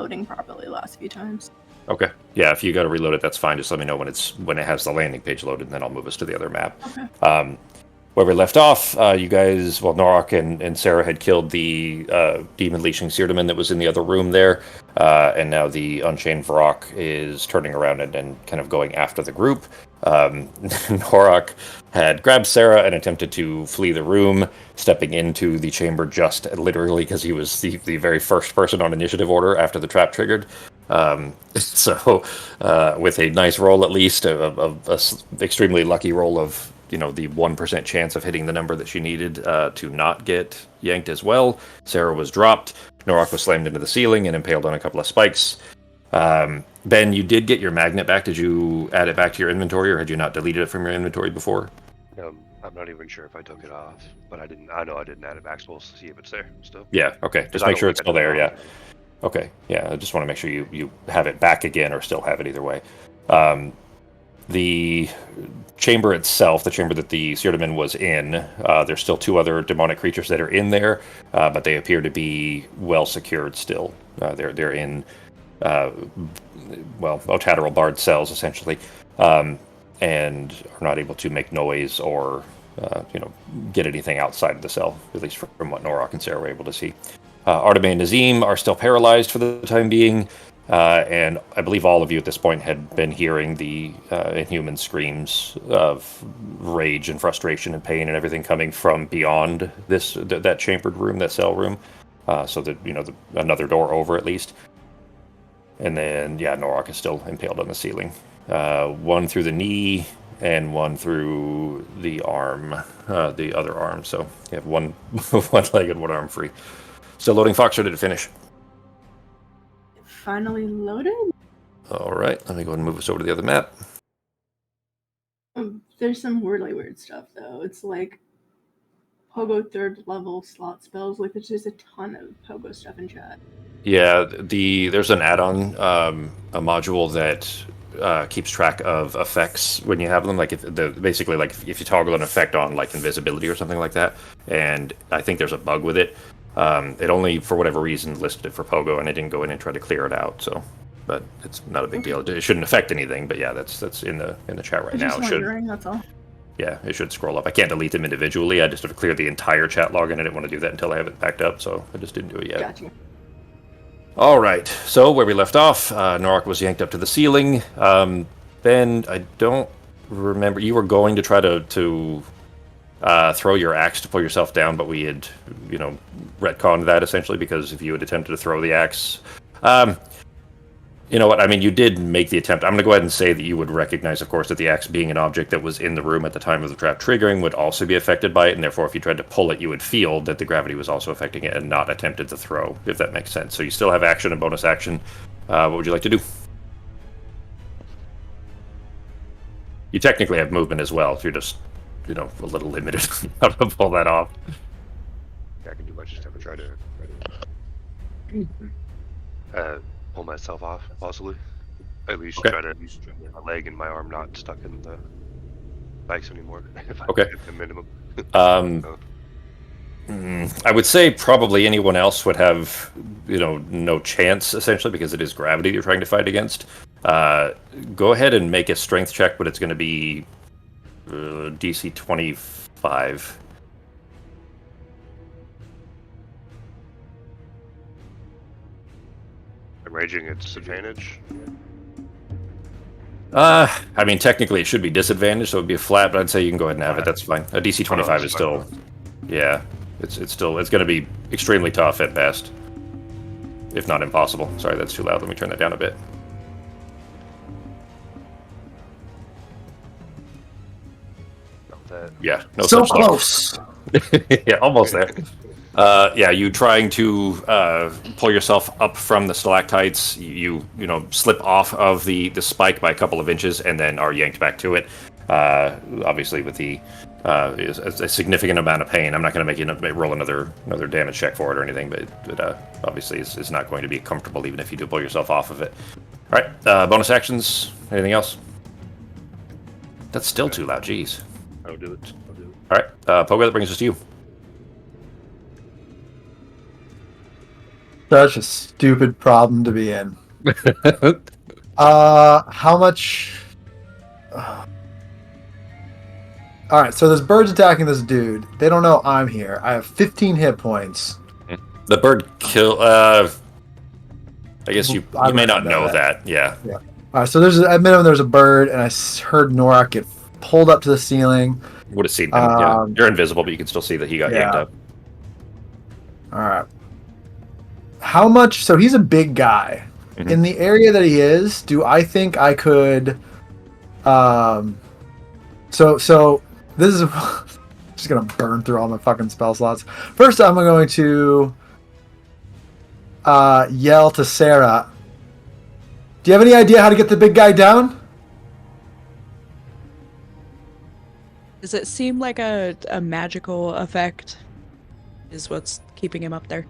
loading properly the last few times. Okay. Yeah, if you got to reload it, that's fine. Just let me know when it has the landing page loaded, and then I'll move us to the other map. Okay. Where we left off, you guys, well, Norok and Sarah had killed the demon leashing Seardaman that was in the other room there, and now the Unchained Varrock is turning around and kind of going after the group. Norok had grabbed Sarah and attempted to flee the room, stepping into the chamber just literally because he was the very first person on initiative order after the trap triggered. So with a nice roll, at least, a extremely lucky roll of the 1% chance of hitting the number that she needed to not get yanked as well, Sarah was dropped. Norok was slammed into the ceiling and impaled on a couple of spikes. Ben, you did get your magnet back. Did you add it back to your inventory, or had you not deleted it from your inventory before? I'm not even sure if I took it off, but I know I didn't add it back, so we'll see if it's there still. Yeah, okay. Just make sure it's still there, yeah. Okay, yeah, I just want to make sure you have it back again or still have it either way. The chamber itself, the chamber that the Seardaman was in, there's still 2 other demonic creatures that are in there, but they appear to be well secured still. They're in, Otadral Bard cells, essentially, and are not able to make noise or, get anything outside of the cell, at least from what Norok and Sarah were able to see. Artemay and Nazim are still paralyzed for the time being. And I believe all of you at this point had been hearing the inhuman screams of rage and frustration and pain and everything coming from beyond that chambered room, that cell room. So that, another door over at least. And then, Norok is still impaled on the ceiling. 1 through the knee and 1 through the arm, the other arm. So you have one leg and 1 arm free. Still loading, Fox, or did it finish? Finally loaded. All right, let me go ahead and move us over to the other map. There's some really weird stuff though. It's like Pogo 3rd level slot spells. Like there's just a ton of Pogo stuff in chat. Yeah, there's an add-on, a module that keeps track of effects when you have them. Like basically if you toggle an effect on like invisibility or something like that, and I think there's a bug with it. It only, for whatever reason, listed it for Pogo, and I didn't go in and try to clear it out. So, but it's not a big deal. It shouldn't affect anything. But yeah, that's in the chat right now. Just wondering, that's all. Yeah, it should scroll up. I can't delete them individually. I just have to clear the entire chat log, and I didn't want to do that until I have it backed up. So I just didn't do it yet. Gotcha. All right. So where we left off, Norok was yanked up to the ceiling. Ben, I don't remember. You were going to try to throw your axe to pull yourself down, but we had, retconned that essentially because if you had attempted to throw the axe, you know what? I mean, you did make the attempt. I'm going to go ahead and say that you would recognize, of course, that the axe being an object that was in the room at the time of the trap triggering would also be affected by it, and therefore if you tried to pull it, you would feel that the gravity was also affecting it and not attempted to throw, if that makes sense. So you still have action and bonus action. What would you like to do? You technically have movement as well, if you're just, a little limited how to pull that off. I can do much, just have to try to pull myself off, possibly. At least try to get my leg and my arm not stuck in the spikes anymore. If I get the minimum. I would say probably anyone else would have, no chance, essentially, because it is gravity you're trying to fight against. Go ahead and make a strength check, but it's going to be DC 25. I'm raging at disadvantage. I mean, technically it should be disadvantage, so it would be a flat, but I'd say you can go ahead and have it. That's fine. A DC 25 is still, it's going to be extremely tough at best, if not impossible. Sorry, that's too loud. Let me turn that down a bit. Yeah, no, so close. Yeah, almost there. You trying to pull yourself up from the stalactites. You slip off of the spike by a couple of inches and then are yanked back to it. Obviously, with a significant amount of pain. I'm not going to make you roll another damage check for it or anything, but it obviously is not going to be comfortable even if you do pull yourself off of it. All right, bonus actions. Anything else? That's still too loud. Jeez. I'll do it. All right, Pogo, that brings us to you. Such a stupid problem to be in. How much? All right, so this bird's attacking this dude. They don't know I'm here. I have 15 hit points. The bird kill. I guess you may not know that. Yeah. All right, so there's at minimum there's a bird, and I heard Norak get pulled up to the ceiling. Would have seen him. Yeah. You're invisible, but you can still see that he got yanked up. All right. How much? So he's a big guy. Mm-hmm. In the area that he is, do I think I could? So this is just gonna burn through all my fucking spell slots. First, I'm going to yell to Sarah. Do you have any idea how to get the big guy down? Does it seem like a magical effect is what's keeping him up there?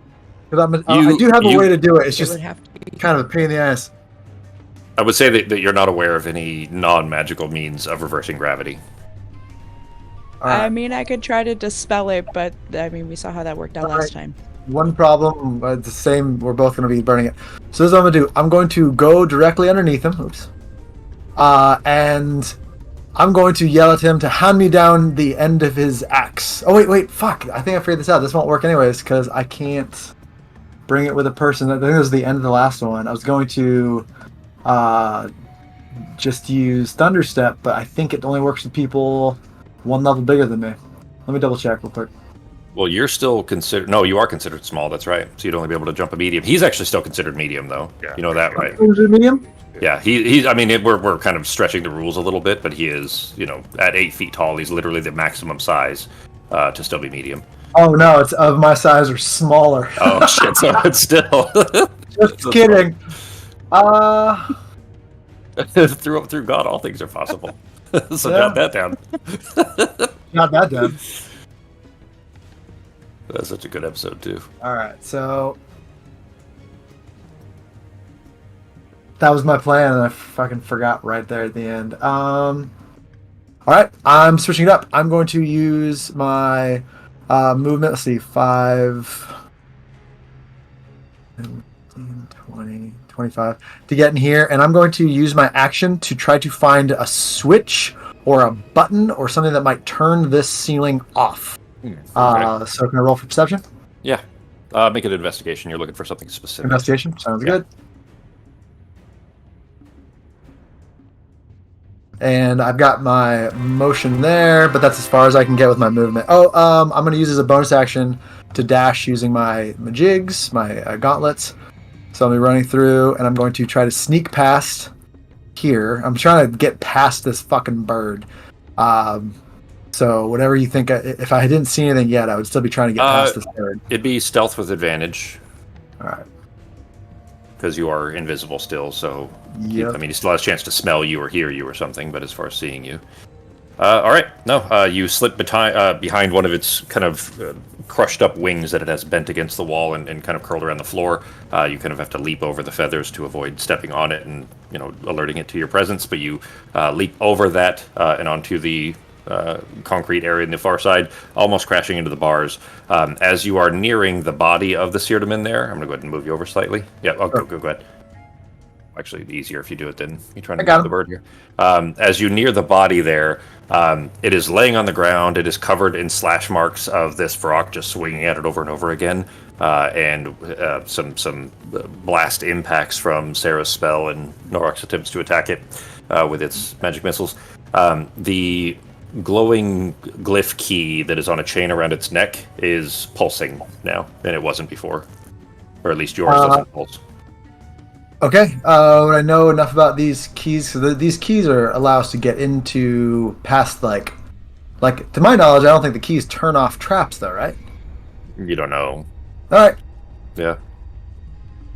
Because I do have a way to do it. It's just would have to be... kind of a pain in the ass. I would say that you're not aware of any non-magical means of reversing gravity. Right. I mean, I could try to dispel it, but I mean, we saw how that worked out last time. One problem, the same, we're both going to be burning it. So this is what I'm going to do. I'm going to go directly underneath him. Oops. And I'm going to yell at him to hand me down the end of his axe. Oh, wait, fuck. I think I figured this out. This won't work anyways, because I can't bring it with a person. I think it was the end of the last one. I was going to just use Thunderstep, but I think it only works with people one level bigger than me. Let me double check real quick. Well, you're still considered... No, you are considered small, that's right. So you'd only be able to jump a medium. He's actually still considered medium, though. Yeah. You know that, right? Medium? Yeah, he's... I mean, we're kind of stretching the rules a little bit, but he is, at 8 feet tall, he's literally the maximum size to still be medium. Oh, no, it's of my size or smaller. Oh, shit, so it's still... Just kidding. Through God, all things are possible. So jot that down. Not that down. That's such a good episode, too. Alright, so... That was my plan, and I fucking forgot right there at the end. Alright, I'm switching it up. I'm going to use my movement. Let's see, 5... 15, 20, 25 to get in here, and I'm going to use my action to try to find a switch or a button or something that might turn this ceiling off. Okay. So can I roll for perception? Yeah. Make an investigation. You're looking for something specific. Investigation? Sounds good. And I've got my motion there, but that's as far as I can get with my movement. I'm going to use as a bonus action to dash using my jigs, my gauntlets. So I'll be running through, and I'm going to try to sneak past here. I'm trying to get past this fucking bird. So whatever you think, if I didn't see anything yet, I would still be trying to get past this bird. It'd be stealth with advantage. All right. Because you are invisible still, so... Yep. I mean, he still has a chance to smell you or hear you or something, but as far as seeing you... all right. No, you slip behind one of its kind of crushed up wings that it has bent against the wall and kind of curled around the floor. You kind of have to leap over the feathers to avoid stepping on it and, alerting it to your presence, but you leap over that and onto the concrete area in the far side, almost crashing into the bars. As you are nearing the body of the Seardaman there, I'm going to go ahead and move you over slightly. Yeah, go ahead. Actually, easier if you do it than you trying to get the bird here. As you near the body there, it is laying on the ground. It is covered in slash marks of this Varrock just swinging at it over and over again, and some blast impacts from Sarah's spell and Norak's attempts to attack it with its magic missiles. The glowing glyph key that is on a chain around its neck is pulsing now, and it wasn't before. Or at least yours doesn't pulse. Okay, I know enough about these keys. So these keys allow us to get into past, like, to my knowledge, I don't think the keys turn off traps, though, right? You don't know. All right. Yeah.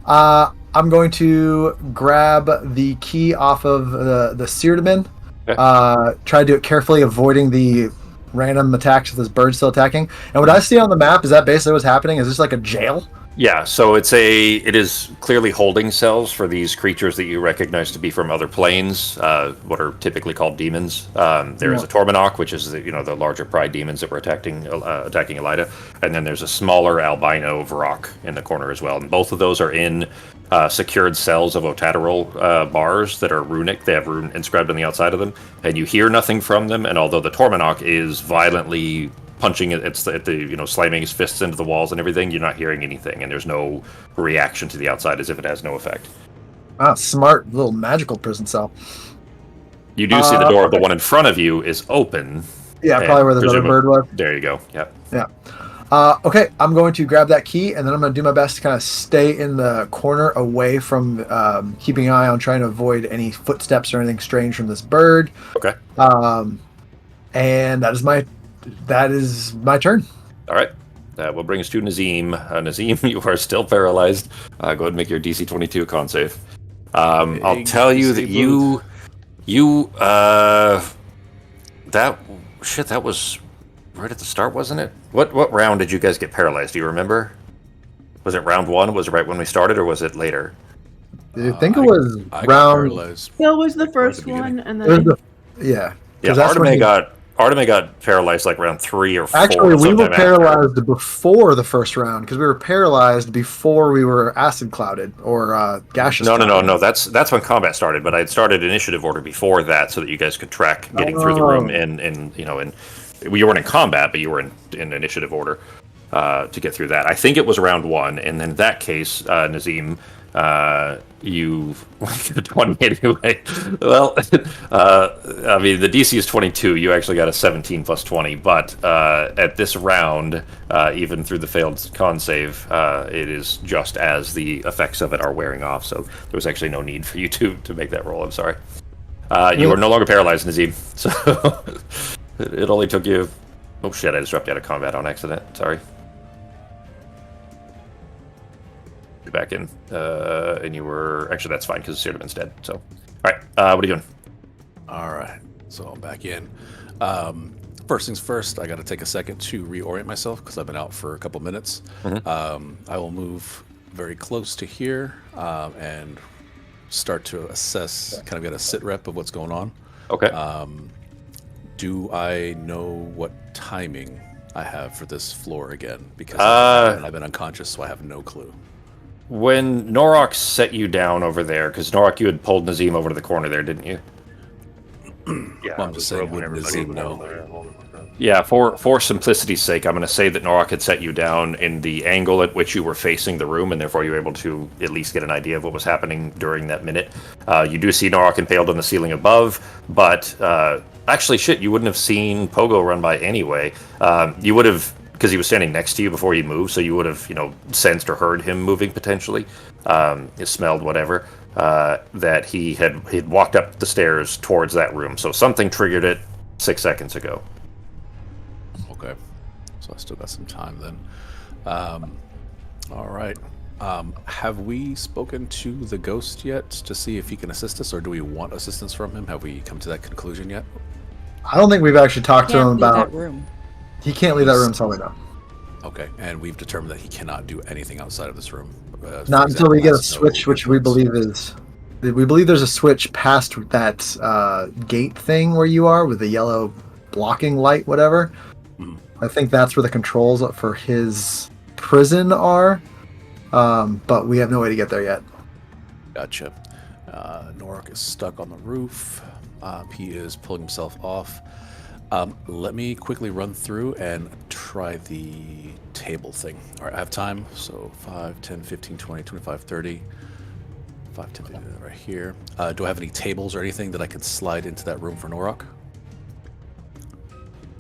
I'm going to grab the key off of the Seardaman. Okay. Try to do it carefully, avoiding the random attacks of this bird still attacking. And what I see on the map, is that basically what's happening? Is this like a jail? Yeah, so it is clearly holding cells for these creatures that you recognize to be from other planes, what are typically called demons. There is a Tormanok, which is the larger pride demons that were attacking Elida, and then there's a smaller albino Varrock in the corner as well. And both of those are in secured cells of Otaterol bars that are runic. They have rune inscribed on the outside of them, and you hear nothing from them. And although the Tormanok is violently punching it, slamming his fists into the walls and everything, you're not hearing anything, and there's no reaction to the outside, as if it has no effect. Ah, smart little magical prison cell. You do see the door of the one in front of you is open. Yeah, probably where the other bird was. There you go. Yep. Yeah. Okay, I'm going to grab that key, and then I'm going to do my best to kind of stay in the corner away from keeping an eye on trying to avoid any footsteps or anything strange from this bird. Okay. And that is my turn. All right. That will bring us to Nazim. Nazim, you are still paralyzed. Go ahead and make your DC 22 con save. I'll tell you that that was right at the start, wasn't it? What round did you guys get paralyzed? Do you remember? Was it round 1? Was it right when we started, or was it later? I think it was round. It was the first one, and then yeah. Yeah, Arteme got paralyzed like round 3 or 4. Actually, we were paralyzed before the first round because we were paralyzed before we were acid clouded or gaseous. No. That's when combat started. But I had started initiative order before that, so that you guys could track getting through the room. And you weren't in combat, but you were in initiative order to get through that. I think it was round 1, and then in that case, Nazim, you got a 20 anyway. Well, I mean, the DC is 22. You actually got a 17 plus 20. But at this round, even through the failed con save, it is just as the effects of it are wearing off. So there was actually no need for you to make that roll. I'm sorry. You are no longer paralyzed, Nazim. So it only took you... Oh shit, I just dropped you out of combat on accident. Sorry. Back in, and you were actually, that's fine because Seardaman's dead. So, all right, what are you doing? All right, so I'm back in. First things first, I got to take a second to reorient myself because I've been out for a couple minutes. I will move very close to here and start to assess, kind of get a sit rep of what's going on. Okay. Do I know what timing I have for this floor again? Because I've been unconscious, so I have no clue. When Norok set you down over there, because Norok, you had pulled Nazim over to the corner there, didn't you? Yeah, well, I'm just saying, would Nazim know? Yeah, for simplicity's sake, I'm going to say that Norok had set you down in the angle at which you were facing the room, and therefore you were able to at least get an idea of what was happening during that minute. You do see Norok impaled on the ceiling above, but actually, shit, you wouldn't have seen Pogo run by anyway. You would have... because he was standing next to you before he moved, so you would have, sensed or heard him moving potentially. You smelled whatever. That he had walked up the stairs towards that room. So something triggered it 6 seconds ago. Okay. So I still got some time then. All right. Have we spoken to the ghost yet to see if he can assist us, or do we want assistance from him? Have we come to that conclusion yet? I don't think we've actually talked to him about... that room. He can't leave that room solely now. Okay, and we've determined that he cannot do anything outside of this room. Not until we get a switch, which we believe is... We believe there's a switch past that gate thing where you are, with the yellow blocking light, whatever. I think that's where the controls for his prison are, but we have no way to get there yet. Gotcha. Norok is stuck on the roof. He is pulling himself off. Let me quickly run through and try the table thing. All right, I have time. So 5, 10, 15, 20, 25, 30. 5, 10, 15, right here. Do I have any tables or anything that I could slide into that room for Norok?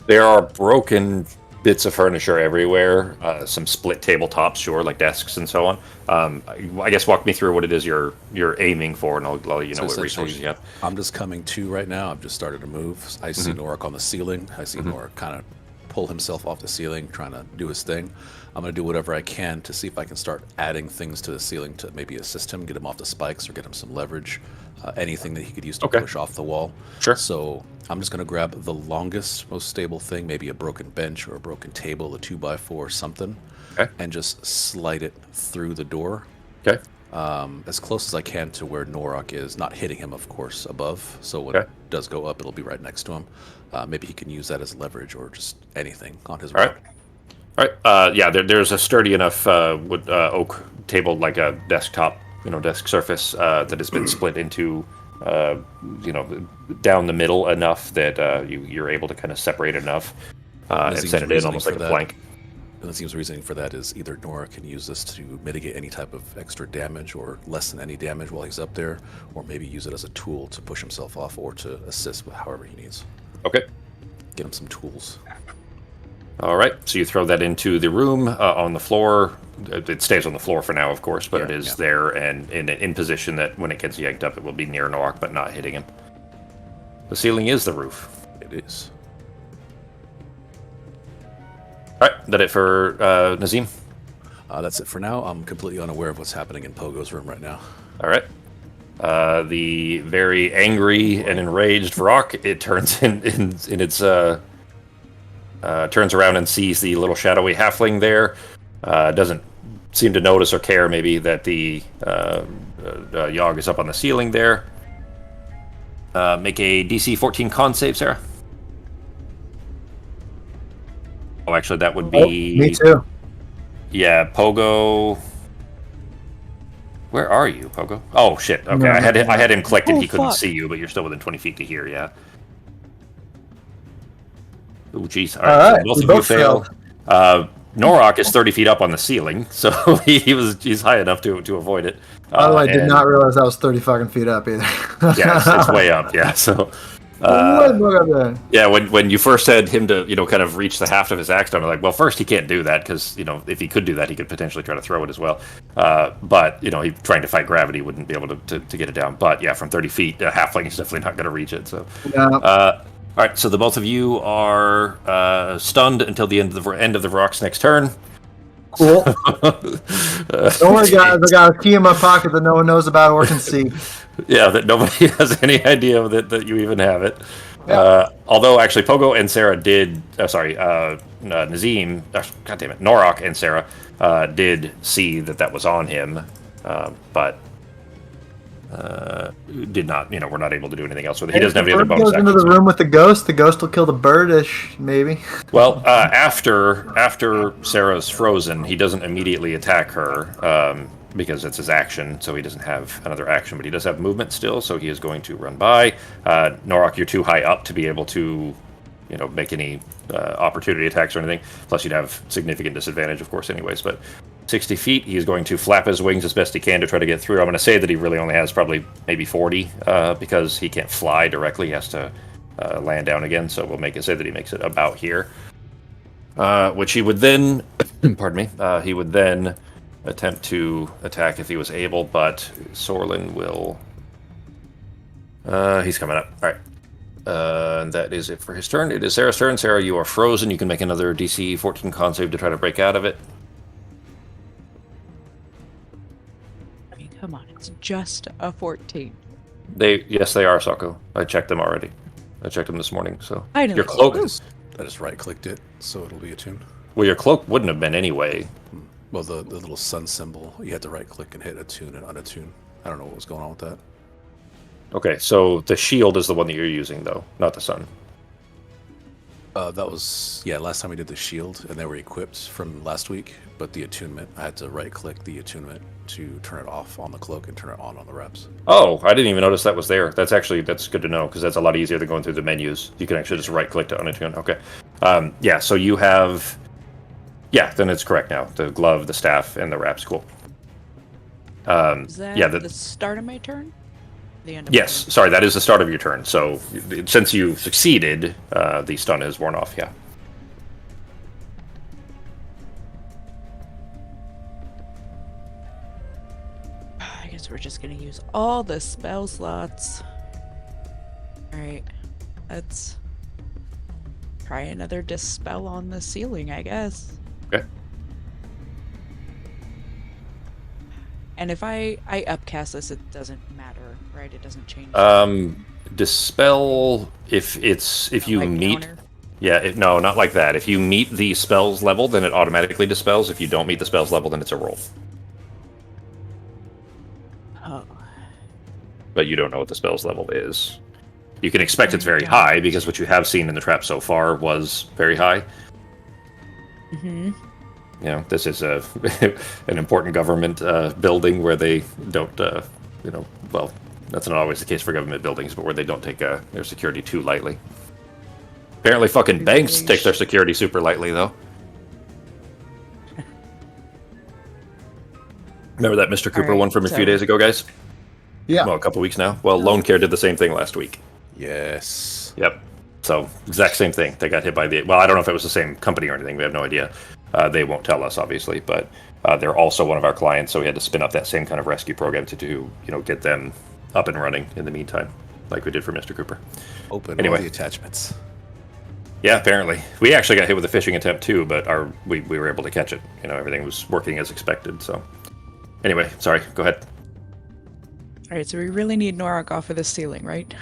There are broken bits of furniture everywhere. Some split tabletops, sure, like desks and so on. I guess walk me through what it is you're aiming for, and I'll let you know what resources you have. I'm just coming to right now. I've just started to move. I see Norok on the ceiling. I see Norok kind of pull himself off the ceiling, trying to do his thing. I'm going to do whatever I can to see if I can start adding things to the ceiling to maybe assist him, get him off the spikes, or get him some leverage. Anything that he could use to push off the wall. Sure. So I'm just going to grab the longest, most stable thing, maybe a broken bench or a broken table, a 2x4, something. and just slide it through the door. Okay. As close as I can to where Norok is, not hitting him, of course, above. So when it does go up, it'll be right next to him. Maybe he can use that as leverage or just anything on his route. All right. Yeah, there's a sturdy enough wood oak table, like a desktop, desk surface that has been split into, down the middle enough that you're able to kind of separate enough and set it in almost like a plank. And it seems reasoning for that is either Nora can use this to mitigate any type of extra damage or lessen any damage while he's up there, or maybe use it as a tool to push himself off or to assist with however he needs. Okay. Get him some tools. All right. So you throw that into the room on the floor. It stays on the floor for now, of course, but it is there and in position that when it gets yanked up, it will be near Norok, but not hitting him. The ceiling is the roof. It is. All right, that it for Nazim? That's it for now. I'm completely unaware of what's happening in Pogo's room right now. All right. The very angry and enraged Varrock, it turns in its turns around and sees the little shadowy halfling there. Doesn't seem to notice or care maybe that the Yogg is up on the ceiling there. Make a DC 14 con save, Sarah. Oh, actually, that would be... me too. Yeah, Pogo... Where are you, Pogo? Oh, shit. Okay, I had him clicked and he couldn't see you, but you're still within 20 feet to here, yeah. Oh, jeez. All right, so both of you fail. Norok is 30 feet up on the ceiling, so he's high enough to avoid it. By the way, I did not realize I was 30 fucking feet up either. Yes, it's way up, yeah, so... yeah, when you first had him to, kind of reach the haft of his axe down, I'm like, well, first he can't do that, because, if he could do that, he could potentially try to throw it as well. But, he trying to fight gravity wouldn't be able to get it down. But, yeah, from 30 feet, a halfling is definitely not going to reach it, so... Yeah. All right, so the both of you are stunned until the end of the Varrock's next turn. Cool. Don't worry, guys. I got a key in my pocket that no one knows about or can see. Yeah, that nobody has any idea that you even have it. Yeah. Although, actually, Pogo and Sarah did... Nazim... God damn it. Norok and Sarah did see that was on him, but... did not, we're not able to do anything else with it. He doesn't have any other bonus actions. Goes into the room with the ghost will kill the birdish, maybe. Well, after Sarah's frozen, he doesn't immediately attack her, because it's his action, so he doesn't have another action, but he does have movement still, so he is going to run by. Norok, you're too high up to be able to, make any opportunity attacks or anything, plus you'd have significant disadvantage, of course, anyways, but 60 feet, he's going to flap his wings as best he can to try to get through. I'm going to say that he really only has probably maybe 40, because he can't fly directly, he has to land down again, so we'll say that he makes it about here. Which he would then, pardon me, he would then attempt to attack if he was able, but Sorlin will... he's coming up. All right. And that is it for his turn. It is Sarah's turn. Sarah, you are frozen. You can make another DC 14 con save to try to break out of it. I mean, come on, it's just a 14. Yes, they are, Sako. I checked them already. I checked them this morning, so... I know. Your cloak... I just right-clicked it, so it'll be attuned. Well, your cloak wouldn't have been anyway. Well, the little sun symbol, you had to right-click and hit attune and unattune. I don't know what was going on with that. Okay, so the shield is the one that you're using, though, not the sun. That was, last time we did the shield, and they were equipped from last week, but the attunement, I had to right-click the attunement to turn it off on the cloak and turn it on the reps. Oh, I didn't even notice that was there. That's good to know, because that's a lot easier than going through the menus. You can actually just right-click to unattune. Okay. So you have... Yeah, then it's correct now. The glove, the staff, and the wraps. Cool. Is that the start of my turn? The end of yes, sorry, that is the start of your turn. So, since you succeeded, the stun is worn off, yeah. I guess we're just going to use all the spell slots. Alright, let's try another dispel on the ceiling, I guess. Okay. And if I upcast this, it doesn't matter, right? It doesn't change. Dispel if you meet. Counter? Yeah, no, not like that. If you meet the spell's level, then it automatically dispels. If you don't meet the spell's level, then it's a roll. Oh. But you don't know what the spell's level is. You can expect it's very Yeah. high, because what you have seen in the trap so far was very high. Mm-hmm. You know, this is an important government building where they don't, well, that's not always the case for government buildings, but where they don't take their security too lightly. Apparently fucking banks take their security super lightly, though. Remember that Mr. Cooper one from a few days ago, guys? Yeah. Well, a couple weeks now. Well, Lone Care did the same thing last week. Yes. Yep. So, exact same thing. They got hit by the... Well, I don't know if it was the same company or anything. We have no idea. They won't tell us, obviously, but they're also one of our clients, so we had to spin up that same kind of rescue program to get them up and running in the meantime, like we did for Mr. Cooper. Open Anyway. all the attachments. Yeah, apparently. We actually got hit with a phishing attempt, too, but we were able to catch it. Everything was working as expected, so... Anyway, sorry, go ahead. Alright, so we really need Norak off of the ceiling, right?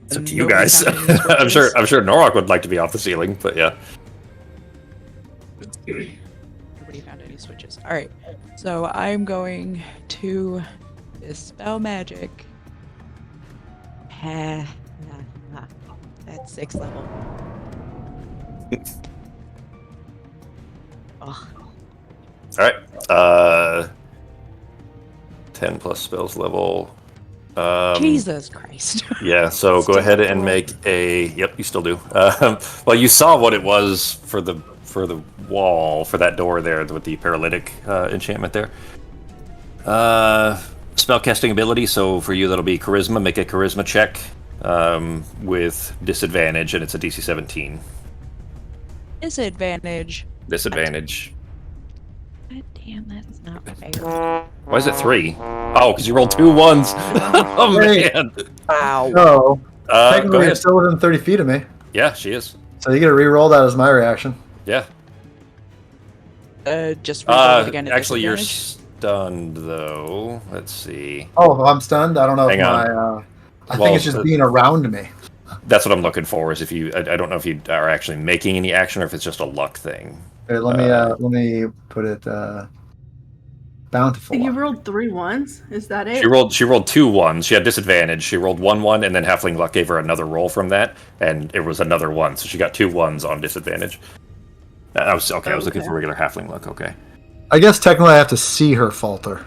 It's up to And you nobody guys. found any I'm switches? sure Norok would like to be off the ceiling, but yeah. Nobody found any switches. Alright, so I'm going to dispel magic. That's 6th level. Oh, Alright. 10 plus spells level. Jesus Christ. Yeah, so go Still ahead have to and roll. make a... Yep, you still do. Well, you saw what it was for the wall, for that door there with the paralytic enchantment there. Spellcasting ability, so for you that'll be Charisma. Make a Charisma check with disadvantage, and it's a DC 17. Disadvantage. Disadvantage. God damn, that's not fair. Why is it 3? Oh, because you rolled 2 1s. Oh, Hey. man. Wow. So, Go technically, you're ahead. still within 30 feet of me. Yeah, she is. So you get to re-roll that as my reaction. Yeah. Just reroll it again at Actually, you're disadvantage. stunned, though. Let's see. Oh, I'm stunned? I don't know Hang if on. my... I Well, think it's just being around me. That's what I'm looking for, is if you... I don't know if you are actually making any action or if it's just a luck thing. Here, let me put it bountiful. You rolled 3 1s? Is that it? She rolled 2 1s. She had disadvantage. She rolled 1 1, and then Halfling Luck gave her another roll from that, and it was another 1. So she got 2 1s on disadvantage. I was looking for regular Halfling Luck. Okay. I guess technically I have to see her falter.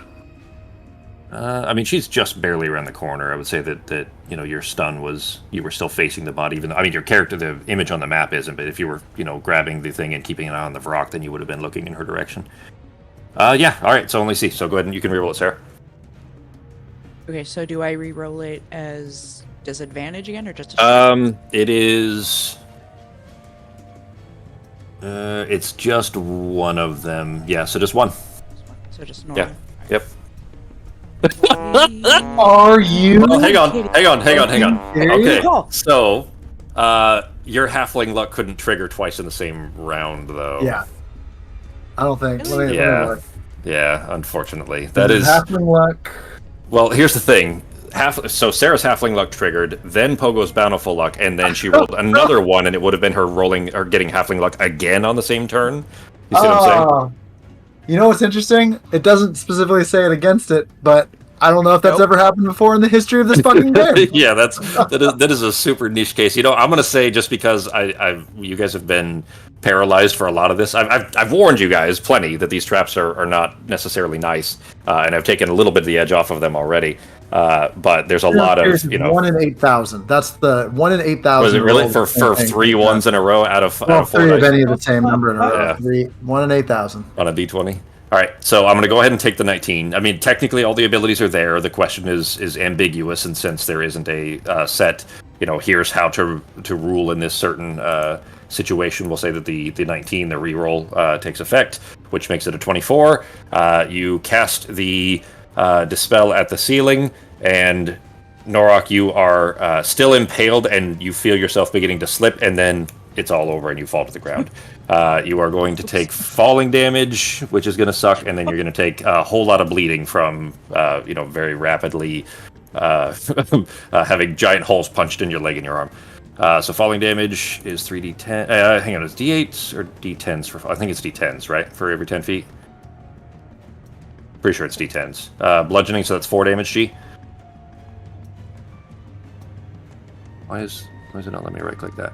I mean, she's just barely around the corner. I would say that your stun was, you were still facing the body. Even though, I mean, your character, the image on the map isn't. But if you were grabbing the thing and keeping an eye on the Vrock, then you would have been looking in her direction. Yeah. All right. So only C. So go ahead and you can reroll it, Sarah. Okay, so do I re-roll it as disadvantage again, or just a It is. It's just one of them. Yeah. So just one. so just normal? Yeah. Yep. Are you? Well, hang on. serious? Okay, so your Halfling Luck couldn't trigger twice in the same round, though. Yeah. I don't think. Let me Yeah. look. Yeah, unfortunately. That is... Halfling luck. Well, here's the thing. So Sarah's Halfling Luck triggered, then Pogo's Bountiful Luck, and then she rolled another one, and it would have been her rolling or getting Halfling Luck again on the same turn. You see what I'm saying? You know what's interesting? It doesn't specifically say it against it, but I don't know if that's ever happened before in the history of this fucking game. Yeah, that is a super niche case. I'm gonna say, just because you guys have been paralyzed for a lot of this. I've warned you guys plenty that these traps are not necessarily nice, and I've taken a little bit of the edge off of them already. But there's a lot of 1 in 8,000. That's the 1 in 8,000. Was it really for 3 1s in a row out of 4 3 of dice? any of the same number in a row. Yeah. 1 in 8,000. On a d20. All right, so I'm going to go ahead and take the 19. I mean, technically, all the abilities are there. The question is ambiguous, and since there isn't a set, here's how to rule in this certain situation, we'll say that the 19, the reroll, takes effect, which makes it a 24. You cast the dispel at the ceiling, and Norok, you are still impaled, and you feel yourself beginning to slip, and then it's all over, and you fall to the ground. You are going to take falling damage, which is going to suck, and then you're going to take a whole lot of bleeding from, very rapidly having giant holes punched in your leg and your arm. So falling damage is 3d10. Hang on, is d8s or d10s for? I think it's d10s, right? For every 10 feet. Pretty sure it's d10s. Bludgeoning, so that's 4 damage. G. Why is it not letting me right click that?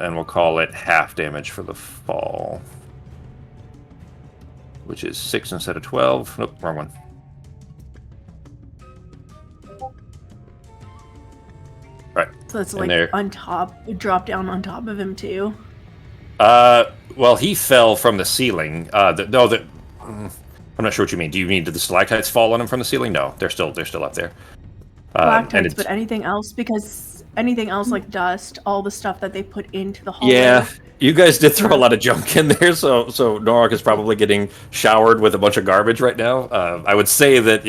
And we'll call it half damage for the fall, which is 6 instead of 12. Nope, wrong one. Right. So it's in like there. on top, drop down on top of him too. Well, he fell from the ceiling. I'm not sure what you mean. Do you mean did the stalactites fall on him from the ceiling? No, they're still up there. Stalactites, but anything else? Because anything else like dust, all the stuff that they put into the hallway. Yeah, you guys did throw a lot of junk in there, so Norok is probably getting showered with a bunch of garbage right now. I would say that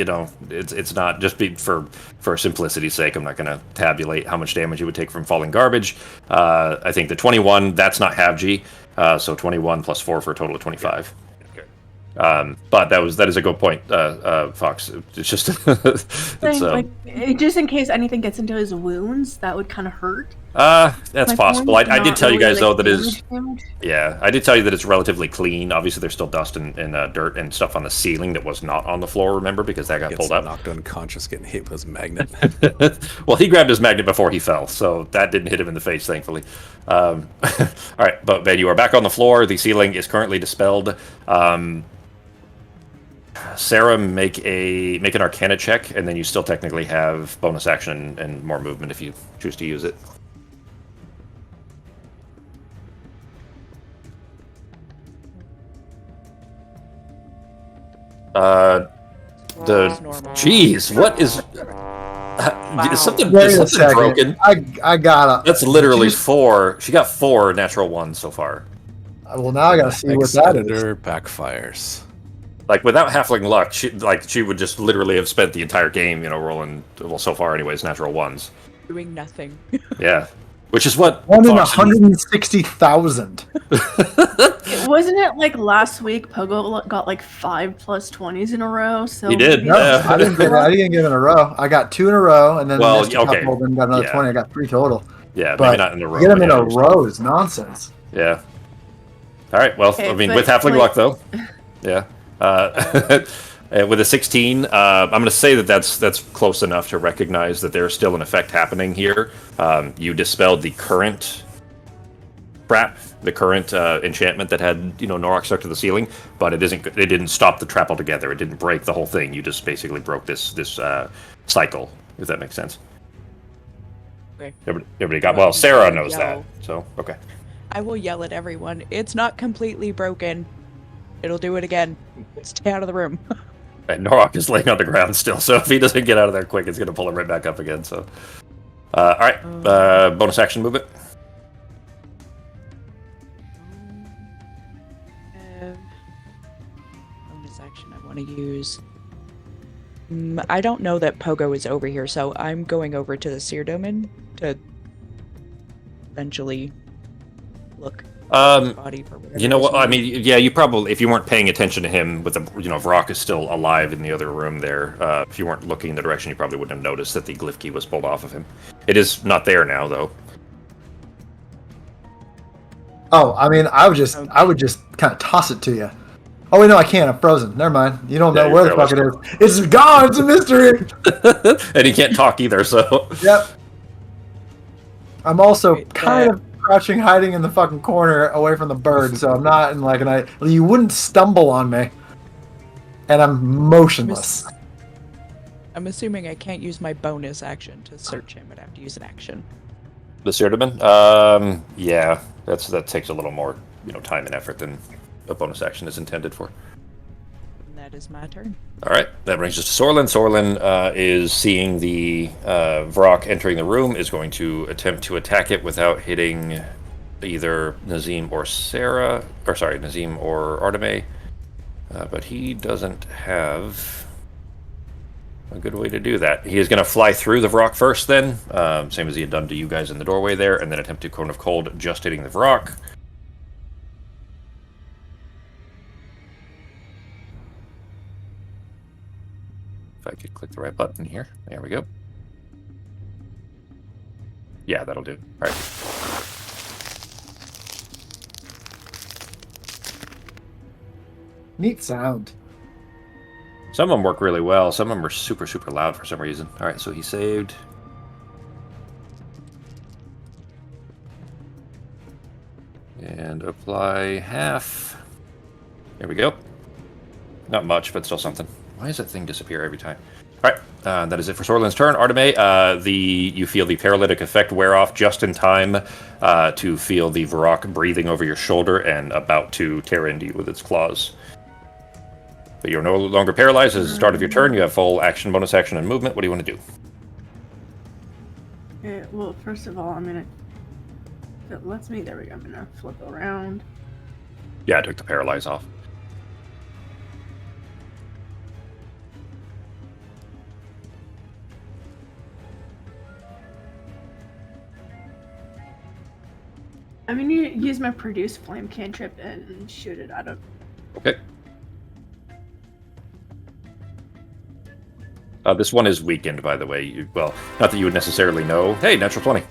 it's not just for simplicity's sake. I'm not going to tabulate how much damage you would take from falling garbage. I think the 21 that's not half G, so 21 plus 4 for a total of 25. But that is a good point, Fox. It's just just in case anything gets into his wounds, that would kind of hurt. That's possible. I did tell you guys though that I did tell you that it's relatively clean. Obviously, there's still dust and dirt and stuff on the ceiling that was not on the floor. Remember, because that got pulled up. Knocked unconscious, getting hit with his magnet. Well, he grabbed his magnet before he fell, so that didn't hit him in the face, thankfully. All right, but Ben, you are back on the floor. The ceiling is currently dispelled. Sarah, make an Arcana check, and then you still technically have bonus action and more movement if you choose to use it. Jeez, what is? Is something broken? I got it. That's literally 4. She got 4 natural ones so far. Well, now I gotta see what that is. Backfires. Like without halfling luck, she would just literally have spent the entire game, rolling. Well, so far, anyways, natural ones. Doing nothing. Yeah, which is what 1 in 160,000. Wasn't it like last week? Pogo got like 5 plus 20s in a row. So he did. No, I didn't get it in a row. I got 2 in a row, and then missed a couple, then got another 20. I got 3 total. Yeah, but maybe not in a row. Get them in a row is nonsense. Yeah. All right. Well, Okay, with halfling luck though. Yeah. With a 16, I'm going to say that's close enough to recognize that there's still an effect happening here. You dispelled the current trap, the current enchantment that had Norok stuck to the ceiling, but it didn't stop the trap altogether. It didn't break the whole thing. You just basically broke this cycle, if that makes sense. Okay. Everybody got well. Sarah knows that, so okay. I will yell at everyone. It's not completely broken. It'll do it again. Stay out of the room. And Norok is laying on the ground still, so if he doesn't get out of there quick, it's going to pull him right back up again. So, all right, bonus action movement. Bonus action I want to use. I don't know that Pogo is over here, so I'm going over to the Seer Domain to eventually look. Body for you know what? I mean, yeah, you probably, if you weren't paying attention to him, with the Varrock is still alive in the other room there. If you weren't looking in the direction, you probably wouldn't have noticed that the glyph key was pulled off of him. It is not there now, though. Oh, I mean, I would just kind of toss it to you. Oh wait, no, I can't. I'm frozen. Never mind. You don't know where the fuck it is. It's gone. It's a mystery. And he can't talk either. So. Yep. I'm also kind of crouching, hiding in the fucking corner away from the bird, so I'm not in like you wouldn't stumble on me. And I'm motionless. I'm assuming I can't use my bonus action to search him, but I have to use an action. The Sirdaman? Yeah, that takes a little more, time and effort than a bonus action is intended for. And that is my turn. All right, that brings us to Sorlin. Sorlin is seeing the Varrock entering the room, is going to attempt to attack it without hitting either Nazim or Nazim or Arteme. But he doesn't have a good way to do that. He is going to fly through the Varrock first then, same as he had done to you guys in the doorway there, and then attempt to Cone of Cold, just hitting the Varrock. If I could click the right button here. There we go. Yeah, that'll do. All right. Neat sound. Some of them work really well. Some of them are super, super loud for some reason. All right, so he saved. And apply half. There we go. Not much, but still something. Why does that thing disappear every time? All right, that is it for Sorlin's turn. Arteme, you feel the paralytic effect wear off just in time to feel the Varrock breathing over your shoulder and about to tear into you with its claws. But you're no longer paralyzed. As the start of your turn, you have full action, bonus action, and movement. What do you want to do? Okay, well, first of all, I'm gonna. It lets me. There we go. I'm gonna flip around. Yeah, I took the paralyze off. I'm gonna use my produce flame cantrip and shoot it out of. Okay. This one is weakened, by the way. Well, not that you would necessarily know. Hey, natural 20.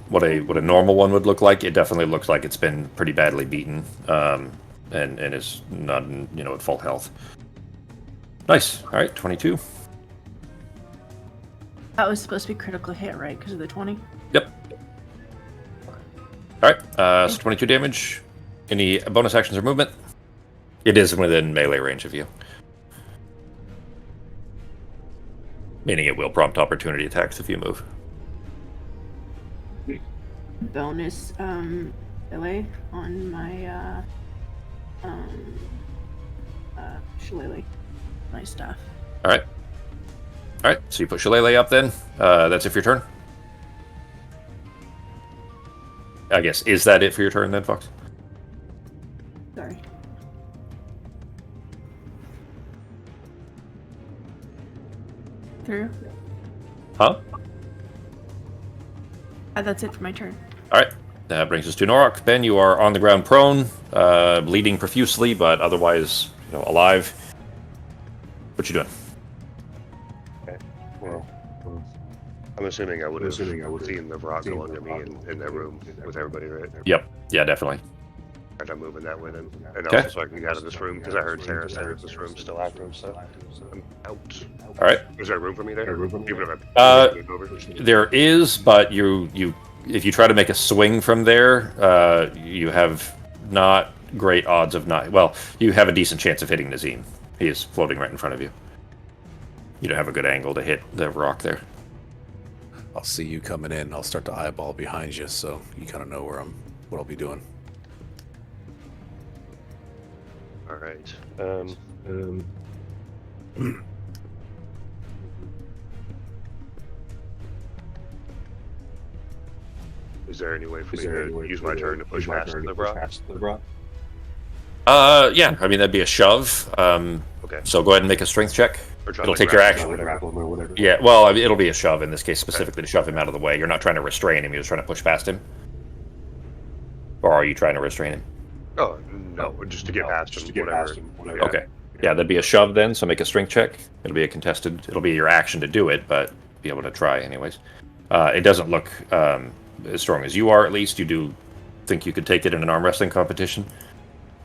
What a normal one would look like. It definitely looks like it's been pretty badly beaten, and is not at full health. Nice. All right, 22. That was supposed to be critical hit, right? Because of the 20. Yep. All right. So 22 damage. Any bonus actions or movement? It is within melee range of you. Meaning it will prompt opportunity attacks if you move. Bonus melee on my shillelagh, my staff. All right. All right. So you put shillelagh up then. That's it for your turn. I guess, is that it for your turn then, Fox? Sorry. Through. Huh? That's it for my turn. All right. That brings us to Norok. Ben, you are on the ground prone, bleeding profusely, but otherwise, alive. What you doing? Okay. Well, I'm assuming I would have seen the rock go under me in that room with everybody, right? Yep. Yeah, definitely. And I'm moving that way then. And Okay. also so I can get out of this room, because I heard Sarah say that this room's still active, so I'm out. All right. Is there room for me there? Even if I move over? There is, but if you try to make a swing from there, you have not great odds of not. Well, you have a decent chance of hitting Nazim. He is floating right in front of you. You don't have a good angle to hit the rock there. I'll see you coming in. I'll start to eyeball behind you, so you kind of know what I'll be doing. All right. Is there any way for me to use my turn to push past the rock? Yeah. I mean, that'd be a shove. Okay. So go ahead and make a strength check. It'll take your action. Whatever. Yeah. Well, I mean, it'll be a shove in this case, specifically to shove him out of the way. You're not trying to restrain him. You're just trying to push past him. Or are you trying to restrain him? Oh, no, just to get past him, whatever. Yeah. Okay. Yeah, that'd be a shove then, so make a strength check. It'll be a contested. It'll be your action to do it, but be able to try anyways. It doesn't look as strong as you are, at least. You do think you could take it in an arm wrestling competition.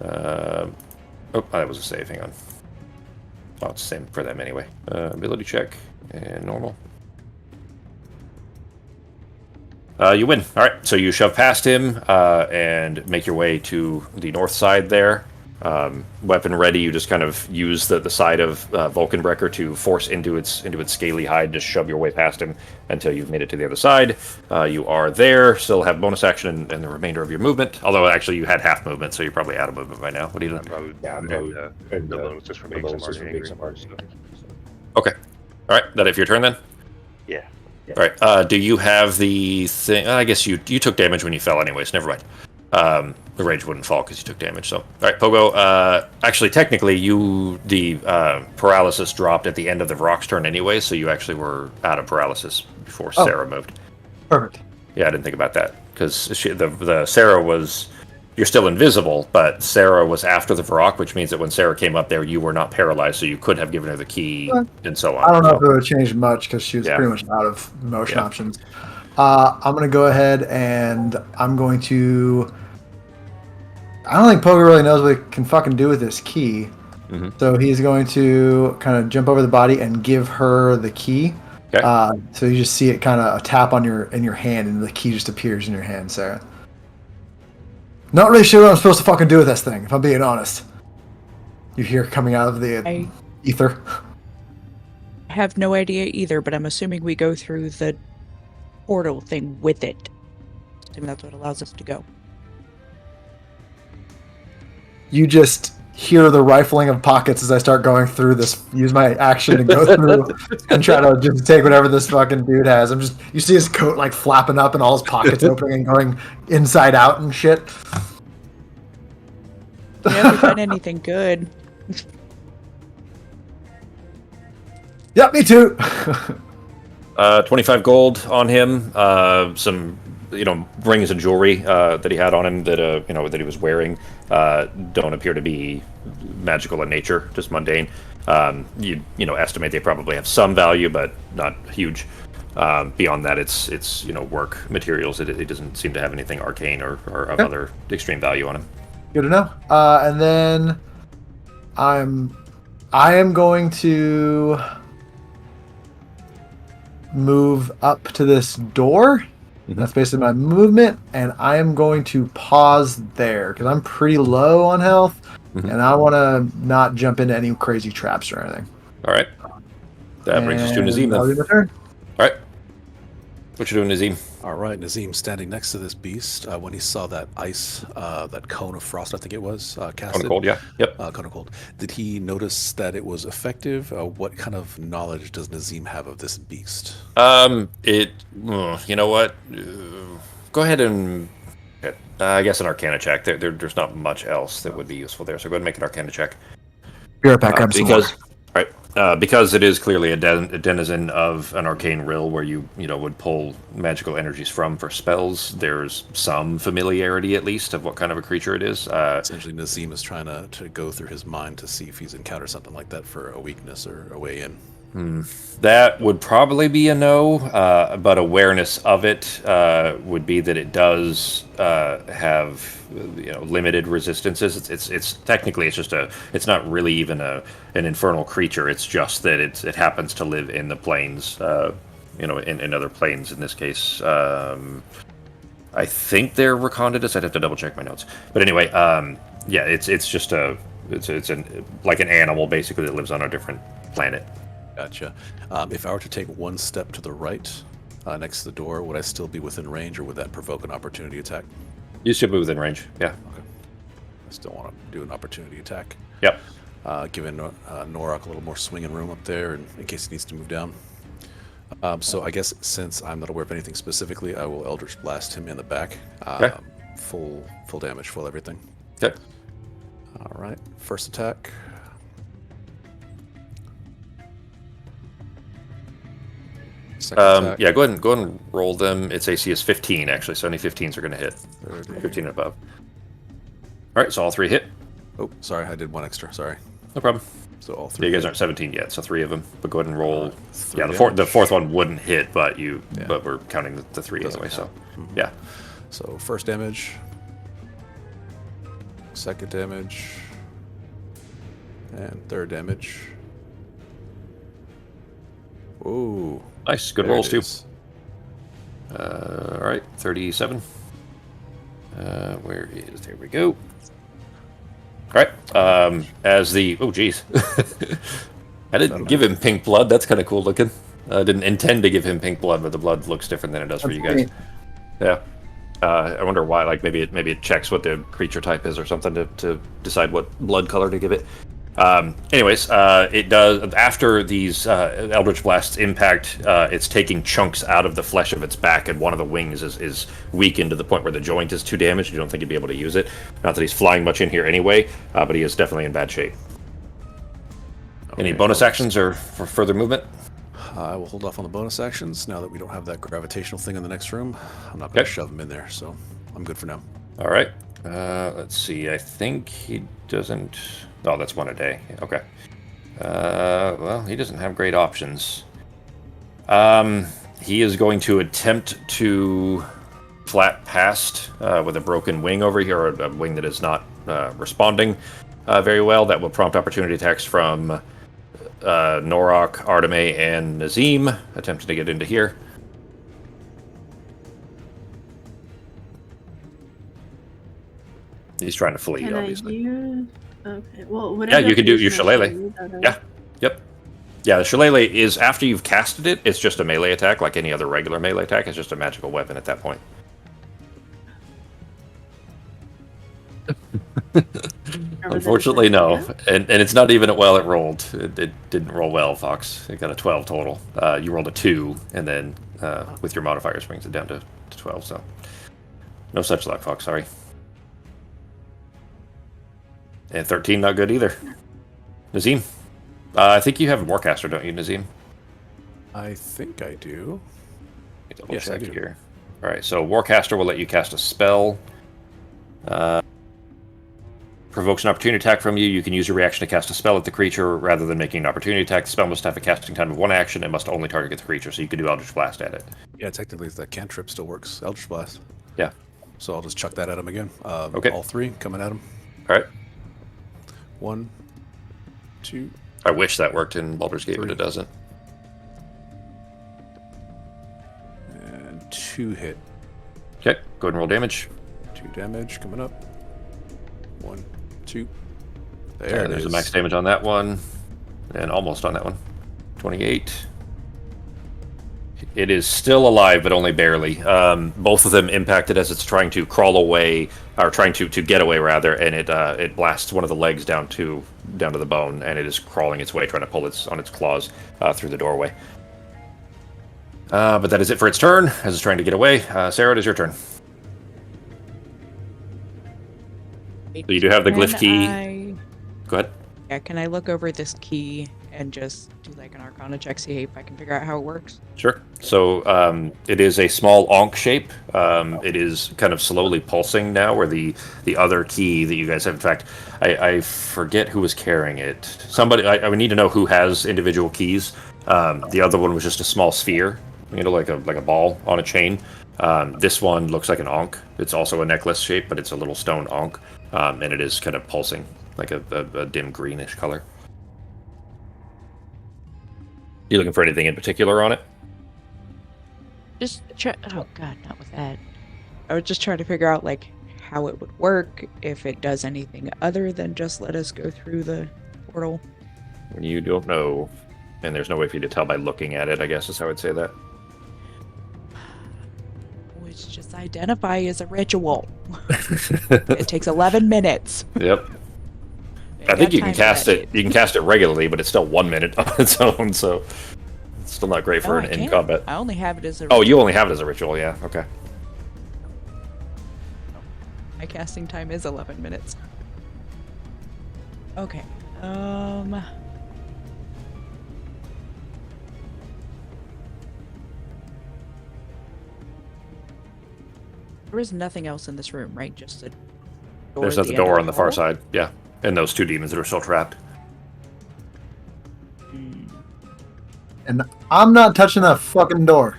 Oh, that was a save. Hang on. Oh, it's the same for them anyway. Ability check and normal. You win. All right, so you shove past him and make your way to the north side there. Weapon ready, you just kind of use the side of Vulcanbreaker to force into its scaly hide to shove your way past him until you've made it to the other side. You are there, still have bonus action and the remainder of your movement. Although actually you had half movement, so you're probably out of movement by now. What are you doing? And the bonus just for being some arty. Okay. All right, that it for your turn then? Yeah. All right. Do you have the thing? I guess you took damage when you fell anyways. Never mind. The rage wouldn't fall because you took damage. So, all right, Pogo. Actually, technically, the paralysis dropped at the end of the Varrock's turn anyway, so you actually were out of paralysis before Sarah moved. Perfect. Yeah, I didn't think about that because the Sarah was. You're still invisible, but Sarah was after the Varrock, which means that when Sarah came up there, you were not paralyzed, so you could have given her the key and so on. I don't know if it would change much because she was Yeah. pretty much out of motion options. I'm going to go ahead and I'm going to... I don't think Pogo really knows what he can fucking do with this key. Mm-hmm. So he's going to kind of jump over the body and give her the key. Okay. So you just see it kind of tap on in your hand, and the key just appears in your hand, Sarah. Not really sure what I'm supposed to fucking do with this thing, if I'm being honest. You hear coming out of the ether. I have no idea either, but I'm assuming we go through the portal thing with it. I think that's what allows us to go. You just hear the rifling of pockets as I start going through this. Use my action to go through and try to just take whatever this fucking dude has. You see his coat like flapping up and all his pockets opening and going inside out and shit. Yeah, if we find anything good. Yeah, me too. 25 gold on him. Some, rings and jewelry that he had on him that that he was wearing don't appear to be magical in nature, just mundane. You estimate they probably have some value, but not huge. Beyond that, it's work materials. It doesn't seem to have anything arcane or of other extreme value on him. Good to know. And then I am going to move up to this door. Mm-hmm. That's basically my movement, and I am going to pause there because I'm pretty low on health, and I want to not jump into any crazy traps or anything. All right. That brings us to Nazim then. I'll do my turn. All right. What you doing, Nazim? All right, Nazim standing next to this beast. When he saw that ice, that cone of frost, I think it was, casted. Cone of cold, yeah. Yep. Cone of cold. Did he notice that it was effective? What kind of knowledge does Nazim have of this beast? You know what? Go ahead and... I guess an Arcana check. There's not much else that would be useful there, so go ahead and make an Arcana check. Be right back. Because it is clearly a denizen of an arcane rill where you would pull magical energies from for spells. There's some familiarity, at least, of what kind of a creature it is. Essentially, Nazim is trying to go through his mind to see if he's encountered something like that for a weakness or a way in. That would probably be a no, but awareness of it would be that it does have limited resistances. It's technically it's not really even an infernal creature. It's just that it happens to live in the planes, in other planes. In this case, I think they're Recondidus. I'd have to double check my notes. But anyway, it's just like an animal basically that lives on a different planet. Gotcha. If I were to take one step to the right, next to the door, would I still be within range, or would that provoke an opportunity attack? You should be within range, yeah. Okay. I still want to do an opportunity attack. Yep. Giving Norak a little more swinging room up there in case he needs to move down. So I guess since I'm not aware of anything specifically, I will Eldritch Blast him in the back. Okay. Full damage, full everything. Okay. All right. First attack. Go ahead and roll them. Its AC is 15 actually, so any 15s are going to hit. 15 and above. All right, so all three hit. Oh, sorry, I did one extra. Sorry. No problem. So all three. You guys aren't 17 yet, so 3 of them. But go ahead and roll. The fourth one wouldn't hit, but but we're counting the 3 anyway. So yeah. So first damage, second damage, and third damage. Ooh. Nice, good rolls too. All right, 37. Where is? There we go. All right. As the geez, I didn't give him pink blood. That's kind of cool looking. I didn't intend to give him pink blood, but the blood looks different than it does for you guys. Yeah. I wonder why. Like maybe it checks what the creature type is or something to decide what blood color to give it. Anyways, it does after these Eldritch Blasts impact. It's taking chunks out of the flesh of its back, and one of the wings is weakened to the point where the joint is too damaged. You don't think he'd be able to use it. Not that he's flying much in here anyway, but he is definitely in bad shape. Okay, any bonus actions or for further movement? I will hold off on the bonus actions now that we don't have that gravitational thing in the next room. I'm not going to shove him in there, so I'm good for now. All right. Let's see. I think he doesn't. Oh, that's 1 a day. Okay. Well, he doesn't have great options. He is going to attempt to flat past with a broken wing over here, or a wing that is not responding very well. That will prompt opportunity attacks from Norok, Arteme, and Nazim, attempting to get into here. He's trying to flee, Can obviously. I use... Okay, well, Yeah, you can do your shillelagh. shillelagh. Yeah, yep. Yeah, the shillelagh is, after you've casted it, it's just a melee attack, like any other regular melee attack. It's just a magical weapon at that point. Unfortunately, no. And it's not even well it rolled. It didn't roll well, Fox. It got a 12 total. You rolled a 2, and then with your modifiers brings it down to 12, so... No such luck, Fox, sorry. And 13, not good either. Nazim, I think you have a Warcaster, don't you, Nazim? I think I do. Double Yes, I check do. here. All right, so Warcaster will let you cast a spell. Provokes an opportunity attack from you. You can use your reaction to cast a spell at the creature rather than making an opportunity attack. The spell must have a casting time of 1 action and must only target the creature, so you can do Eldritch Blast at it. Yeah, technically the cantrip still works. Eldritch Blast. Yeah. So I'll just chuck that at him again. Okay. All 3 coming at him. All right. 1, 2. I wish that worked in Baldur's Gate, but it doesn't. And 2 hit. Okay, go ahead and roll damage. 2 damage coming up. 1, 2. There And it there's is. a max damage on that one, and almost on that one. 28. It is still alive, but only barely. Both of them impacted as it's trying to crawl away, or trying to get away rather, and it blasts one of the legs down to the bone, and it is crawling its way, trying to pull on its claws through the doorway. But that is it for its turn, as it's trying to get away. Sarah, it is your turn. So you do have the glyph key. Go ahead. Yeah, can I look over this key and just do like an Arcana check, see if I can figure out how it works? Sure. So it is a small Ankh shape. It is kind of slowly pulsing now, where the other key that you guys have, in fact, I forget who was carrying it. Somebody, I would need to know who has individual keys. The other one was just a small sphere, like a ball on a chain. This one looks like an Ankh. It's also a necklace shape, but it's a little stone Ankh. And it is kind of pulsing, like a dim greenish color. You looking for anything in particular on it? Just try. Oh god, not with that. I was just trying to figure out like how it would work, if it does anything other than just let us go through the portal. You don't know, and there's no way for you to tell by looking at it, I guess is how I'd say that. Which just identify as a ritual. It takes 11 minutes. Yep. I think you can cast it. You can cast it regularly, but it's still 1 minute on its own, so it's still not great for an in combat. I only have it as a Oh, you only have it as a ritual, yeah. Okay. My casting time is 11 minutes. Okay. There is nothing else in this room, right? Just a door. There's at another the end door of on the far hall? side, yeah. And those 2 demons that are still trapped. And I'm not touching that fucking door.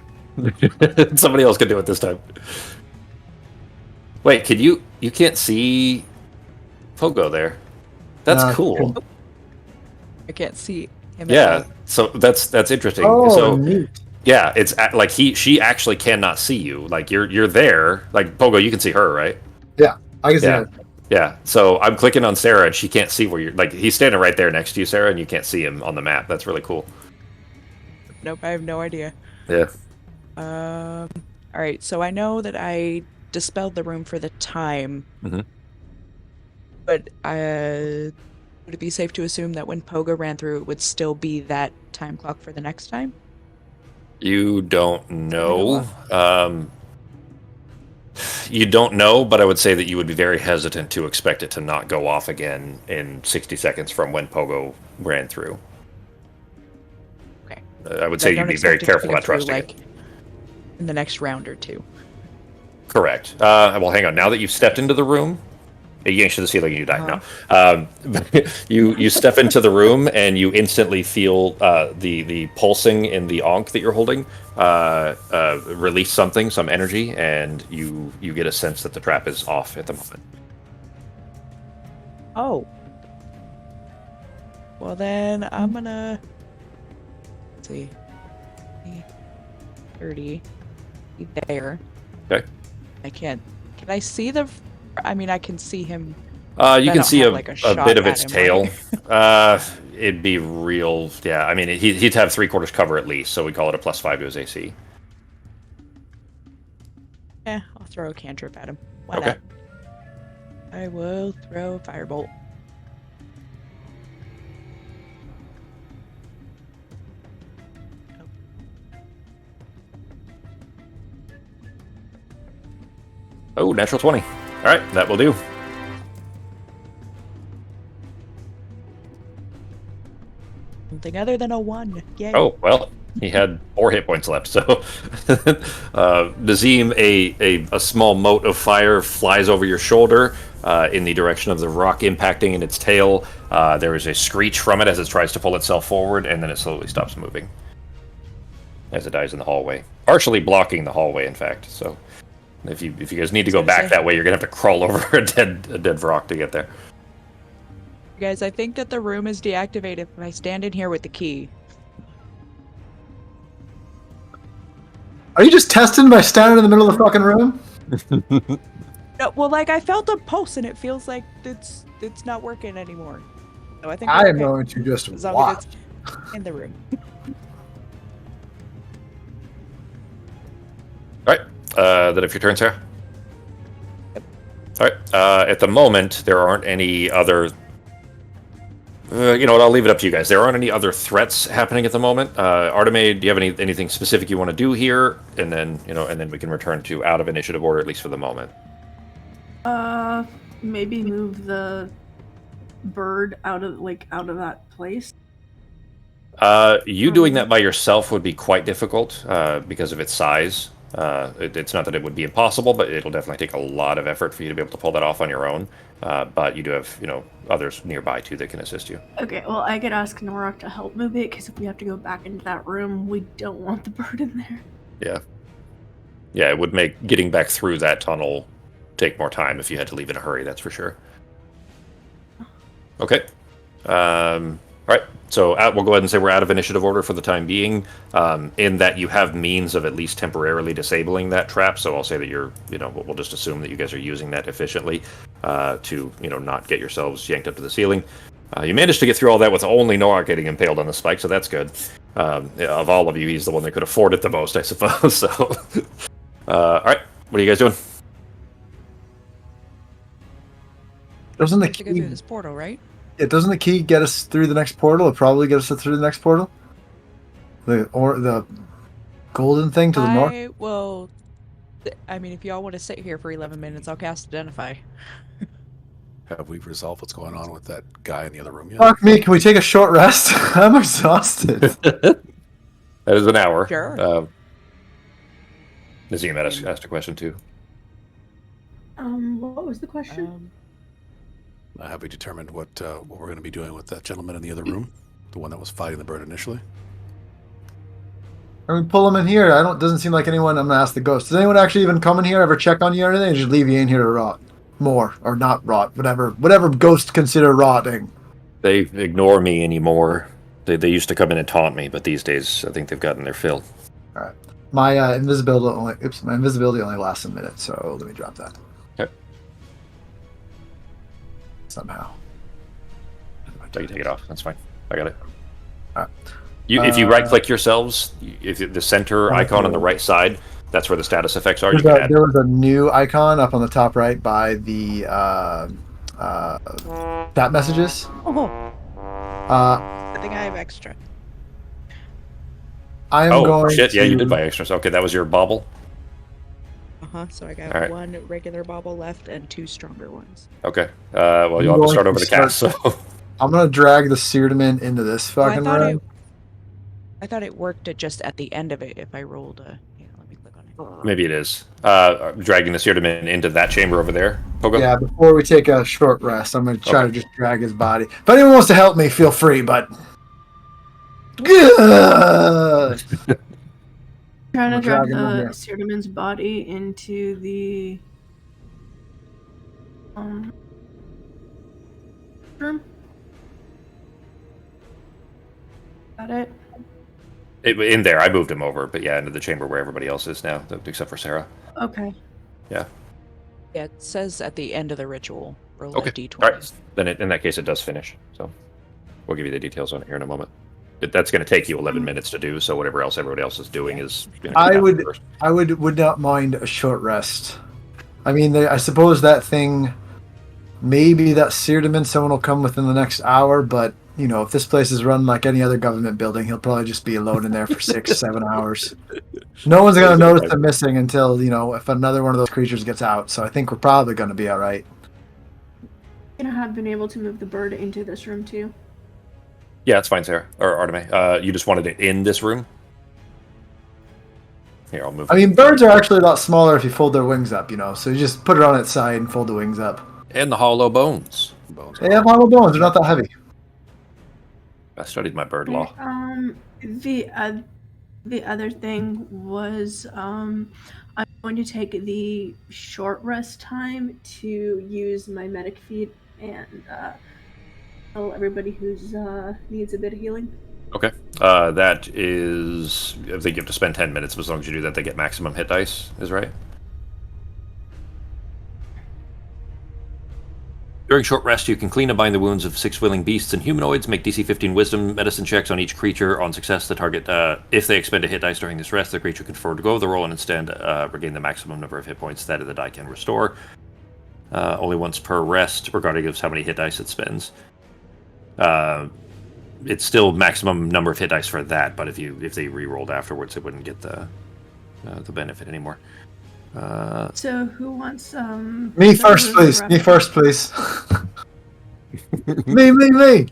Somebody else could do it this time. Wait, can you can't see Pogo there? That's No, cool. I can't see him. Yeah, so that's interesting. Oh, So neat. yeah, it's like she actually cannot see you. Like you're there. Like Pogo, you can see her, right? Yeah, I can see Yeah. it. Yeah. So I'm clicking on Sarah and she can't see where you're like he's standing right there next to you, Sarah, and you can't see him on the map. That's really cool. Nope, I have no idea. Yeah. All right, so I know that I dispelled the room for the time. Mhm. But would it be safe to assume that when Pogo ran through, it would still be that time clock for the next time? You don't know. You don't know, but I would say that you would be very hesitant to expect it to not go off again in 60 seconds from when Pogo ran through. Okay. I would say you'd be very careful about trusting it. In the next round or two. Correct. Well, hang on. Now that you've stepped into the room, It yanks to the ceiling and you die. No. You step into the room and you instantly feel the pulsing in the Ankh that you're holding release some energy, and you get a sense that the trap is off at the moment. Oh. Well then, I'm gonna... Let's see. 30. There. Okay. I can't... Can I see the... I mean, I can see him... You can see have, a like, a bit of shot its at him, tail. right? It'd be real... Yeah, I mean, he'd have 3/4 cover at least, so we call it a +5 to his AC. Yeah, I'll throw a cantrip at him. Why Okay. not? I will throw a firebolt. Oh, natural 20. All right, that will do. Something other than a 1. Yay. Oh, well, he had 4 hit points left, so... Nazim, a small mote of fire flies over your shoulder in the direction of the rock impacting in its tail. There is a screech from it as it tries to pull itself forward, and then it slowly stops moving as it dies in the hallway. Partially blocking the hallway, in fact, so... If you guys need to go back that way, you're gonna have to crawl over a dead rock to get there. Guys, I think that the room is deactivated if I stand in here with the key. Are you just testing by standing in the middle of the fucking room? No, well, like I felt a pulse and it feels like it's not working anymore. So I think I we're am okay, going to just as long watch. as it's in the room. All right. Then if your turn, Sarah. Yep. All right. At the moment, there aren't any other. You know what? I'll leave it up to you guys. There aren't any other threats happening at the moment. Artemis, do you have anything specific you want to do here? And then we can return to out of initiative order, at least for the moment. Maybe move the bird out of that place. You doing that by yourself would be quite difficult because of its size. It's not that it would be impossible, but it'll definitely take a lot of effort for you to be able to pull that off on your own. But you do have, others nearby too that can assist you. Okay, well, I could ask Norok to help move it, because if we have to go back into that room, we don't want the bird in there. Yeah. Yeah, it would make getting back through that tunnel take more time if you had to leave in a hurry, that's for sure. Okay. All right, so we'll go ahead and say we're out of initiative order for the time being, in that you have means of at least temporarily disabling that trap, so I'll say that we'll just assume that you guys are using that efficiently to, not get yourselves yanked up to the ceiling. You managed to get through all that with only Norak getting impaled on the spike, so that's good. Of all of you, he's the one that could afford it the most, I suppose, so... all right, what are you guys doing? Doesn't the To go key? through this portal, right? Yeah, doesn't the key get us through the next portal? It probably get us through the next portal. The golden thing to the north. I mean, if y'all want to sit here for 11 minutes, I'll cast Identify. Have we resolved what's going on with that guy in the other room yet? Fuck me! Can we take a short rest? I'm exhausted. That is an hour. Sure. Nazim asked a question too. What was the question? Have we determined what we're going to be doing with that gentleman in the other room? The one that was fighting the bird initially? I mean, pull him in here. Doesn't seem like anyone. I'm gonna ask the ghost. Does anyone actually even come in here, ever check on you or anything? Or just leave you in here to rot, more or not rot, whatever ghosts consider rotting. They ignore me anymore. They used to come in and taunt me, but these days I think they've gotten their fill. All right, my invisibility only lasts a minute, so let me drop that. Okay. Somehow. So you take it off. That's fine. I got it. All right. If you right-click yourselves, if the center icon on the right side, that's where the status effects are. There was a new icon up on the top right by the chat messages. I think I have extra. I am going shit! Yeah, to... you did buy extras. Okay, that was your bauble. So I got 1 regular bauble left and 2 stronger ones. Okay. Well, you'll have to start over the cast. So I'm gonna drag the Seardaman into this fucking room. I thought it worked just at the end of it if I rolled a... Yeah, let me click on Maybe it is. Dragging the Seardaman into that chamber over there. Pogo? Yeah, before we take a short rest, I'm going to try to just drag his body. If anyone wants to help me, feel free, but... Good! Trying to We'll drag drag him in the there. Seardaman's body into the room. Got it. In there, I moved him over, but yeah, into the chamber where everybody else is now, except for Sarah. Okay. Yeah. Yeah, it says at the end of the ritual, roll Okay. a d20. All right. Then in that case, it does finish. So we'll give you the details on it here in a moment. But that's going to take you 11 minutes to do. So whatever else everybody else is doing is. I would not mind a short rest. I mean, I suppose that thing, maybe that Seardaman, someone will come within the next hour, but, you know, if this place is run like any other government building, he'll probably just be alone in there for 6-7 hours. No one's going to notice him missing until, you know, if another one of those creatures gets out. So I think we're probably going to be all right. Gonna have been able to move the bird into this room too. Yeah, it's fine, Sarah. Or Arteme. You just wanted it in this room? Here, I'll move I mean, birds are actually a lot smaller if you fold their wings up, you know. So you just put it on its side and fold the wings up. And the hollow bones. They have hollow bones. They're not that heavy. I studied my bird law. The other thing was I'm going to take the short rest time to use my medic feat and tell everybody who's needs a bit of healing. Okay. That is... I think you have to spend 10 minutes, but as long as you do that, they get maximum hit dice, is right? During short rest, you can clean and bind the wounds of 6 willing beasts and humanoids. Make DC 15 Wisdom medicine checks on each creature. On success, the target, if they expend a hit dice during this rest, the creature can forego the roll and instead regain the maximum number of hit points that the die can restore. Only once per rest, regardless of how many hit dice it spends. It's still maximum number of hit dice for that, but if they re-rolled afterwards, it wouldn't get the benefit anymore. So who wants Me first, please. Me first, please. me.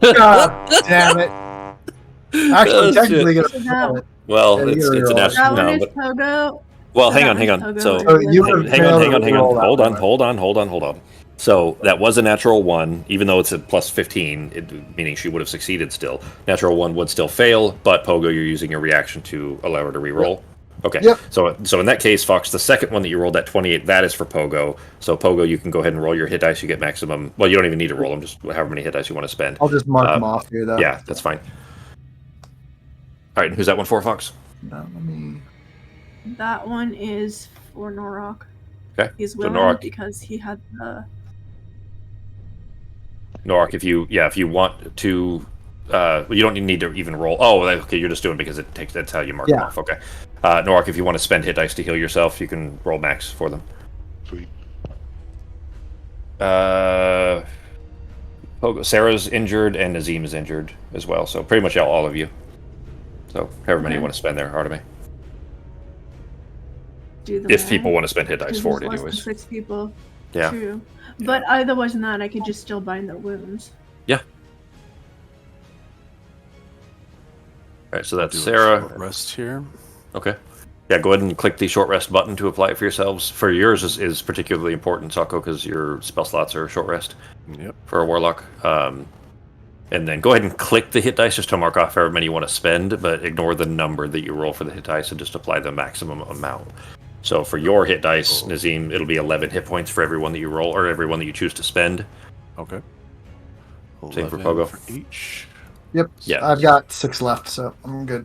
God damn it. Actually, technically, well, it's a natural. That one is but, Pogo. well, hang on. So, hang on. Hold on. So that was a natural 1, even though it's a plus 15, meaning she would have succeeded still. Natural 1 would still fail, but Pogo, you're using your reaction to allow her to reroll. Yep. Okay. Yep. So in that case, Fox, the second one that you rolled, that 28, that is for Pogo. So Pogo, you can go ahead and roll your hit dice. You get maximum. Well, you don't even need to roll them, just however many hit dice you want to spend. I'll just mark them off here, though. Yeah, that's fine. All right, who's that one for, Fox? That one is for Norok. Okay. He's so willing Norok, because he had the. Norok, if you want to, you don't need to even roll. Oh, okay, you're just doing it because that's how you mark them off. Okay, Norok, if you want to spend hit dice to heal yourself, you can roll max for them. Sweet. Sarah's injured and Nazim is injured as well, so pretty much all of you. So however many you want to spend there, Arteme. If people want to spend hit dice for it, anyways. 6 people. Yeah. True. But otherwise than that, I could just still bind their wounds. Yeah. All right, so that's Sarah. Rest here. Okay. Yeah, go ahead and click the short rest button to apply it for yourselves. For yours is particularly important, Sako, because your spell slots are short rest. Yep. For a warlock. And then go ahead and click the hit dice just to mark off however many you want to spend, but ignore the number that you roll for the hit dice and just apply the maximum amount. So for your hit dice, Nazim, it'll be 11 hit points for every one that you roll, or every one that you choose to spend. Okay. Same for Pogo. For each. Yep. Yeah. I've got 6 left, so I'm good.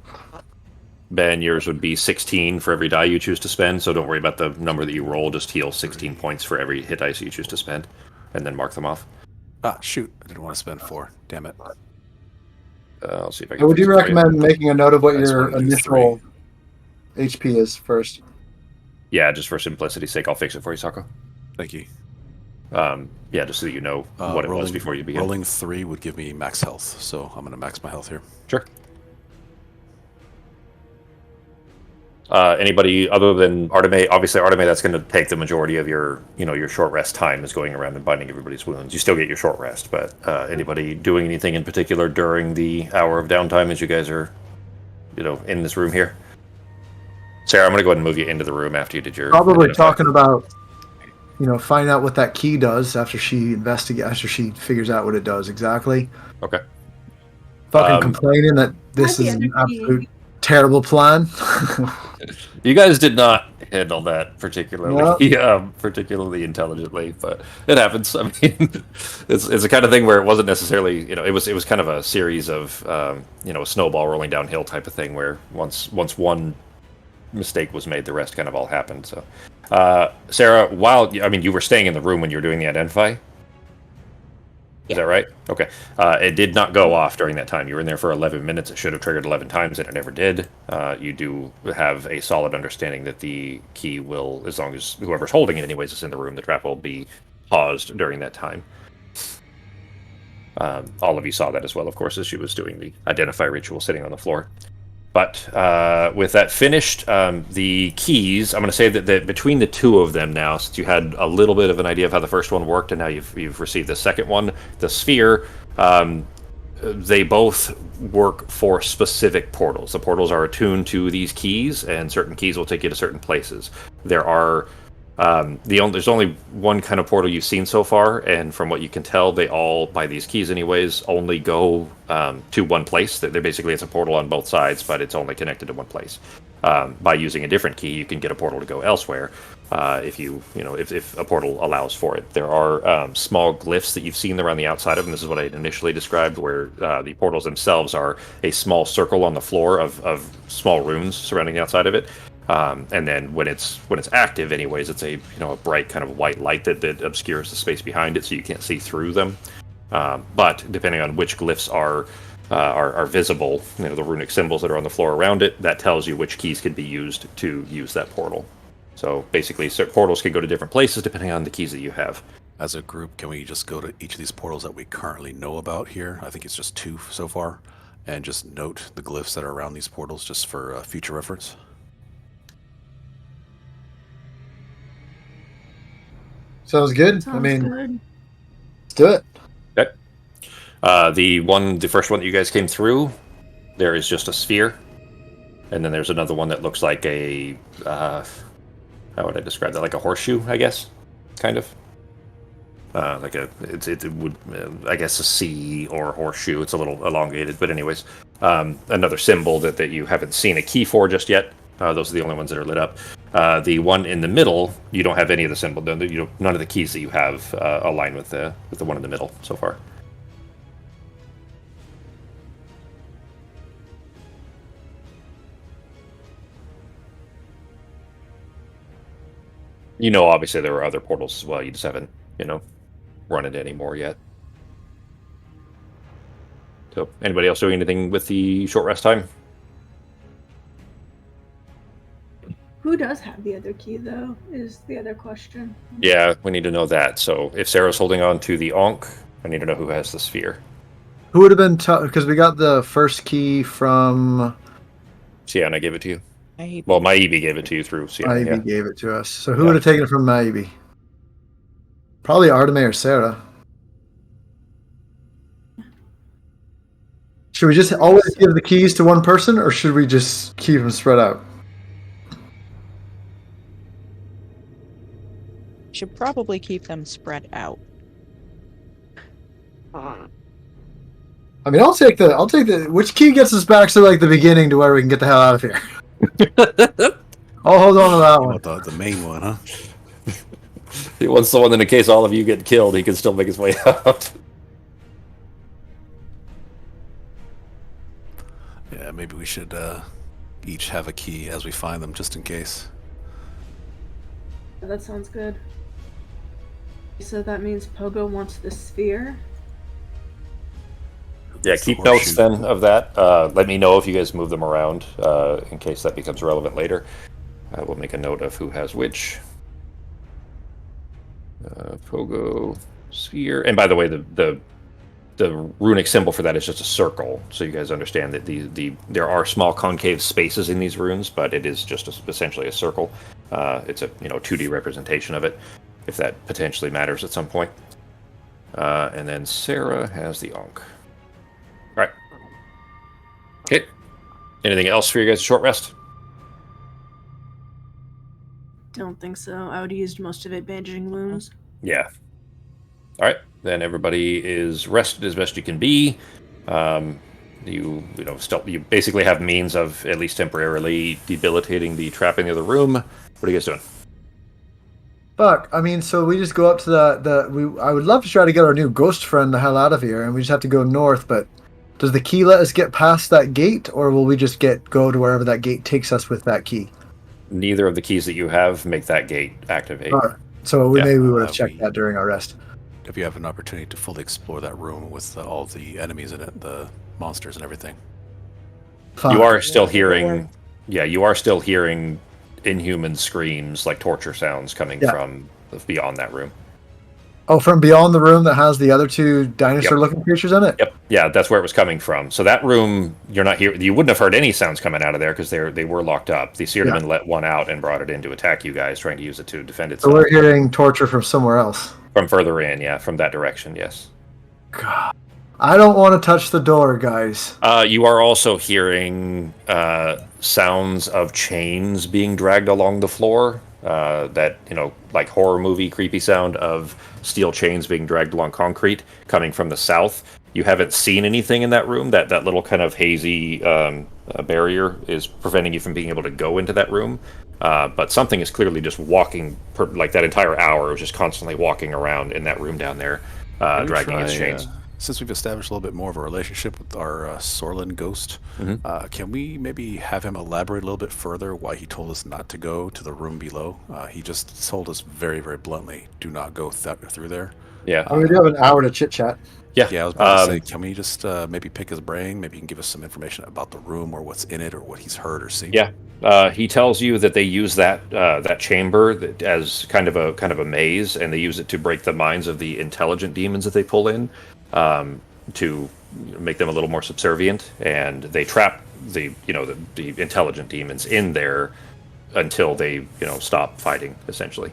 Ben, yours would be 16 for every die you choose to spend, so don't worry about the number that you roll. Just heal 16 points for every hit dice you choose to spend, and then mark them off. Ah, shoot. I didn't want to spend 4. Damn it. I'll see if I can. Would you fix it for recommend making a note of what That's your what I do, initial HP is first? Yeah, just for simplicity's sake, I'll fix it for you, Sako. Thank you. Yeah, just so that you know what it was before you begin. Rolling 3 would give me max health, so I'm going to max my health here. Sure. Anybody other than Arteme? Obviously, Arteme, that's going to take the majority of your short rest time is going around and binding everybody's wounds. You still get your short rest, but anybody doing anything in particular during the hour of downtime as you guys are in this room here? Sarah, I'm going to go ahead and move you into the room after you did your... Probably talking about, find out what that key does after she figures out what it does exactly. Okay. Fucking complaining that this is an absolute terrible plan. You guys did not handle that particularly intelligently, but it happens. I mean, it's the kind of thing where it wasn't necessarily, it was kind of a series of, a snowball rolling downhill type of thing where once one mistake was made, the rest kind of all happened. So, Sarah, you were staying in the room when you were doing the identify. Is that right? Okay. It did not go off during that time. You were in there for 11 minutes. It should have triggered 11 times, and it never did. You do have a solid understanding that the key will, as long as whoever's holding it anyways is in the room, the trap will be paused during that time. All of you saw that as well, of course, as she was doing the identify ritual sitting on the floor. But with that finished, the keys, I'm going to say that between the two of them now, since you had a little bit of an idea of how the first one worked, and now you've received the second one, the sphere, they both work for specific portals. The portals are attuned to these keys, and certain keys will take you to certain places. There are there's only one kind of portal you've seen so far, and from what you can tell, they all, by these keys anyways, only go to one place. They're basically, it's a portal on both sides, but it's only connected to one place. By using a different key, you can get a portal to go elsewhere if a portal allows for it. There are small glyphs that you've seen around the outside of them. This is what I initially described, where the portals themselves are a small circle on the floor of small runes surrounding the outside of it. And then when it's active, anyways, it's a bright kind of white light that obscures the space behind it, so you can't see through them. But depending on which glyphs are visible, the runic symbols that are on the floor around it, that tells you which keys can be used to use that portal. So basically, portals can go to different places depending on the keys that you have. As a group, can we just go to each of these portals that we currently know about here? I think it's just 2 so far, and just note the glyphs that are around these portals just for future reference. Sounds good. Good. Let's do it. Okay. The first one that you guys came through, there is just a sphere, and then there's another one that looks like a how would I describe that? Like a horseshoe, I guess, kind of. It would I guess a C or horseshoe. It's a little elongated, but anyways, another symbol that you haven't seen a key for just yet. Those are the only ones that are lit up. The one in the middle, you don't have any of the symbol. None of the keys that you have align with the one in the middle so far. Obviously there are other portals as well. You just haven't, run into any more yet. So, anybody else doing anything with the short rest time? Who does have the other key, though, is the other question. Yeah, we need to know that. So if Sarah's holding on to the Ankh, I need to know who has the sphere. Who would have been because we got the first key from Sienna gave it to you. Maybe. Well, Maibi gave it to you through Sienna. Maibi gave it to us. So who would have taken it from Maibi? Probably Arteme or Sarah. Should we just always give the keys to one person, or should we just keep them spread out? Should probably keep them spread out. I mean, I'll take the. Which key gets us back to the beginning to where we can get the hell out of here? I'll hold on to that one. The main one, huh? He wants the one that in case all of you get killed, he can still make his way out. Yeah, maybe we should each have a key as we find them, just in case. That sounds good. So that means Pogo wants the sphere. Yeah, keep notes then of that. Let me know if you guys move them around in case that becomes relevant later. We'll make a note of who has which. Pogo, sphere, and by the way, the runic symbol for that is just a circle, so you guys understand that there are small concave spaces in these runes, but it is just essentially a circle. It's a 2D representation of it, if that potentially matters at some point. And then Sarah has the Ankh. All right. Okay. Anything else for you guys' short rest? Don't think so. I would have used most of it bandaging wounds. Yeah. All right. Then everybody is rested as best you can be. You basically have means of at least temporarily debilitating the trap in the other room. What are you guys doing? Fuck. I mean, so we just go up to I would love to try to get our new ghost friend the hell out of here, and we just have to go north. But does the key let us get past that gate, or will we just go to wherever that gate takes us with that key? Neither of the keys that you have make that gate activate. All right. So maybe we would have checked that during our rest. If you have an opportunity to fully explore that room with all the enemies in it, the monsters and everything. Fuck. You are still hearing, you are still hearing inhuman screams, like torture sounds coming from beyond that room. Oh, from beyond the room that has the other two dinosaur-looking creatures in it? Yep. Yeah, that's where it was coming from. So that room, you're not here. You wouldn't have heard any sounds coming out of there because they were locked up. The Seardaman let one out and brought it in to attack you guys, trying to use it to defend itself. So we're hearing torture from somewhere else. From further in, from that direction, yes. God. I don't want to touch the door, guys. You are also hearing sounds of chains being dragged along the floor. That, like horror movie creepy sound of steel chains being dragged along concrete coming from the south. You haven't seen anything in that room. That little kind of hazy barrier is preventing you from being able to go into that room. But something is clearly just walking, like that entire hour, it was just constantly walking around in that room down there, dragging its chains. Since we've established a little bit more of a relationship with our Sorlin ghost, can we maybe have him elaborate a little bit further why he told us not to go to the room below? He just told us very, very bluntly, do not go through there. Yeah. We do have an hour to chit-chat. Yeah, I was about to say, can we just maybe pick his brain? Maybe he can give us some information about the room or what's in it or what he's heard or seen. Yeah, he tells you that they use that chamber as kind of a maze, and they use it to break the minds of the intelligent demons that they pull in, to make them a little more subservient, and they trap the intelligent demons in there until they stop fighting, essentially.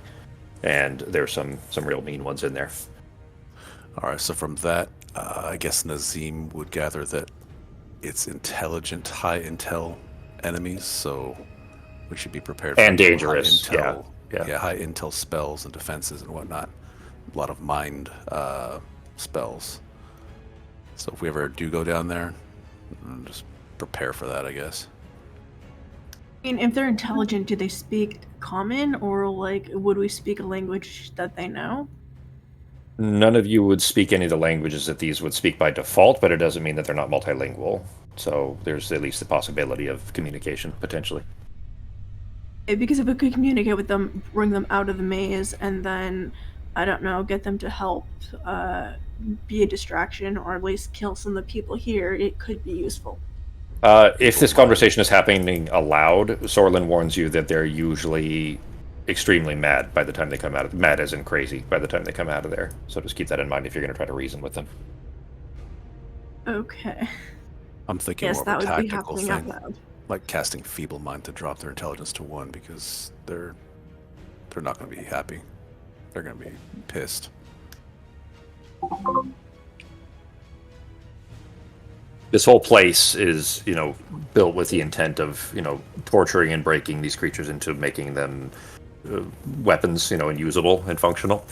And there's some real mean ones in there. All right, so from that, I guess Nazim would gather that it's intelligent, high intel enemies, so we should be prepared for and dangerous. High intel spells and defenses and whatnot. A lot of mind spells. So if we ever do go down there, just prepare for that, I guess. I mean, if they're intelligent, do they speak common, or would we speak a language that they know? None of you would speak any of the languages that these would speak by default, but it doesn't mean that they're not multilingual. So there's at least the possibility of communication, potentially. Because if we could communicate with them, bring them out of the maze, and then, I don't know, get them to help be a distraction, or at least kill some of the people here, it could be useful. If this conversation is happening aloud, Sorlin warns you that they're usually extremely mad by the time they come out of mad as in crazy by the time they come out of there. So just keep that in mind if you're going to try to reason with them. Okay. I'm thinking Yes, more that of a would be tactical happening out thing, loud. like casting Feeble Mind to drop their intelligence to 1 because they're not going to be happy. They're going to be pissed. This whole place is, built with the intent of, torturing and breaking these creatures into making them weapons, and usable and functional,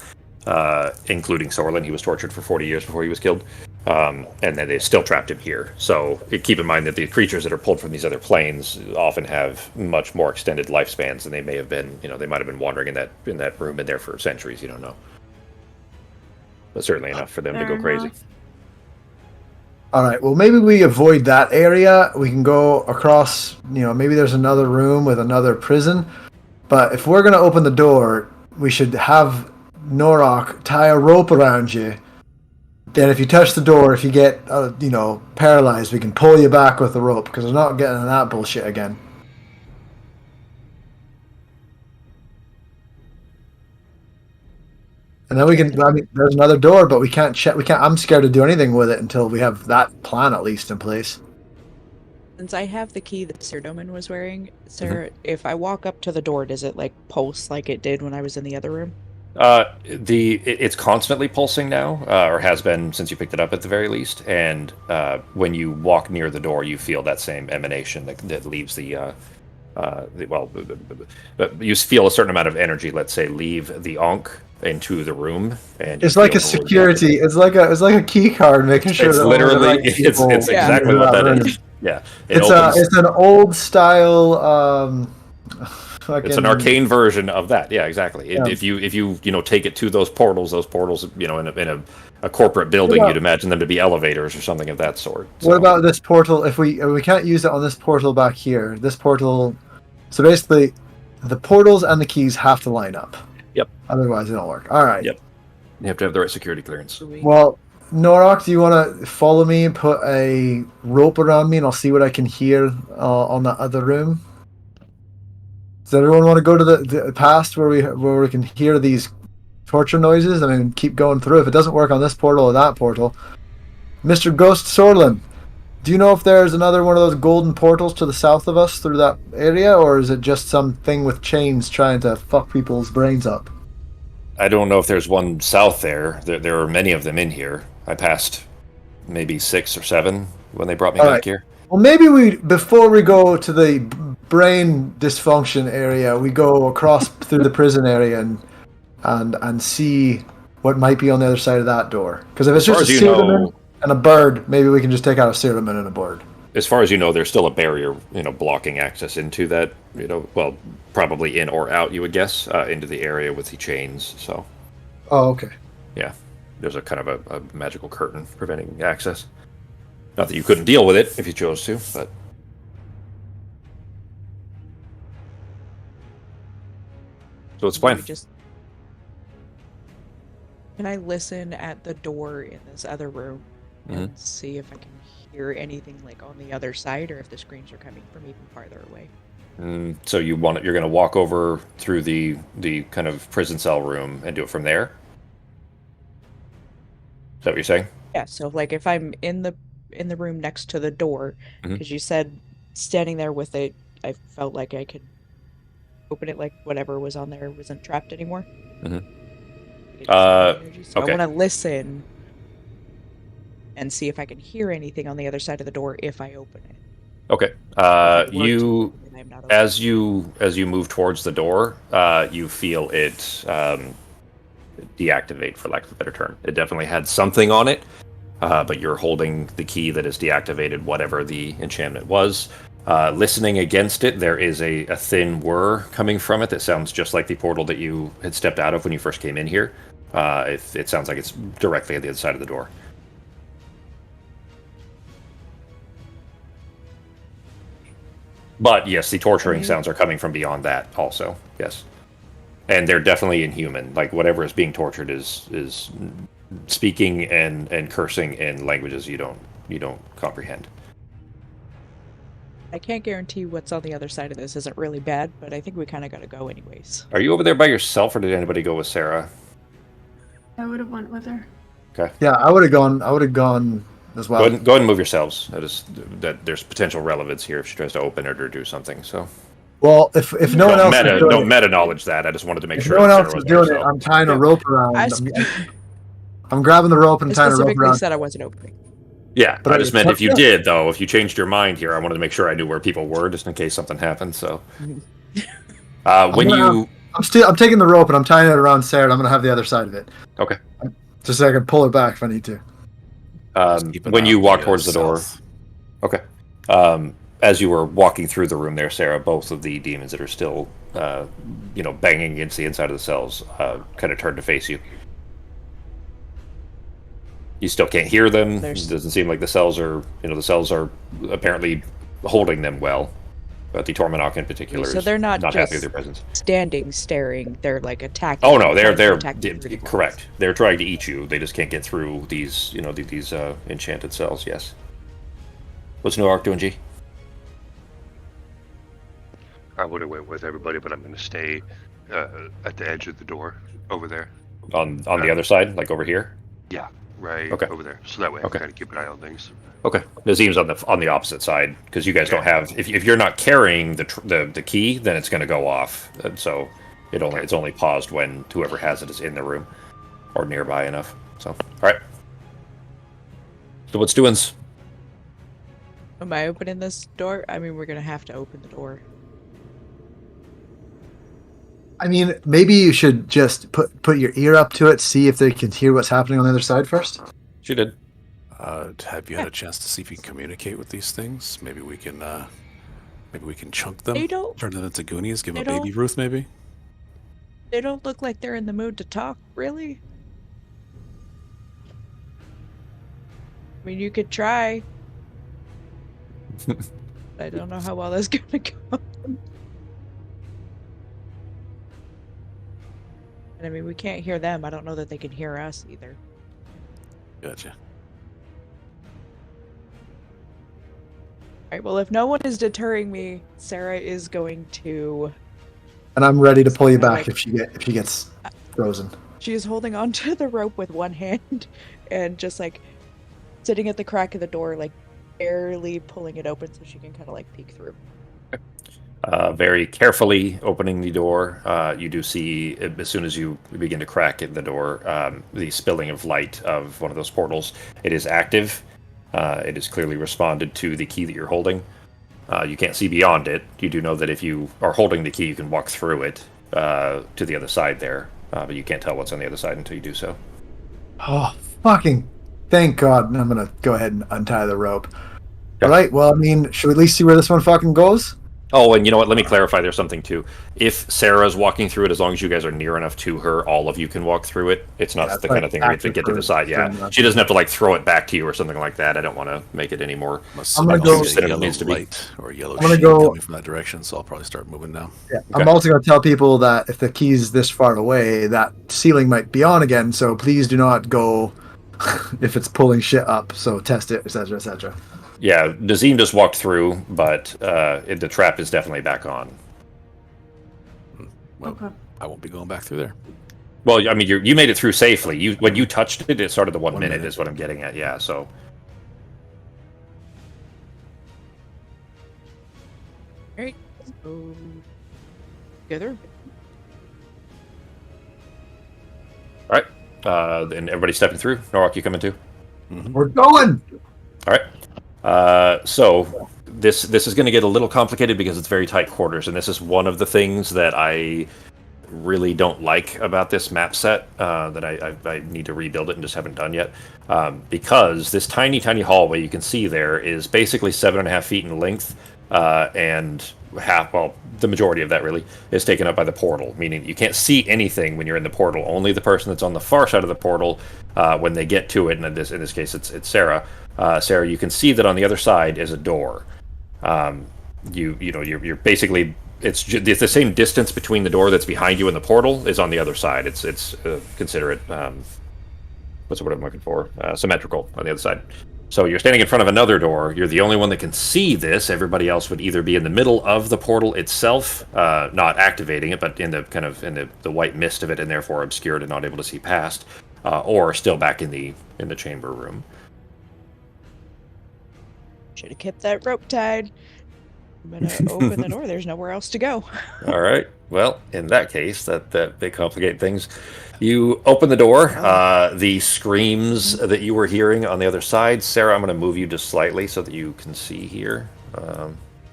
including Sorlin. He was tortured for 40 years before he was killed, and then they still trapped him here. So keep in mind that the creatures that are pulled from these other planes often have much more extended lifespans than they may have been. They might have been wandering in that room in there for centuries. You don't know, but certainly enough for them to go crazy. All right, well, maybe we avoid that area. We can go across, maybe there's another room with another prison. But if we're going to open the door, we should have Norok tie a rope around you. Then if you touch the door, if you get, paralyzed, we can pull you back with the rope, because we're not getting that bullshit again. And then there's another door, but we can't check. I'm scared to do anything with it until we have that plan at least in place. Since I have the key that Seardaman was wearing, sir, if I walk up to the door, does it post like it did when I was in the other room? It's constantly pulsing now, or has been since you picked it up at the very least. And when you walk near the door, you feel that same emanation that leaves you feel a certain amount of energy, let's say, leave the Ankh into the room, and It's like a security. It's like a key card, making sure it's that literally only the right it's people exactly enter what that room. is. Yeah, It's an old style. It's an arcane version of that. Yeah, exactly. Yeah. If you take it to those portals, in a corporate building, you'd imagine them to be elevators or something of that sort. What about this portal? If we can't use it on this portal back here, this portal. So basically, the portals and the keys have to line up. Yep. Otherwise, it don't work. All right. Yep. You have to have the right security clearance. Well, Norok, do you want to follow me and put a rope around me, and I'll see what I can hear on that other room? Does everyone want to go to the past where we can hear these torture noises and then keep going through? If it doesn't work on this portal or that portal, Mr. Ghost Sorlin, do you know if there's another one of those golden portals to the south of us through that area, or is it just something with chains trying to fuck people's brains up? I don't know if there's one south there. There are many of them in here. I passed maybe 6 or 7 when they brought me back here. Well, maybe before we go to the brain dysfunction area, we go across through the prison area and see what might be on the other side of that door. Because if it's just a Cereman and a bird, maybe we can just take out a Cereman and a bird. As far as you know, there's still a barrier, blocking access into that, well, probably in or out, you would guess, into the area with the chains, so. Oh, okay. Yeah. There's a kind of a magical curtain preventing access. Not that you couldn't deal with it if you chose to, but... So it's fine. Can I listen at the door in this other room and see if I can hear anything like on the other side, or if the screams are coming from even farther away? So you're going to walk over through the kind of prison cell room and do it from there? Is that what you're saying? Yeah. So like if I'm in the room next to the door, because you said standing there with it, I felt like I could open it, like whatever was on there wasn't trapped anymore. So okay. I want to listen and see if I can hear anything on the other side of the door if I open it. Okay. As you move towards the door, you feel it deactivate, for lack of a better term. It definitely had something on it, but you're holding the key that is deactivated, whatever the enchantment was. Listening against it, there is a thin whir coming from it that sounds just like the portal that you had stepped out of when you first came in here. It sounds like it's directly at the other side of the door. But yes, the torturing sounds are coming from beyond that also, yes. And they're definitely inhuman. Like, whatever is being tortured is speaking and cursing in languages you don't comprehend. I can't guarantee what's on the other side of this isn't really bad, but I think we kind of got to go anyways. Are you over there by yourself, or did anybody go with Sarah? I would have went with her. Okay. Yeah, I would have gone as well. Go ahead and move yourselves. That there's potential relevance here if she tries to open it or do something. So. Well, if no one else don't meta knowledge that. I just wanted to make sure. No one else is doing it. I'm tying a rope around. I'm grabbing the rope and tying a rope around. I specifically said I wasn't opening. Yeah, but I just meant if you did, though, if you changed your mind here, I wanted to make sure I knew where people were, just in case something happened. So, I'm taking the rope and I'm tying it around Sarah. And I'm gonna have the other side of it. Okay. Just so I can pull it back if I need to. When you walk towards the door. Okay. As you were walking through the room there, Sarah, both of the demons that are still, banging against the inside of the cells, kind of turned to face you. You still can't hear them. It doesn't seem like the cells are apparently holding them well. But the Tormanok in particular is they're not happy with their presence. Standing, staring. They're like attacking. Oh no, they're correct. They're trying to eat you. They just can't get through these enchanted cells. Yes. What's Norok doing, G? I would have went with everybody, but I'm going to stay at the edge of the door over there. On the other side, like over here. Yeah. Right over there, so that way I can kind of keep an eye on things. Okay, Nazim's on the opposite side because you guys don't have. If you're not carrying the key, then it's going to go off. And so It's only paused when whoever has it is in the room or nearby enough. So, all right. So what's doings? Am I opening this door? I mean, we're gonna have to open the door. I mean, maybe you should just put your ear up to it, see if they can hear what's happening on the other side first. She did. Have you had a chance to see if you can communicate with these things? Maybe we can chunk them, turn them into Goonies, give them a baby Ruth, maybe? They don't look like they're in the mood to talk, really. I mean, you could try. I don't know how well that's gonna go. And I mean, we can't hear them. I don't know that they can hear us either. Gotcha. Alright, well, if no one is deterring me, Sarah is going to... And I'm ready to pull you back if she gets frozen. She is holding onto the rope with one hand and just like sitting at the crack of the door, like barely pulling it open so she can kind of like peek through. Very carefully opening the door, you do see, as soon as you begin to crack in the door, the spilling of light of one of those portals. It is active. It has clearly responded to the key that you're holding. You can't see beyond it. You do know that if you are holding the key, you can walk through it to the other side there, but you can't tell what's on the other side until you do so. Oh, fucking thank God. I'm going to go ahead and untie the rope. Yeah. All right, well, I mean, should we at least see where this one fucking goes? Oh, and you know what? Let me clarify. There's something too. If Sarah's walking through it, as long as you guys are near enough to her, all of you can walk through it. It's not the kind of thing where you have to get to the side. Yeah, she doesn't have to like throw it back to you or something like that. I don't want to make it any more. I'm gonna go yellow needs to be. light or yellow sheet coming from that direction, so I'll probably start moving now. Yeah, okay. I'm also going to tell people that if the key's this far away, that ceiling might be on again. So please do not go if it's pulling shit up. So test it, etc., etc. Yeah, Nazim just walked through, but the trap is definitely back on. Well, okay. I won't be going back through there. Well, I mean, you made it through safely. When you touched it, it started the 1 minute, is what I'm getting at. Yeah, so. All right, so together. All right, and everybody stepping through. Norok, you coming too? Mm-hmm. We're going. All right. So this is going to get a little complicated because it's very tight quarters, and this is one of the things that I really don't like about this map set, that I need to rebuild it and just haven't done yet, because this tiny hallway you can see there is basically 7.5 feet in length, and the majority of that really is taken up by the portal, meaning you can't see anything when you're in the portal. Only the person that's on the far side of the portal, when they get to it, and in this case it's Sarah. Sarah, you can see that on the other side is a door. You're basically it's the same distance between the door that's behind you and the portal is on the other side. It's consider it what's the word I'm looking for? Symmetrical on the other side. So you're standing in front of another door. You're the only one that can see this. Everybody else would either be in the middle of the portal itself, not activating it, but in the white mist of it, and therefore obscured and not able to see past, or still back in the chamber room. Should have kept that rope tied. I'm gonna open the door. There's nowhere else to go. All right. Well, in that case, that may complicate things. You open the door. The screams that you were hearing on the other side, Sarah, I'm going to move you just slightly so that you can see here. I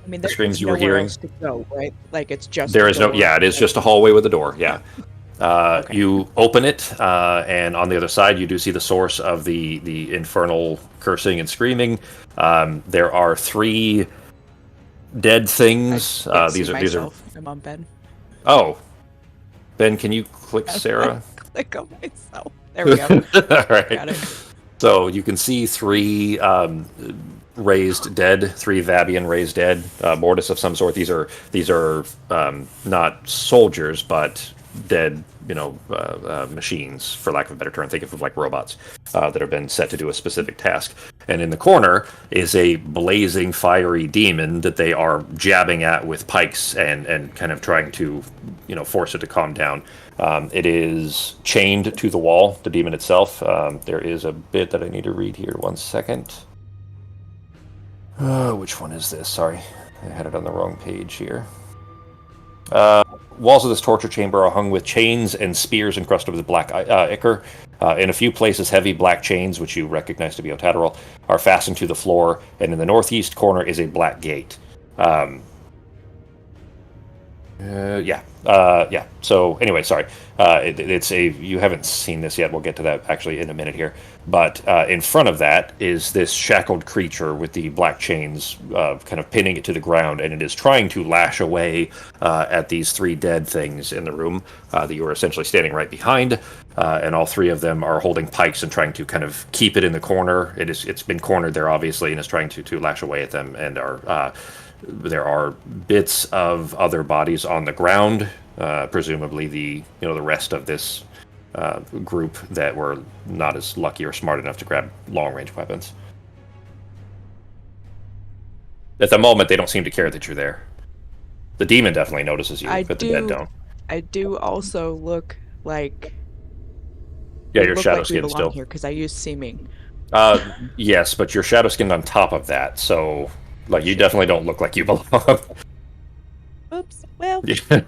mean, the screams you were hearing. Else to go, right? Like it's just there is no. Yeah, it is just a hallway with a door. Yeah. Okay. You open it, and on the other side, you do see the source of the infernal cursing and screaming. There are 3 dead things. These are. I'm on Ben. Oh, Ben, can you click Sarah? Click on myself. There we go. All right. Got it. So you can see 3 raised dead, 3 Vabian raised dead, mortis of some sort. These are not soldiers, but dead, machines, for lack of a better term. Think of them like robots that have been set to do a specific task. And in the corner is a blazing, fiery demon that they are jabbing at with pikes and kind of trying to, force it to calm down. It is chained to the wall, the demon itself. There is a bit that I need to read here. 1 second. Which one is this? Sorry, I had it on the wrong page here. walls of this torture chamber are hung with chains and spears encrusted with black ichor. In a few places, heavy black chains, which you recognize to be Otadral, are fastened to the floor, and in the northeast corner is a black gate. Yeah. So anyway, sorry. It's a. You haven't seen this yet. We'll get to that actually in a minute here. But in front of that is this shackled creature with the black chains, kind of pinning it to the ground, and it is trying to lash away at these three dead things in the room that you are essentially standing right behind. And all three of them are holding pikes and trying to kind of keep it in the corner. It's been cornered there obviously, and is trying to lash away at them, and are. There are bits of other bodies on the ground, presumably the rest of this group that were not as lucky or smart enough to grab long-range weapons. At the moment, they don't seem to care that you're there. The demon definitely notices you, but the dead don't. I do also look like. Yeah, you're shadow skinned still. Here because I use seeming. Yes, but you're shadow skinned on top of that, so. Like, you definitely don't look like you belong. Oops. Well. Yeah.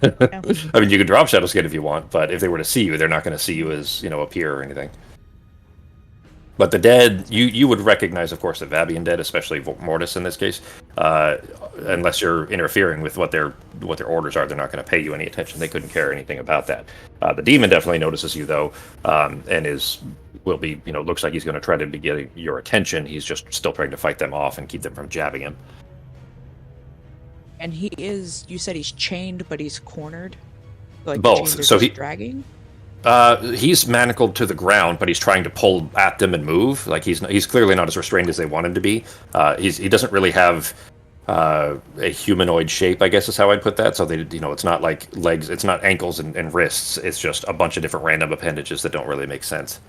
I mean, you can drop shadow skin if you want, but if they were to see you, they're not going to see you as, a peer or anything. But the dead, you would recognize, of course, the Vabian dead, especially Mortis in this case. Unless you're interfering with what their orders are, they're not going to pay you any attention. They couldn't care anything about that. The demon definitely notices you, though, and will be, looks like he's going to try to be getting your attention. He's just still trying to fight them off and keep them from jabbing him. And you said he's chained, but he's cornered? Like both. So he's dragging? He's manacled to the ground, but he's trying to pull at them and move. Like he's clearly not as restrained as they want him to be. He doesn't really have a humanoid shape, I guess is how I'd put that. So it's not like legs, it's not ankles and wrists. It's just a bunch of different random appendages that don't really make sense.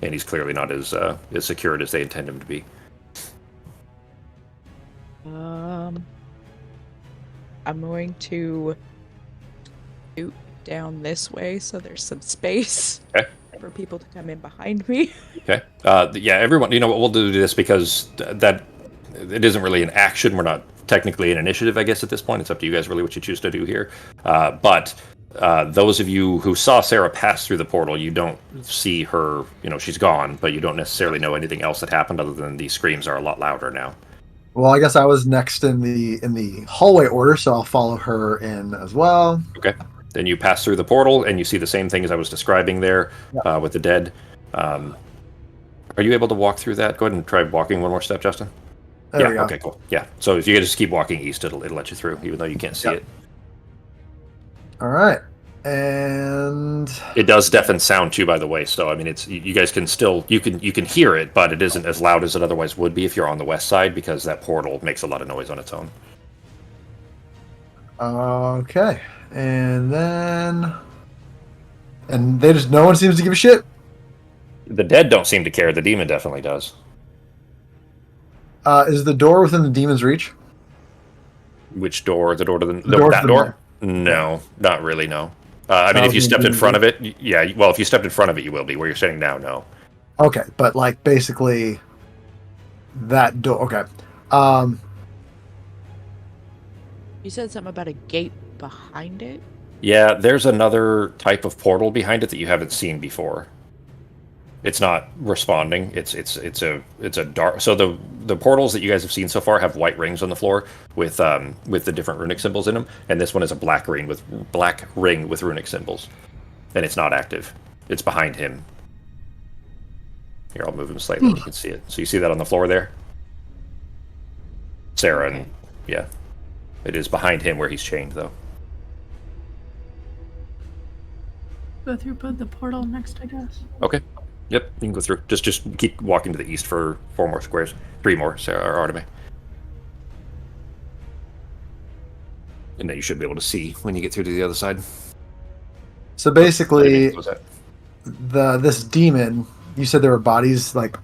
And he's clearly not as secured as they intend him to be. I'm going to shoot down this way so there's some space for people to come in behind me. Okay. Yeah, everyone, we'll do this because that it isn't really an action. We're not technically an initiative, I guess, at this point. It's up to you guys really what you choose to do here. But those of you who saw Sarah pass through the portal, you don't see her, she's gone, but you don't necessarily know anything else that happened other than the screams are a lot louder now. Well, I guess I was next in the hallway order, so I'll follow her in as well. Okay. Then you pass through the portal, and you see the same thing as I was describing there with the dead. Are you able to walk through that? Go ahead and try walking one more step, Justin. There we go. Okay, cool. Yeah, so if you just keep walking east, it'll let you through, even though you can't see it. All right. And it does deafen sound too, by the way. So I mean, it's you guys can still you can hear it, but it isn't as loud as it otherwise would be if you're on the west side because that portal makes a lot of noise on its own. Okay, and then no one seems to give a shit. The dead don't seem to care. The demon definitely does. Is the door within the demon's reach? Which door? The door to the door that to door? No, not really. No. I mean, if you stepped in front of it, yeah. Well, if you stepped in front of it, you will be. Where you're standing now, no. Okay, but like basically that door. Okay. You said something about a gate behind it? Yeah, there's another type of portal behind it that you haven't seen before. It's not responding. It's a dark. So the portals that you guys have seen so far have white rings on the floor with the different runic symbols in them, and this one is a black ring with runic symbols, and it's not active. It's behind him. Here, I'll move him slightly. You can see it. So you see that on the floor there, Sarah, and yeah, it is behind him where he's chained though. Go through the portal next, I guess. Okay. Yep, you can go through. Just keep walking to the east for 4 more squares. 3 more, Sarah or Artemis. And then you should be able to see when you get through to the other side. So basically, this demon, you said there were bodies, like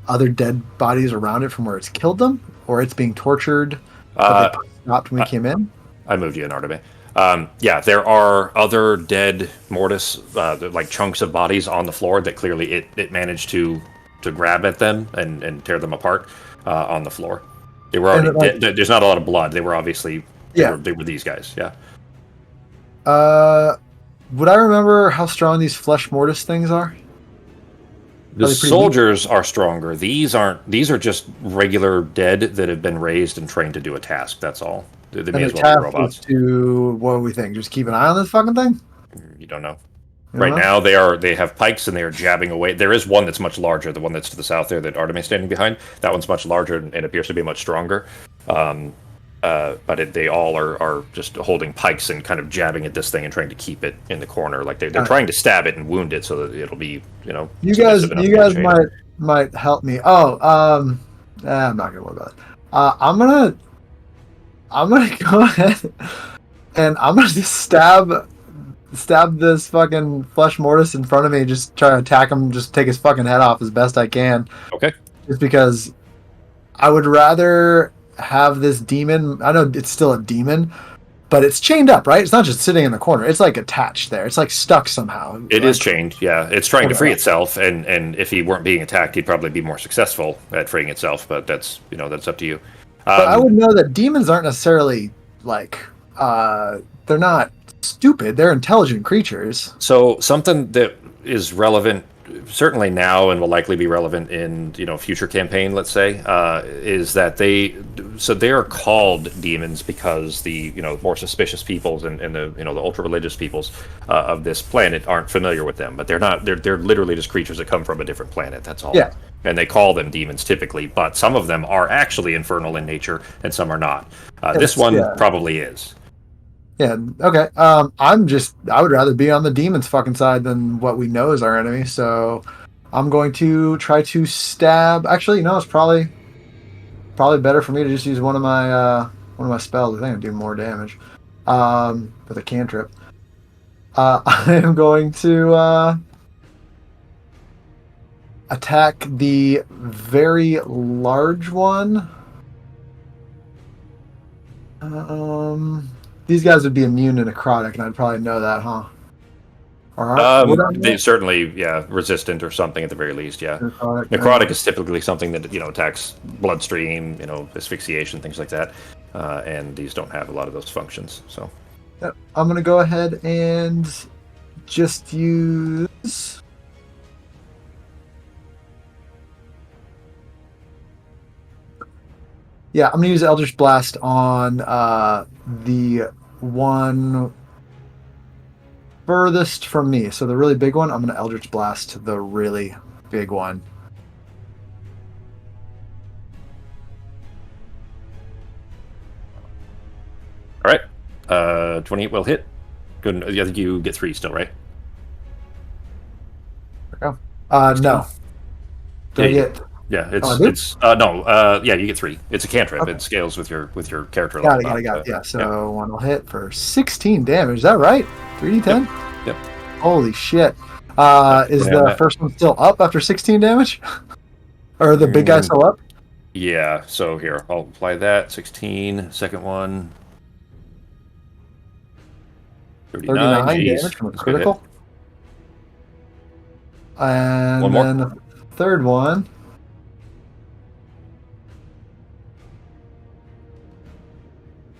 other dead bodies around it from where it's killed them? Or it's being tortured, but they stopped when we came in? I moved you in, Artemis. Yeah, there are other dead Mortis, like chunks of bodies on the floor that clearly it managed to grab at them and tear them apart on the floor. They were already dead. There's not a lot of blood. They were obviously they were these guys. Yeah. Would I remember how strong these flesh mortis things are? The soldiers are stronger. These aren't. These are just regular dead that have been raised and trained to do a task. That's all. They may as well be robots. To what do we think? Just keep an eye on this fucking thing. You don't know. You Right know? now, they have pikes and they are jabbing away. There is one that's much larger, the one that's to the south there that Artem is standing behind. That one's much larger and appears to be much stronger. But they all are just holding pikes and kind of jabbing at this thing and trying to keep it in the corner. Like they're trying to stab it and wound it so that it'll be, You guys might help me. I'm not gonna worry about it. I'm gonna go ahead and I'm gonna just stab this fucking flesh mortis in front of me. Just try to attack him. Just take his fucking head off as best I can. Okay. Just because I would rather have this demon. I know it's still a demon, but it's chained up, right? It's not just sitting in the corner. It's like attached there. It's like stuck somehow. It is chained, yeah. It's trying to free itself, and if he weren't being attacked, he'd probably be more successful at freeing itself. But that's up to you. But I would know that demons aren't necessarily like they're not stupid. They're intelligent creatures. So something that is relevant, certainly now, and will likely be relevant in future campaign, let's say, is that they are called demons because the more suspicious peoples and the the ultra religious peoples of this planet aren't familiar with them, but they're not. They're literally just creatures that come from a different planet. That's all. Yeah. And they call them demons typically, but some of them are actually infernal in nature, and some are not. This one probably is. Yeah, okay. I would rather be on the demon's fucking side than what we know is our enemy, so I'm going to try to stab. Actually, no, it's probably better for me to just use one of my spells. I think I'm doing more damage. With a cantrip. I am going to attack the very large one. These guys would be immune to necrotic, and I'd probably know that, huh? They certainly, resistant or something at the very least, yeah. Necrotic is typically something that attacks bloodstream, asphyxiation, things like that, and these don't have a lot of those functions. So, yep. I'm gonna go ahead and just use. Yeah, I'm gonna use Eldritch Blast on the one furthest from me. So the really big one, I'm gonna Eldritch Blast the really big one. All right, 28 will hit. Good. I think you get 3 still, right? There we go. No. Do I get? Yeah, you get 3. It's a cantrip. Okay. It scales with your character level. Got it. Yeah, so one will hit for 16 damage. Is that right? 3d10? Yep. Holy shit. Is the first one still up after 16 damage? Or the big guy still up? Yeah, so here, I'll apply that. 16, second one. 39 damage from a critical. And one more. Then the third one.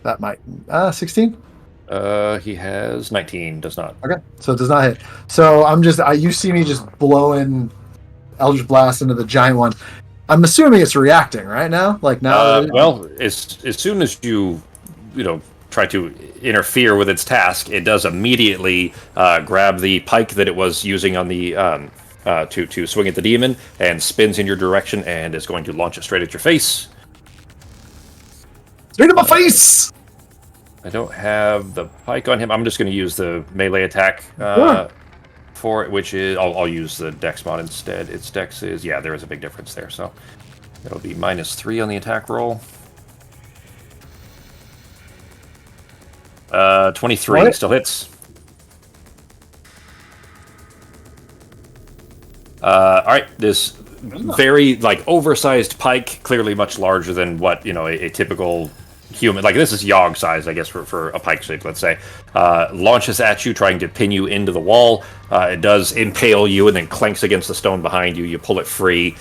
That might 16. He has 19. Does not. Okay, so it does not hit. So you see me just blowing Eldritch Blast into the giant one. I'm assuming it's reacting right now. Like now. Well, as soon as you try to interfere with its task, it does immediately grab the pike that it was using on the to swing at the demon and spins in your direction and is going to launch it straight at your face. Straight in my face! I don't have the pike on him. I'm just going to use the melee attack for it, which is... I'll use the dex mod instead. Its dex is... Yeah, there is a big difference there, so... It'll be -3 on the attack roll. 23 still hits. Alright, this very, oversized pike, clearly much larger than what, a typical... human, this is Yogg size, I guess, for a pike shape, let's say, launches at you, trying to pin you into the wall. It does impale you and then clanks against the stone behind you. You pull it free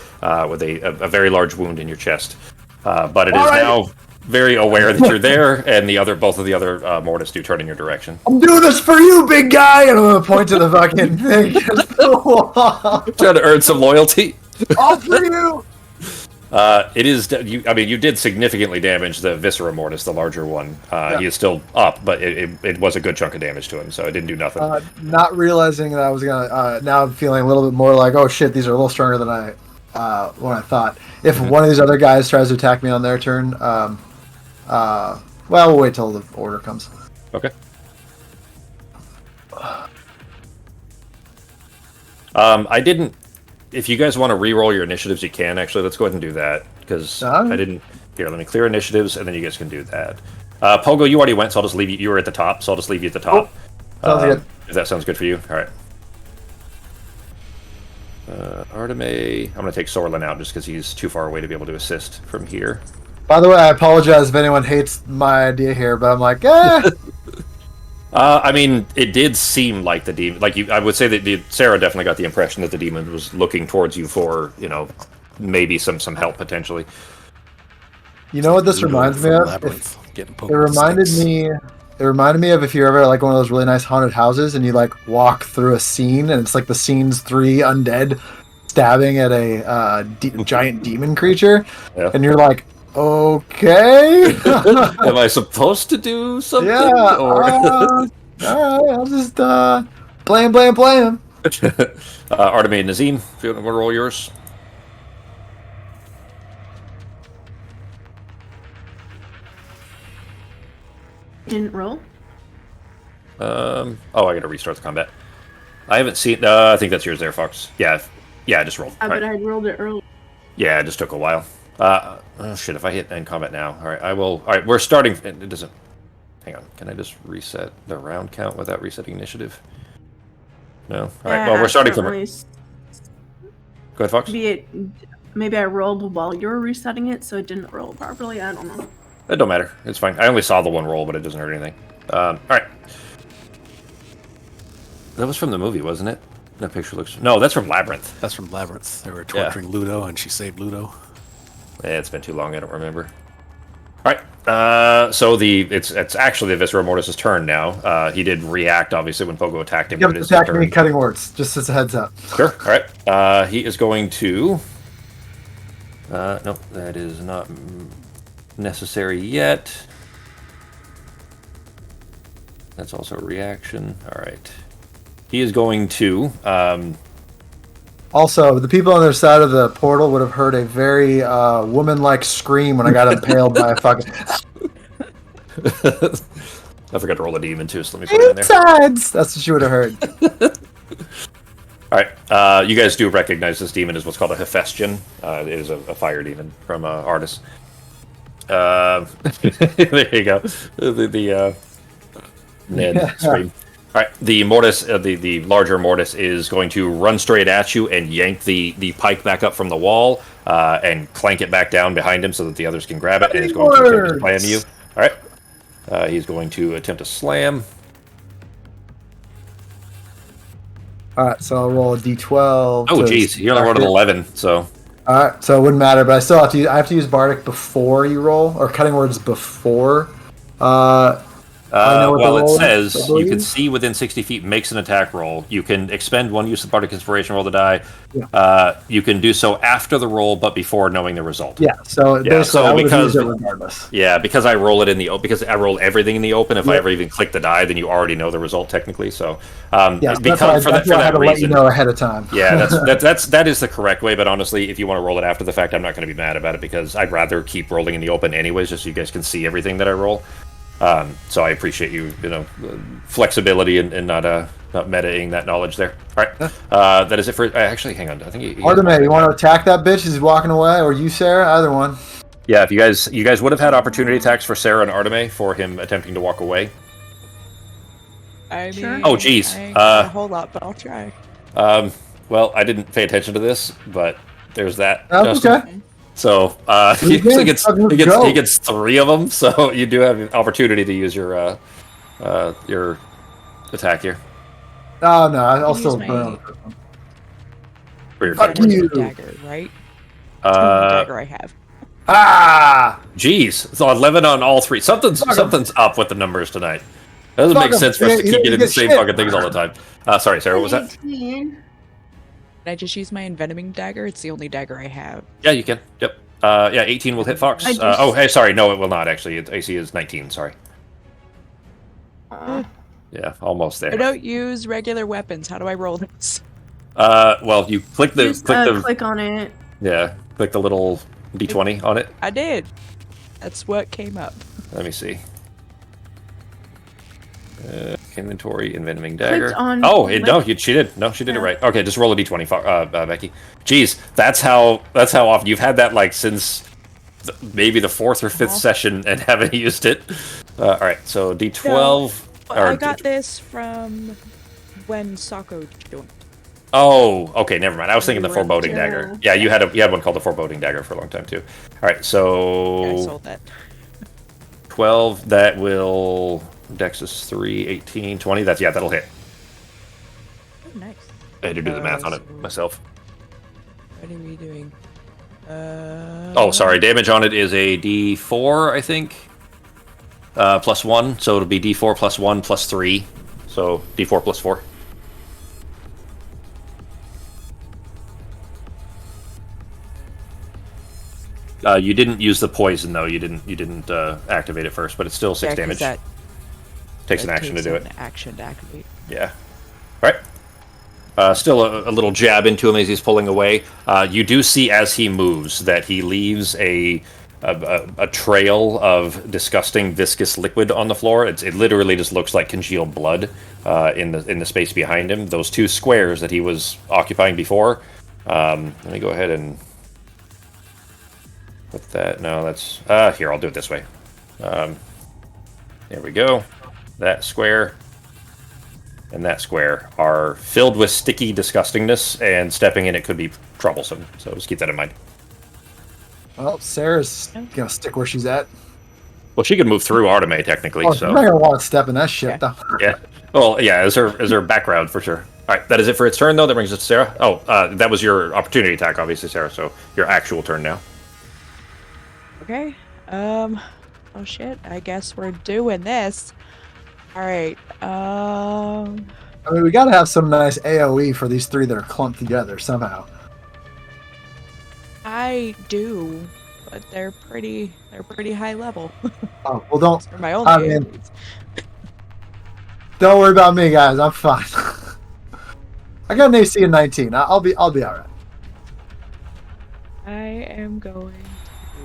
with a very large wound in your chest. But it is now very aware that you're there, and both of the other Mortis do turn in your direction. I'm doing this for you, big guy, and I'm gonna point to the fucking thing against the wall. Trying to earn some loyalty. All for you. It is. You did significantly damage the Viscera Mortis, the larger one. He is still up, but it was a good chunk of damage to him, so it didn't do nothing. Not realizing that I was gonna. Now I'm feeling a little bit more like, oh shit, these are a little stronger than what I thought. If one of these other guys tries to attack me on their turn, well, we'll wait till the order comes. Okay. I didn't. If you guys want to re-roll your initiatives, you can. Actually, let's go ahead and do that, because I didn't... Here, let me clear initiatives, and then you guys can do that. Pogo, you already went, so I'll just leave you... You were at the top, so I'll just leave you at the top. Sounds good. If that sounds good for you. All right. Arteme... I'm going to take Sorlin out, just because he's too far away to be able to assist from here. By the way, I apologize if anyone hates my idea here, but I'm like, I mean, it did seem like the demon... I would say that Sarah definitely got the impression that the demon was looking towards you for, maybe some help, potentially. You know what this reminds me of? It reminded me of if you're ever like one of those really nice haunted houses and you like walk through a scene and it's like the scene's 3 undead stabbing at a giant demon creature, and you're like, okay. Am I supposed to do something? Yeah. All right, I'll just play him. Arteme and Nazim, if you want to roll yours. Didn't roll? I gotta restart the combat. I haven't seen... I think that's yours there, Fox. Yeah, I just rolled. But I rolled it early. Yeah, it just took a while. Oh shit, if I hit end combat now. Alright, I will... Alright, we're starting... It doesn't... Hang on, can I just reset the round count without resetting initiative? No? Alright, well, we're starting from... Go ahead, Fox. Maybe I rolled while you were resetting it, so it didn't roll properly. I don't know. It don't matter. It's fine. I only saw the one roll, but it doesn't hurt anything. Alright. That was from the movie, wasn't it? That picture looks... No, that's from Labyrinth. That's from Labyrinth. They were torturing Ludo, and she saved Ludo. Yeah, it's been too long, I don't remember. Alright, so it's actually the Viscera Mortis' turn now. He did react, obviously, when Pogo attacked him. You have to attack me cutting words, just as a heads up. Sure, alright. He is going to... nope, that is not necessary yet. That's also a reaction. Alright. He is going to... Also, the people on their side of the portal would have heard a very woman-like scream when I got impaled by a fucking... I forgot to roll a demon too, so let me put it in there. Insides! That's what you would have heard. Alright, you guys do recognize this demon as what's called a Hephaestion. It is a fire demon from Artis. There you go. The Ned scream. Alright, the Mortis, the larger Mortis, is going to run straight at you and yank the pike back up from the wall and clank it back down behind him so that the others can grab it, and he's going to attempt to slam you. Alright, he's going to attempt to slam. Alright, so I'll roll a d12. Oh, jeez, you only rolled an 11, so... Alright, so it wouldn't matter, but I still have to use... I have to use Bardic before you roll, or Cutting Words before... well, it says you can see within 60 feet, makes an attack roll. You can expend one use of Bardic Inspiration, roll the die. Yeah. You can do so after the roll, but before knowing the result. Yeah, so I would use it regardless. Yeah, because I roll it in the open, because I roll everything in the open. If I ever even click the die, then you already know the result technically. So, because for that reason, let you know ahead of time. Yeah, that is the correct way. But honestly, if you want to roll it after the fact, I'm not going to be mad about it because I'd rather keep rolling in the open anyways, just so you guys can see everything that I roll. So I appreciate you flexibility and not metaing that knowledge there. All right, that is it for. Actually, hang on. I think Arteme, you want to attack that bitch? He's walking away, or you, Sarah? Either one. Yeah, if you guys would have had opportunity attacks for Sarah and Arteme for him attempting to walk away. I mean, Sure. Oh, geez. A whole lot, but I'll try. Well, I didn't pay attention to this, but there's that. That's okay. So he gets 3 of them. So you do have an opportunity to use your attack here. Oh no, I'll still my... for your Fuck you. Dagger, right? Dagger I have. Ah! Jeez, so 11 on all three. Something's up with the numbers tonight. That doesn't make sense for us to keep getting the same fucking things all the time. Sorry, Sarah, what was that? 18. Can I just use my envenoming dagger? It's the only dagger I have. Yeah, you can. Yep. Yeah, 18 will hit Fox. Oh, hey, sorry, no, it will not, actually. Its AC is 19, sorry. Yeah, almost there. I don't use regular weapons. How do I roll this? Well, you click the... Click on it. Yeah, click the little D20 on it. I did. That's what came up. Let me see. Inventory, envenoming dagger. On she did. No, she did it right. Okay, just roll a d20, Becky. Jeez, that's how often you've had that, like, since maybe the 4th or 5th session and haven't used it. All right, so d12. No, I got this from when Sako joined. Oh, okay, never mind. I was thinking the foreboding dagger. Yeah, you had one called the foreboding dagger for a long time too. All right, so Yeah, I sold that. 12. That will. Dex is 3, 18, 20. That'll hit. Oh, nice. I had to do the math on it myself. What are we doing? Oh, sorry. Damage on it is a D4, I think. Plus 1, so it'll be D4 plus 1 plus 3. So D4 plus 4. You didn't use the poison though. You didn't activate it first, but it's still 6 damage. Takes an action to do it. Action to activate. Yeah. All right. Still a little jab into him as he's pulling away. You do see as he moves that he leaves a trail of disgusting viscous liquid on the floor. It literally just looks like congealed blood in the space behind him. Those 2 squares that he was occupying before. Let me go ahead and put that. No, that's here. I'll do it this way. There we go. That square and that square are filled with sticky disgustingness, and stepping in it could be troublesome. So just keep that in mind. Well, Sarah's gonna stick where she's at. Well, she could move through Arteme technically. So I'm not gonna want to step in that shit though. Yeah. Well, yeah, as her background for sure. All right, that is it for its turn though. That brings us to Sarah. Oh, that was your opportunity attack, obviously, Sarah. So your actual turn now. Okay. Oh shit. I guess we're doing this. All right. I mean, we gotta have some nice AOE for these 3 that are clumped together somehow. I do, but they're pretty high level. Oh well, don't. For my own AOEs. Don't worry about me, guys. I'm fine. I got an AC of 19. I'll be all right. I am going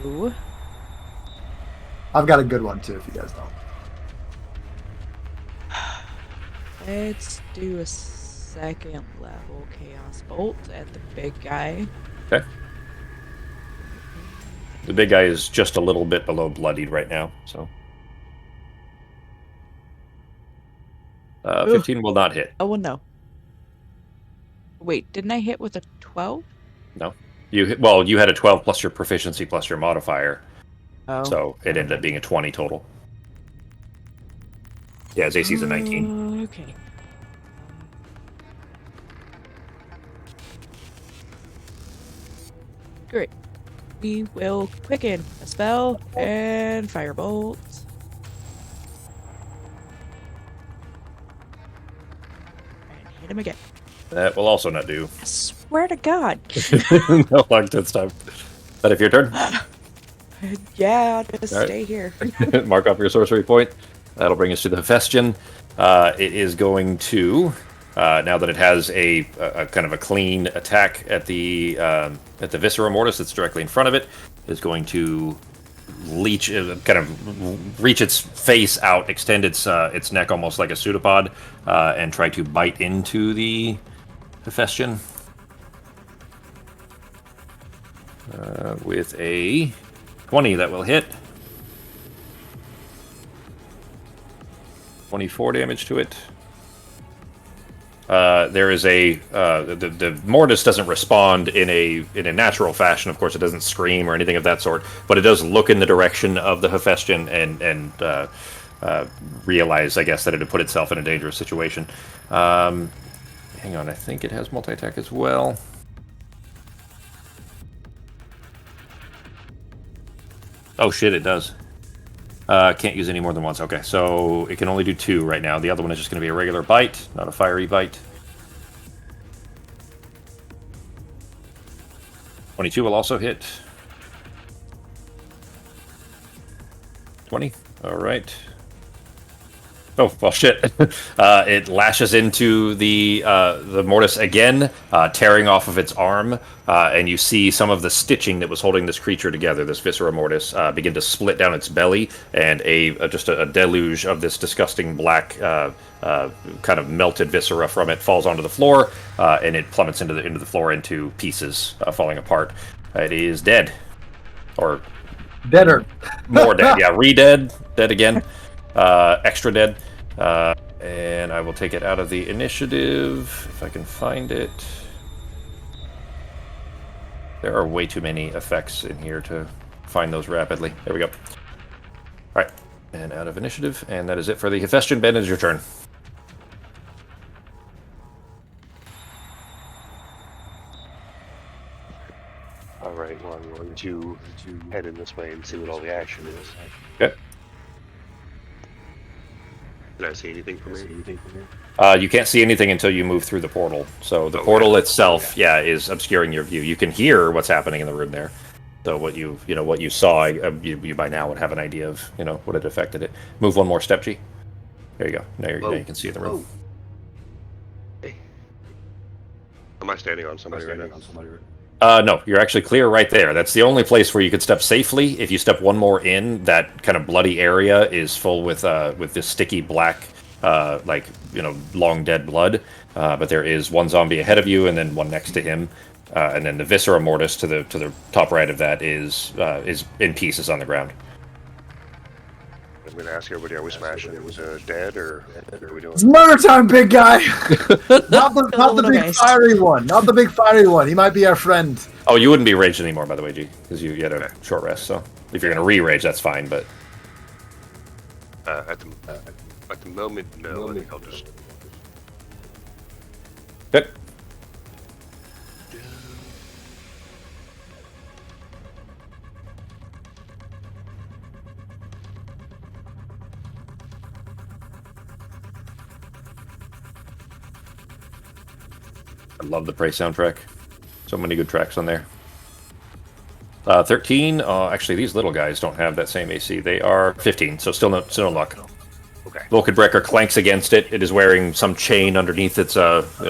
to. I've got a good one too, if you guys don't. Let's do a 2nd level Chaos Bolt at the big guy. Okay. The big guy is just a little bit below bloodied right now, so. 15 will not hit. Oh, well, no. Wait, didn't I hit with a 12? No. You had a 12 plus your proficiency plus your modifier. Oh. So it ended up being a 20 total. Yeah, his AC's a 19. Okay. Great. We will quicken a spell and firebolt. And hit him again. That will also not do. I swear to God. No luck this time. That if your turn? Yeah, just All right. stay here. Mark off your sorcery point. That'll bring us to the Hephaestion. It is going to, now that it has a kind of a clean attack at the Viscera Mortis that's directly in front of it, is going to reach its face out, extend its neck almost like a pseudopod, and try to bite into the Hephaestion. With a 20 that will hit. 24 damage to it. There is the Mortis doesn't respond in a natural fashion. Of course, it doesn't scream or anything of that sort, but it does look in the direction of the Hephaestion and realize, I guess, that it had put itself in a dangerous situation. Hang on, I think it has multi-attack as well. Oh shit, it does. Can't use any more than once. Okay, so it can only do 2 right now. The other one is just going to be a regular bite, not a fiery bite. 22 will also hit. 20. All right. Oh, well, shit. It lashes into the mortis again, tearing off of its arm, and you see some of the stitching that was holding this creature together, this viscera mortis, begin to split down its belly, and just a deluge of this disgusting black, kind of melted viscera from it falls onto the floor, and it plummets into the floor into pieces, falling apart. It is dead. Or... Deader. More dead, yeah. Re-dead. Dead again. Extra dead. And I will take it out of the initiative, if I can find it. There are way too many effects in here to find those rapidly. There we go. Alright, and out of initiative, and that is it for the Hephaestion. Ben, it is your turn. Alright, well, I'm going to head in this way and see what all the action is. Okay. Did I see anything from here? You can't see anything until you move through the portal. So the portal itself, is obscuring your view. You can hear what's happening in the room there. So what you saw, you by now would have an idea of, what had affected it. Move one more step, G. There you go. Now you can see the room. Hey. Am I standing on somebody right now? No, you're actually clear right there. That's the only place where you could step safely. If you step one more in, that kind of bloody area is full with this sticky black, long dead blood. But there is one zombie ahead of you, and then one next to him, and then the viscera mortis to the top right of that is in pieces on the ground. I'm going to ask everybody: are we smashing it dead, or what are we doing? It's murder time, big guy. not the big fiery one. Not the big fiery one. He might be our friend. Oh, you wouldn't be raged anymore, by the way, G, because you had a short rest. So if you're going to re-rage, that's fine. But at the moment, no. I think I'll just. Good. I love the Prey soundtrack. So many good tracks on there. 13. Actually, these little guys don't have that same AC. They are 15, so still no luck. Okay. Vulcanbreaker clanks against it. It is wearing some chain underneath its, ripped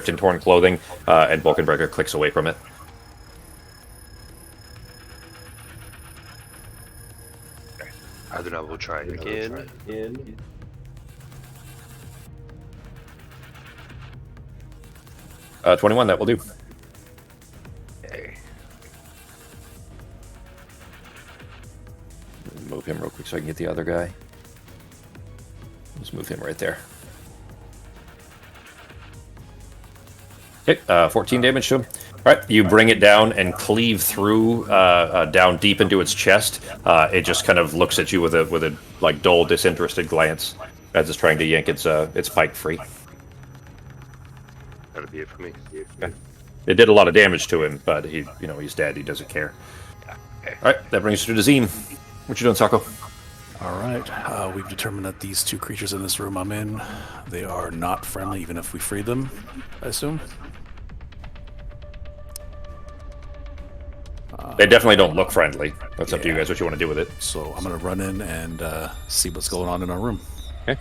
and torn clothing, and Vulcanbreaker clicks away from it. Then I will try again. 21, that will do. Okay. Move him real quick so I can get the other guy. Just move him right there. Okay, 14 damage to him. All right, you bring it down and cleave through down deep into its chest. It just kind of looks at you with a dull, disinterested glance as it's trying to yank its pike free. That'll be it for me. Okay. It did a lot of damage to him, but he's dead. He doesn't care. Okay. All right, that brings us to Dazim. What you doing, Sako? All right, we've determined that these two creatures in this room I'm in, they are not friendly even if we free them, I assume? They definitely don't look friendly. That's up to you guys what you want to do with it. So I'm going to run in and see what's going on in our room. Okay.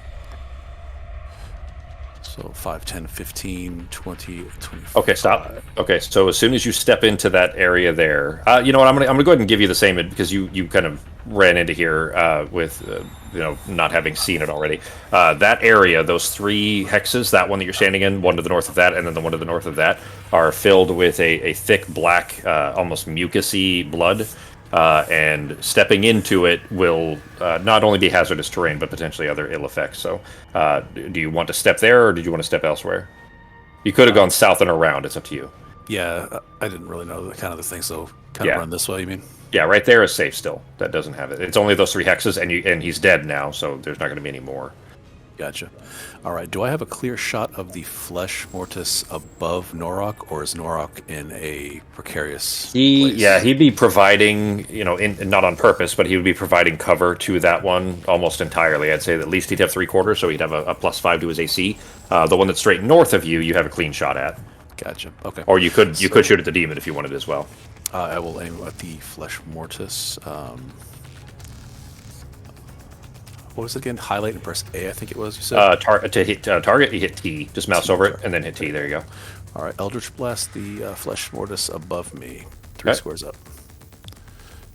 So 5, 10, 15, 20, 25. Okay, stop. Okay, so as soon as you step into that area there, you know what? I'm gonna go ahead and give you the same because you kind of ran into here with not having seen it already. That area, those 3 hexes, that one that you're standing in, one to the north of that, and then the one to the north of that, are filled with a thick black, almost mucusy blood. And stepping into it will not only be hazardous terrain, but potentially other ill effects. So, do you want to step there, or did you want to step elsewhere? You could have gone south and around. It's up to you. Yeah, I didn't really know the kind of the thing, so kind of run this way, you mean? Yeah, right there is safe still. That doesn't have it. It's only those 3 hexes, and he's dead now, so there's not going to be any more. Gotcha. All right. Do I have a clear shot of the flesh mortis above Norok, or is Norok in a precarious place? He'd be providing, not on purpose, but he would be providing cover to that one almost entirely. I'd say at least he'd have 3/4, so he'd have a +5 to his AC. The one that's straight north of you, you have a clean shot at. Gotcha. Okay. Or you could shoot at the demon if you wanted as well. I will aim at the flesh mortis. What was it again? Highlight and press A, I think it was, you said? To hit target, you hit T. Just mouse over it and then hit T. There you go. All right, Eldritch Blast the flesh mortis above me. 3 Okay. squares up.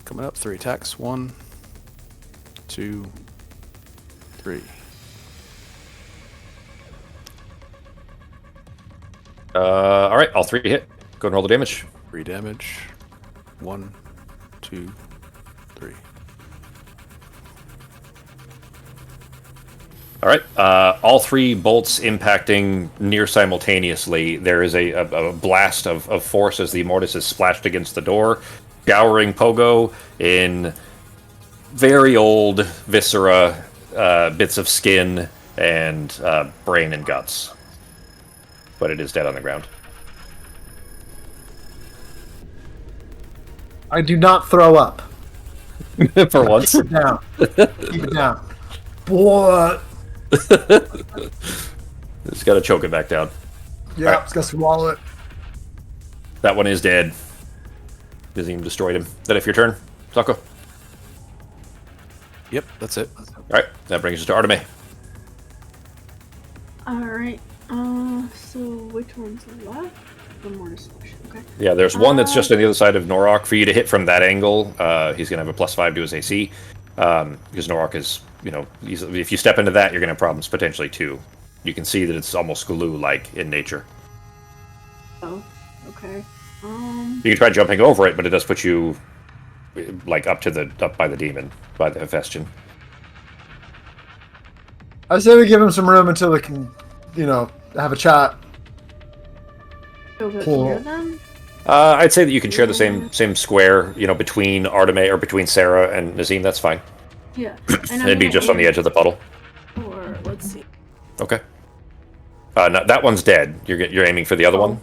Coming up, 3 attacks. 1, 2, 3. All right, all 3 hit. Go and roll the damage. 3 damage. 1, 2, 3. All right, all 3 bolts impacting near simultaneously. There is a blast of force as the mortis is splashed against the door, scouring Pogo in very old viscera, bits of skin, and brain and guts. But it is dead on the ground. I do not throw up. For once. Keep it down. Keep it down. What? Just gotta choke it back down. Yeah, Right. it's got to swallow it. That one is dead. Vizim destroyed him. Is that it for your turn, Sako? Yep, that's it. Alright, that brings us to Arteme. Alright, so which one's left? The mortis flesh, okay. Yeah, there's one that's just on the other side of Norok. For you to hit from that angle, he's going to have a +5 to his AC. Because Norok is, if you step into that, you're going to have problems potentially too. You can see that it's almost glue-like in nature. Oh, okay. You can try jumping over it, but it does put you like up by the demon, by the Hephaestion. I say we give him some room until we can, have a chat. Over Cool. here then? I'd say that you can share the same square, between Arteme or between Sarah and Nazim. That's fine. Yeah. And It'd be just on the edge of the puddle. Or let's see. Okay. No, that one's dead. You're aiming for the other one.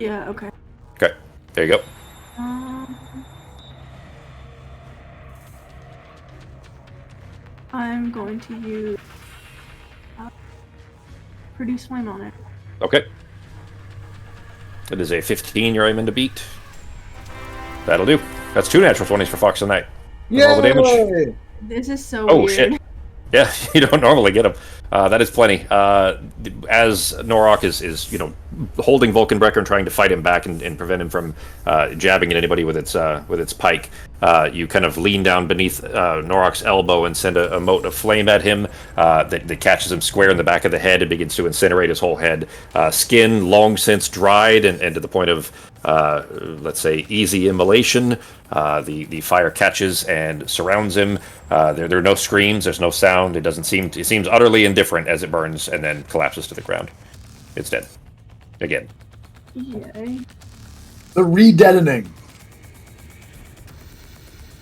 Yeah, okay. Okay. There you go. I'm going to use produce flame on it. Okay. It is a 15 you're aiming to beat. That'll do. That's 2 natural 20s for Fox tonight. Roll the damage. Yay! This is so Oh, weird. shit. Yeah, you don't normally get them. That is plenty. As Norok is holding Vulcanbrecker and trying to fight him back and prevent him from jabbing at anybody with its pike, you kind of lean down beneath Norok's elbow and send a mote of flame at him that catches him square in the back of the head and begins to incinerate his whole head. Skin long since dried and to the point of, let's say, easy immolation. The fire catches and surrounds him. There are no screams. There's no sound. It seems utterly indifferent as it burns and then collapses to the ground. It's dead. Again. Yay. The re-deadening.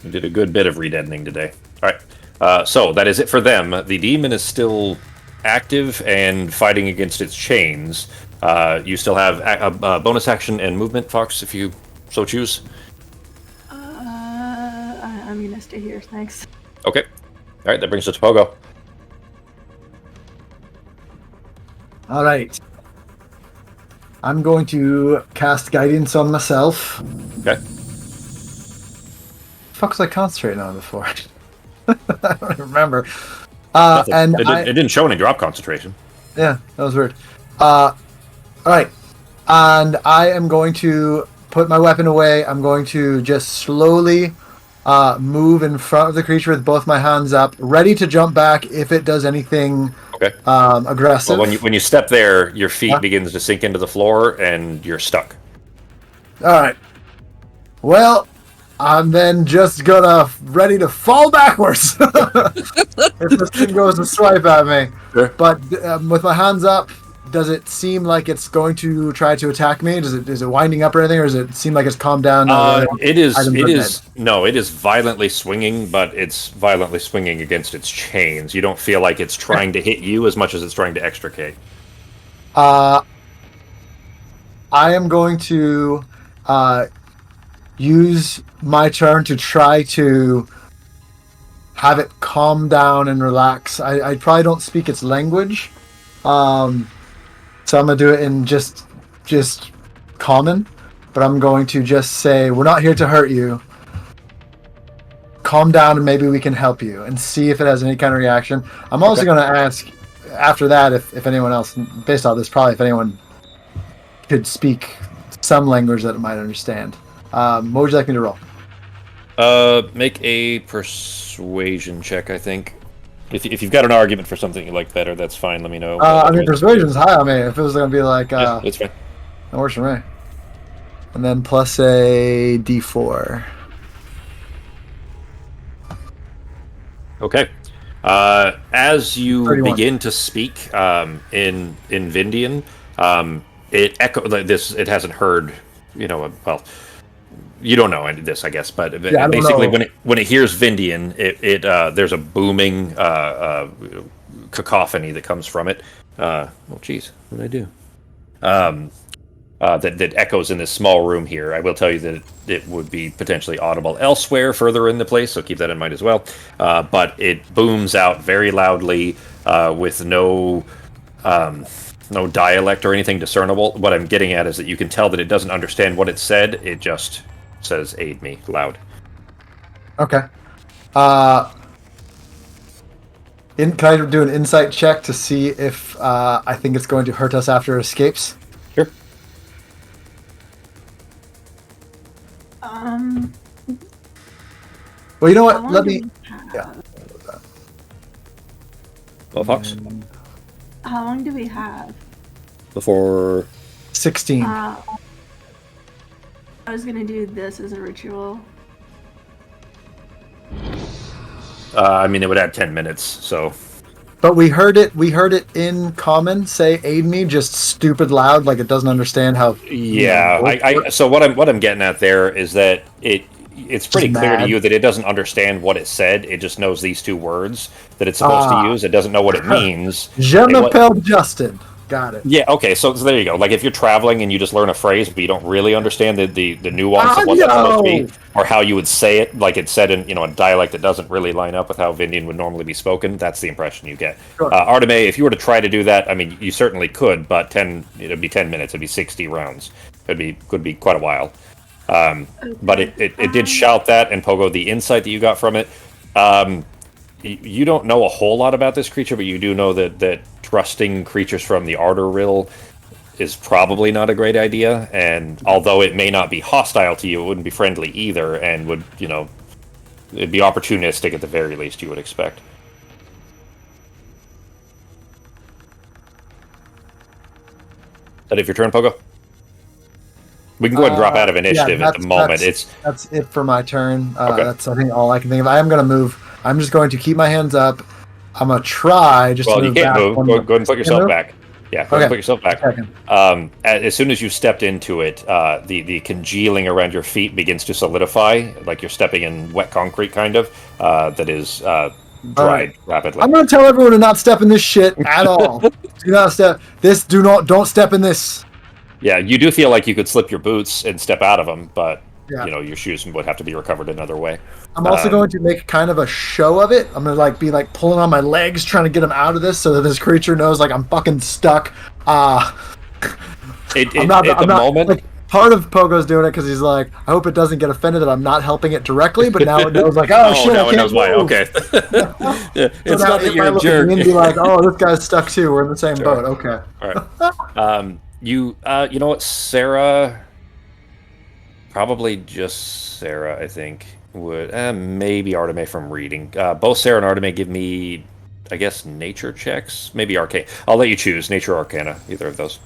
We did a good bit of redeadening today. All right. So that is it for them. The demon is still active and fighting against its chains. You still have a bonus action and movement, Fox, if you so choose. I'm gonna stay here, thanks. Okay. All right, that brings us to Pogo. All right. I'm going to cast guidance on myself. Okay. Fuck was I concentrating on before? I don't remember. It Didn't show any drop concentration. Yeah, that was weird. All right. And I am going to put my weapon away. I'm going to just slowly move in front of the creature with both my hands up, ready to jump back if it does anything aggressive. Well, when you step there, your feet begins to sink into the floor and you're stuck. All right. Well, I'm then just ready to fall backwards if this thing goes to swipe at me. Sure. But with my hands up, does it seem like it's going to try to attack me? Is it winding up or anything, or does it seem like it's calmed down? Now it is violently swinging, but it's violently swinging against its chains. You don't feel like it's trying to hit you as much as it's trying to extricate. I am going to use my turn to try to have it calm down and relax. I probably don't speak its language, so I'm gonna do it in just common. But I'm going to just say, "We're not here to hurt you. Calm down, and maybe we can help you," and see if it has any kind of reaction. I'm also going to ask after that if anyone else, based on this, probably if anyone could speak some language that it might understand. What would you like me to roll? Make a persuasion check, I think. If you've got an argument for something you like better, that's fine. Let me know. I mean, persuasion's high on me. If it was going to be like... yeah, that's fine. That works for me. And then plus a d4. Okay. As you 31. begin to speak in Vindian, it it hasn't heard, well, you don't know any of this, I guess, but basically when it hears Vindian, it there's a booming cacophony that comes from it. Oh, geez, what did I do? That echoes in this small room here. I will tell you that it would be potentially audible elsewhere, further in the place, so keep that in mind as well. But it booms out very loudly with no dialect or anything discernible. What I'm getting at is that you can tell that it doesn't understand what it said. It just says, "Aid me," loud. Okay. Can I do an insight check to see if I think it's going to hurt us after it escapes? Sure. Well, you know what? Let me... Yeah. Well, Fox? How long do we have? Before... 16. I was gonna do this as a ritual. I mean, it would add 10 minutes, so... But we heard it in common say "aid me," just stupid loud, like it doesn't understand how... Yeah, so what I'm getting at there is that it's pretty clear to you that it doesn't understand what it said. It just knows these two words that it's supposed to use. It doesn't know what it means. Je m'appelle Justin. Got it. Yeah, okay, so there you go. Like, if you're traveling and you just learn a phrase, but you don't really understand the nuance of what that's supposed to be, or how you would say it, like it's said in, a dialect that doesn't really line up with how Vindian would normally be spoken, that's the impression you get. Sure. Arteme, if you were to try to do that, I mean, you certainly could, but it'd be 10 minutes, it'd be 60 rounds. Could be quite a while. But it did shout that, and Pogo, the insight that you got from it, you don't know a whole lot about this creature, but you do know that trusting creatures from the Ardor Rill is probably not a great idea, and although it may not be hostile to you, it wouldn't be friendly either, and would, it'd be opportunistic at the very least, you would expect. Is that if your turn, Pogo? We can go ahead and drop out of initiative at the moment. That's it for my turn. Okay. That's, I think, all I can think of. I am going to move. I'm just going to keep my hands up. I'm going to try just to move back. Well, you can't move. Go ahead and put yourself back. Yeah, go ahead and put yourself back. As soon as you stepped into it, the congealing around your feet begins to solidify, like you're stepping in wet concrete, kind of, that is dried rapidly. I'm going to tell everyone to not step in this shit at all. Do not step. Don't step in this. Yeah, you do feel like you could slip your boots and step out of them, but your shoes would have to be recovered another way. I'm also going to make kind of a show of it. I'm going to be pulling on my legs, trying to get them out of this, so that this creature knows I'm fucking stuck. Part of Pogo's doing it because he's like, I hope it doesn't get offended that I'm not helping it directly, but now it knows shit. Now it knows why. Okay. It's not that you're a jerk. And be like, oh, this guy's stuck too. We're in the same boat. Okay. All right. You know what, Sarah? Probably just Sarah, I think, would maybe Arteme from reading. Both Sarah and Arteme give me, I guess, nature checks. Maybe Arcana. I'll let you choose, nature or Arcana, either of those.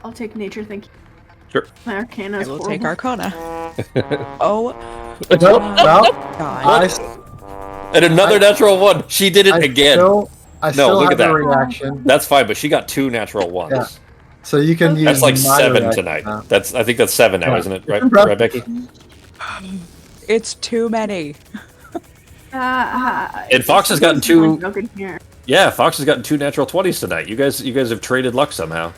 I'll take nature, thank you. Sure. My Arcana is I will horrible. take Arcana. Oh. No. God. And another natural one. She did it again. I No, still look have at a that. reaction. That's fine, but she got 2 natural ones. Yeah. So you can use That's like my 7 reaction tonight. now. I think that's 7 now, Yeah. isn't it? Right, Impressive. right, Becky? It's too many. And Fox has gotten 2. Here. Yeah, Fox has gotten 2 natural 20s tonight. You guys have traded luck somehow.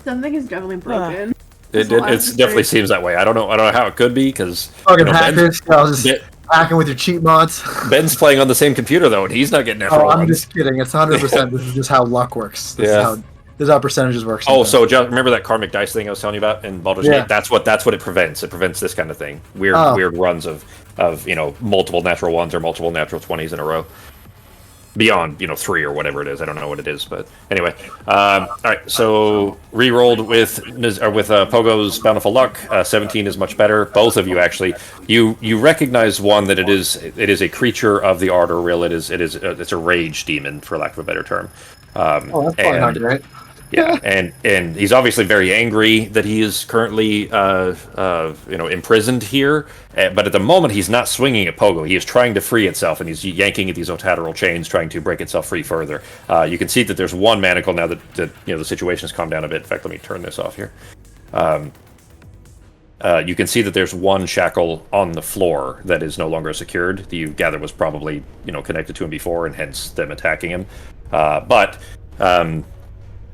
Something is definitely broken. It definitely seems that way. I don't know how it could be because Fucking hackers, y'all just hacking with your cheat mods. Ben's playing on the same computer though, and he's not getting natural Oh, I'm ones. just kidding. It's 100%. This is just how luck works. This Yeah. is how percentages work. Oh, sometimes. so just remember that karmic dice thing I was telling you about in Baldur's Yeah. Gate? That's what it prevents. It prevents this kind of thing. Weird runs of multiple natural ones or multiple natural 20s in a row. Beyond 3 or whatever it is. I don't know what it is, but anyway. All right, so re-rolled with Pogo's Bountiful Luck. 17 is much better. Both of you actually. You recognize one that it is a creature of the Ardor Rill. It's a rage demon, for lack of a better term. That's probably not great. Yeah, and he's obviously very angry that he is currently imprisoned here. But at the moment, he's not swinging at Pogo. He is trying to free itself, and he's yanking at these otateral chains, trying to break itself free further. You can see that there's one manacle now that the situation has calmed down a bit. In fact, let me turn this off here. You can see that there's one shackle on the floor that is no longer secured. That you gather was probably connected to him before, and hence them attacking him. But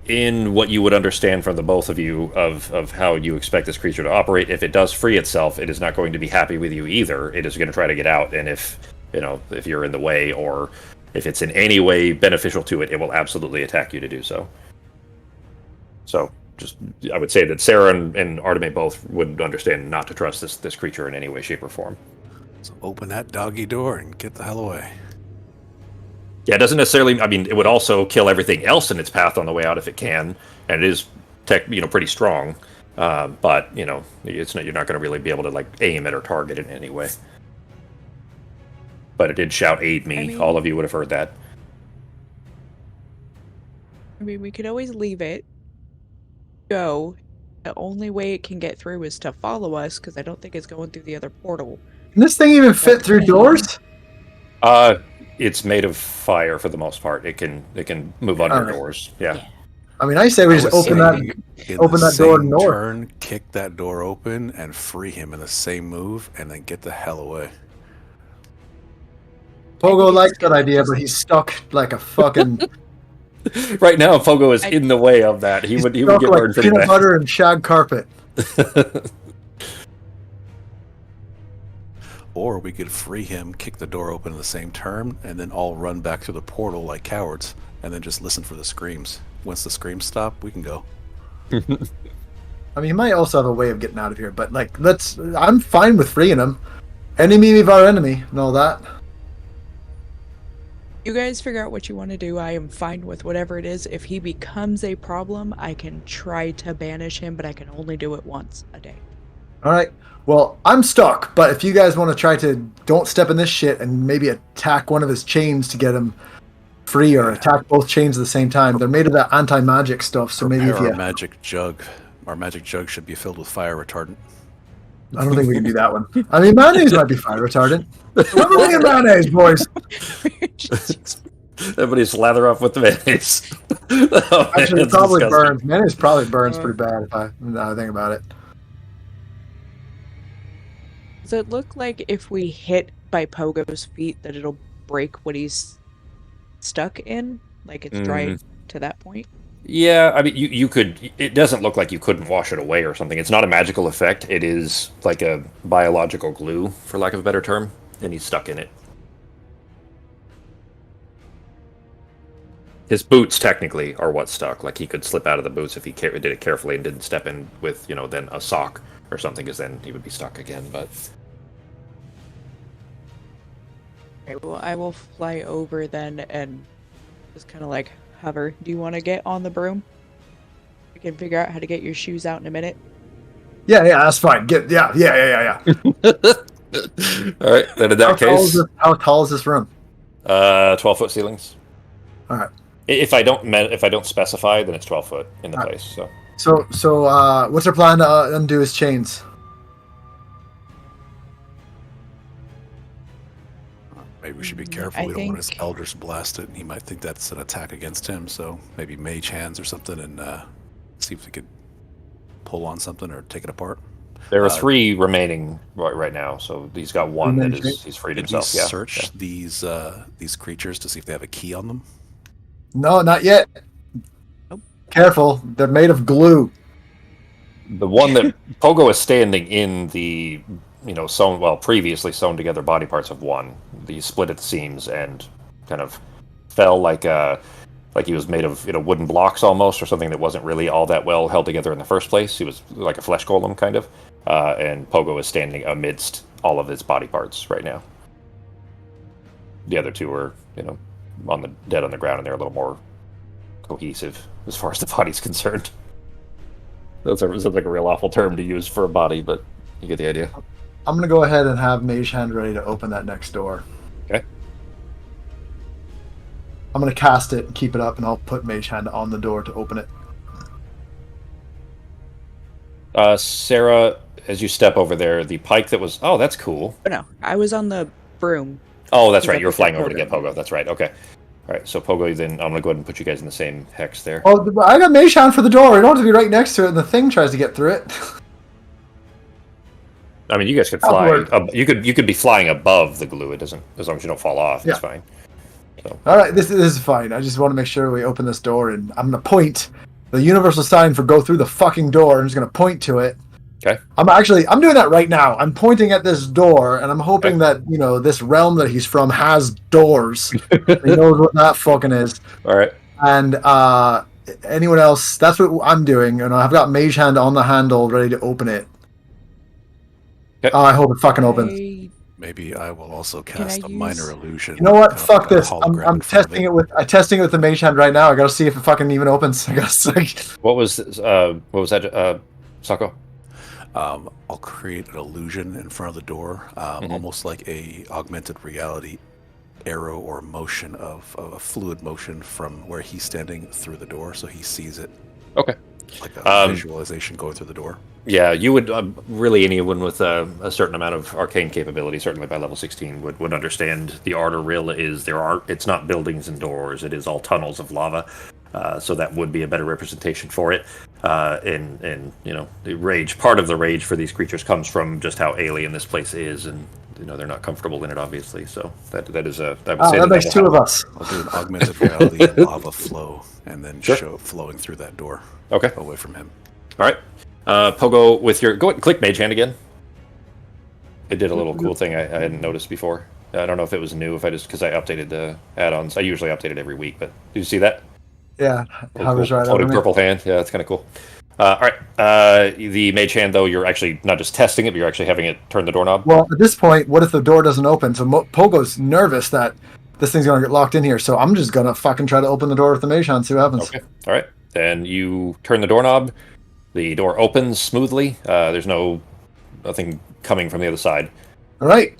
in what you would understand from the both of you of how you expect this creature to operate, if it does free itself, it is not going to be happy with you either. It is going to try to get out, and if you're in the way or if it's in any way beneficial to it, it will absolutely attack you to do so. So, I would say that Sarah and Arteme both would understand not to trust this creature in any way, shape, or form. So open that doggy door and get the hell away. Yeah, it doesn't necessarily. I mean, it would also kill everything else in its path on the way out if it can, and it is pretty strong. But it's not. You're not going to really be able to aim it or target it in any way. But it did shout, "Aid me!" I mean, all of you would have heard that. I mean, we could always leave it. Go. The only way it can get through is to follow us, because I don't think it's going through the other portal. Can this thing even fit through doors? It's made of fire for the most part. It can move under doors. Yeah. I mean, I say we just open that door north. Turn, kick that door open, and free him in the same move, and then get the hell away. Pogo likes that idea, but he's stuck like a fucking. Right now, Pogo is in the way of that. He would get burned pretty peanut bad. butter and shag carpet. Or we could free him, kick the door open in the same turn, and then all run back through the portal like cowards, and then just listen for the screams. Once the screams stop, we can go. I mean, he might also have a way of getting out of here, but I'm fine with freeing him. Enemy of our enemy, and all that. You guys figure out what you want to do. I am fine with whatever it is. If he becomes a problem, I can try to banish him, but I can only do it once a day. All right. Well, I'm stuck, but if you guys want to try to don't step in this shit and maybe attack one of his chains to get him free, or attack both chains at the same time, they're made of that anti-magic stuff. So maybe if our magic jug should be filled with fire retardant. I don't think we can do that one. I mean, mayonnaise might be fire retardant. Remember the mayonnaise, boys. Everybody slather off with the mayonnaise. Actually, it probably burns. Mayonnaise probably burns pretty bad if I think about it. Does it look like if we hit by Pogo's feet that it'll break what he's stuck in? Like it's dry to that point? Yeah, I mean, you could. It doesn't look like you couldn't wash it away or something. It's not a magical effect. It is like a biological glue, for lack of a better term, and he's stuck in it. His boots technically are what stuck. Like he could slip out of the boots if he did it carefully and didn't step in with, then a sock or something, because then he would be stuck again. But Okay, well, I will fly over then and just kind of hover. Do you want to get on the broom? We can figure out how to get your shoes out in a minute. Yeah, that's fine. Yeah. All right, then in that case, how tall is this room? 12-foot ceilings. All right. If I don't specify, then it's 12 foot in the place. So what's our plan to undo his chains? Maybe we should be careful. We don't want his Eldritch Blast it, and he might think that's an attack against him. So maybe Mage Hands or something, and see if we could pull on something or take it apart. There are 3 remaining right now, so he's got 1 that he's freed himself. Did you search these creatures to see if they have a key on them? No, not yet. Nope. Careful, they're made of glue. The one that Pogo is standing in the, previously sewn together body parts of one. He split at the seams and kind of fell like he was made of wooden blocks almost, or something that wasn't really all that well held together in the first place. He was like a flesh golem kind of, and Pogo is standing amidst all of his body parts right now. The other 2 are dead on the ground, and they're a little more cohesive as far as the body's concerned. That's like a real awful term to use for a body, but you get the idea. I'm gonna go ahead and have Mage Hand ready to open that next door. Okay. I'm gonna cast it and keep it up, and I'll put Mage Hand on the door to open it. Sarah, as you step over there, the pike that was... Oh, that's cool. Oh, no, I was on the broom. Oh, that's right. You were flying over to get Pogo. That's right. Okay. All right, so Pogo, then I'm going to go ahead and put you guys in the same hex there. Oh, I got Mage Hand for the door. You don't have to be right next to it, and the thing tries to get through it. I mean, you guys could fly. You could be flying above the glue. It doesn't, as long as you don't fall off. It's fine. So. All right, this is fine. I just want to make sure we open this door, and I'm going to point the universal sign for go through the fucking door. I'm just going to point to it. Okay. I'm doing that right now. I'm pointing at this door, and I'm hoping that, this realm that he's from has doors. He knows what that fucking is. All right. And anyone else, that's what I'm doing. And I've got Mage Hand on the handle ready to open it. Okay. I hope it fucking opens. Maybe I will also cast a minor illusion. You know what? Fuck this. I'm testing it with the Mage Hand right now. I gotta see if it fucking even opens. I gotta What was that, Sako? I'll create an illusion in front of the door, almost like a augmented reality arrow or motion of a fluid motion from where he's standing through the door, so he sees it. Okay. Like a visualization going through the door. Yeah, you would really, anyone with a certain amount of arcane capability, certainly by level 16, would understand the art or real is it's not buildings and doors, it is all tunnels of lava. So that would be a better representation for it. And the rage, part of the rage for these creatures comes from just how alien this place is, and they're not comfortable in it, obviously. So that is I would say that makes 2 of us. I'll do an augmented reality lava flow, and then show it flowing through that door. Okay. Away from him. All right. Pogo, with your go ahead and click Mage Hand again. It did a little cool thing I hadn't noticed before. I don't know if it was new, because I updated the add-ons. I usually update it every week, but did you see that? Yeah, hovers right floating over purple hand. Yeah, that's kind of cool. All right. The Mage Hand, though, you're actually not just testing it, but you're actually having it turn the doorknob. Well, at this point, what if the door doesn't open? So Pogo's nervous that this thing's gonna get locked in here. So I'm just gonna fucking try to open the door with the Mage Hand, see what happens. Okay. All right. Then you turn the doorknob. The door opens smoothly. There's nothing coming from the other side. All right,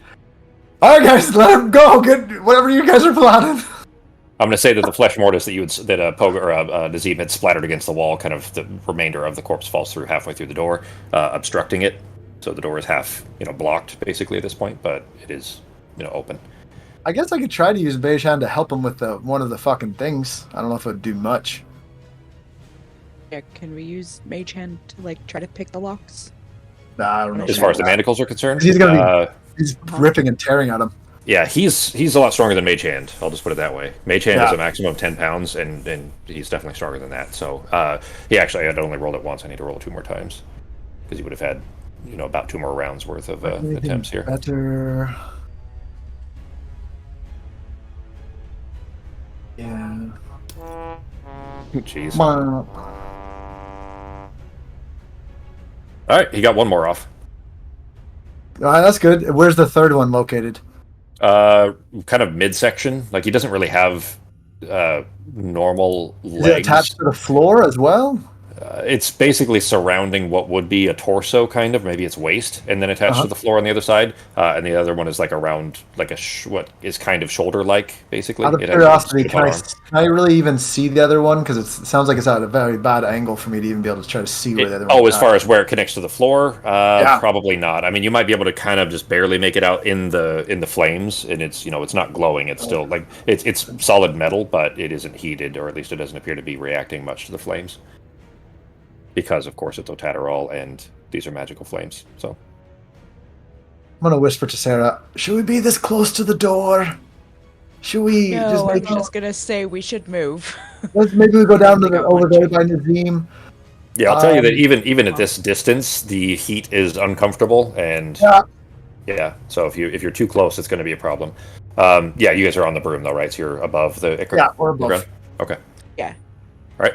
guys, let him go. Good, whatever you guys are planning. I'm going to say that the flesh mortis that Pogo or Nazim had splattered against the wall, kind of the remainder of the corpse falls through halfway through the door, obstructing it. So the door is half, blocked basically at this point, but it is, open. I guess I could try to use Mage Hand to help him with one of the fucking things. I don't know if it would do much. Yeah, can we use Mage Hand to try to pick the locks? Nah, I don't know. As far as the manacles are concerned, he's gonna be he's ripping and tearing at him. Yeah, he's a lot stronger than Mage Hand. I'll just put it that way. Mage Hand is a maximum of 10 pounds, and he's definitely stronger than that. So he actually had only rolled it once. I need to roll it 2 more times because he would have had about 2 more rounds worth of attempts here. Better. Yeah. Jeez. All right, he got 1 more off. All right, that's good. Where's the third one located? Kind of midsection. He doesn't really have normal legs. Is it attached to the floor as well? It's basically surrounding what would be a torso, kind of. Maybe it's waist, and then attached to the floor on the other side. And the other one is like around, like what is kind of shoulder-like, basically. Out of It has curiosity, a can I really even see the other one? Because it sounds like it's at a very bad angle for me to even be able to try to see where the other one is. As far as where it connects to the floor, Yeah. probably not. I mean, you might be able to kind of just barely make it out in the flames, and it's it's not glowing. It's still like it's solid metal, but it isn't heated, or at least it doesn't appear to be reacting much to the flames. Because of course it's Otaterol, and these are magical flames. So I'm gonna whisper to Sarah, should we be this close to the door? Should we No, I'm just gonna say we should move. maybe we go down to over there by Nazim? yeah, I'll tell you that even at this distance, the heat is uncomfortable, and yeah. So if you're too close, it's going to be a problem. Yeah, you guys are on the broom though, right? So you're above the Icar? Yeah, we're above. Okay. Yeah. All right.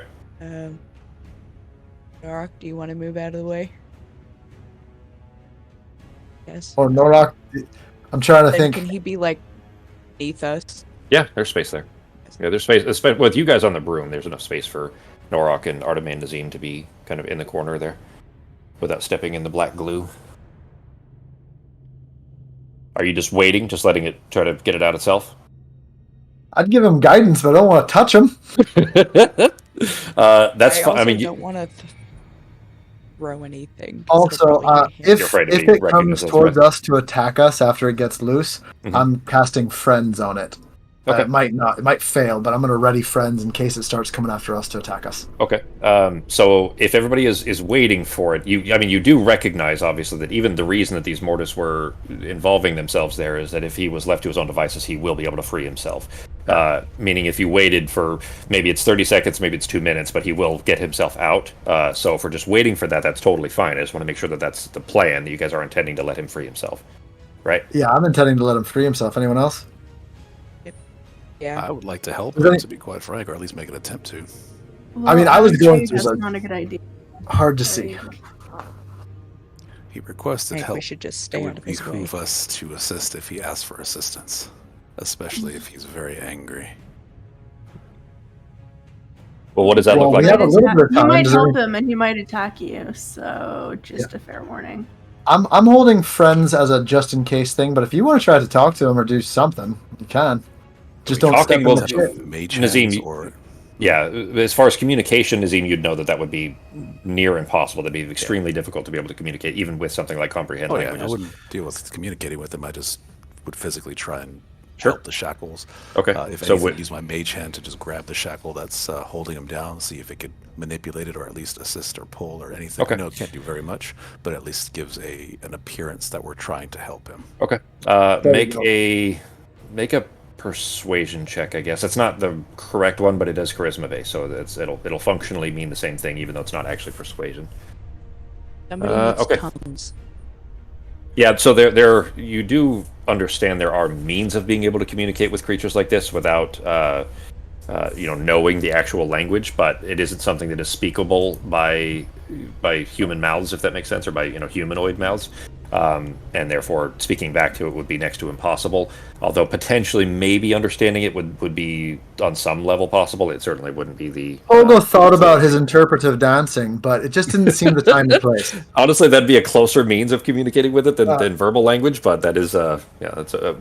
Norak, do you want to move out of the way? Yes. Or Norak, I'm trying to Then think. can he be like beneath us? Yeah, there's space there. Yeah, there's space. With you guys on the broom, there's enough space for Norok and Artemis Nazim to be kind of in the corner there, without stepping in the black glue. Are you just waiting, just letting it try to get it out itself? I'd give him guidance, but I don't want to touch him. That's fine. I mean, don't want to throw anything. Also, if it comes towards threat. us to attack us after it gets loose, I'm casting friends on it. Okay. It might fail, but I'm going to ready friends in case it starts coming after us to attack us. Okay. So if everybody is waiting for it, you do recognize, obviously, that even the reason that these mortis were involving themselves there is that if he was left to his own devices, he will be able to free himself. Meaning if you waited for, maybe it's 30 seconds, maybe it's 2 minutes, but he will get himself out. So if we're just waiting for that, that's totally fine. I just want to make sure that that's the plan, that you guys are intending to let him free himself. Right? Yeah, I'm intending to let him free himself. Anyone else? Yeah. I would like to help him, to be quite frank, or at least make an attempt to. Well, I mean, I was going through that's not a good idea. hard to see. He requested I think help. we should just stay It out would of his way. behoove us to assist if he asks for assistance, especially if he's very angry. Well, what does that Well, look we like? have a little bit of You time. might Does there- help him, and he might attack you. So just a fair warning. I'm holding friends as a just in case thing, but if you want to try to talk to him or do something, you can. Just don't step in Talking the shit. Mage Nazim, hands or Yeah, as far as communication, Nazim, you'd know that would be near impossible. That'd be extremely difficult to be able to communicate, even with something like comprehend languages. I wouldn't deal with communicating with him. I just would physically try and Sure. help the shackles. Okay. If So anything, use my mage hand to just grab the shackle that's holding him down, see if it could manipulate it or at least assist or pull or anything. Okay. No, it can't do very much, but at least gives an appearance that we're trying to help him. Okay. Make a persuasion check, I guess. It's not the correct one, but it is charisma based, so it'll functionally mean the same thing, even though it's not actually persuasion. Somebody needs okay. tongues. Yeah, so there you do understand there are means of being able to communicate with creatures like this without knowing the actual language, but it isn't something that is speakable by human mouths, if that makes sense, or by humanoid mouths. And therefore speaking back to it would be next to impossible, although potentially maybe understanding it would be on some level possible. It certainly wouldn't be the Olga thought about his interpretive dancing, but it just didn't seem the time and place. Honestly, that'd be a closer means of communicating with it than verbal language, but that is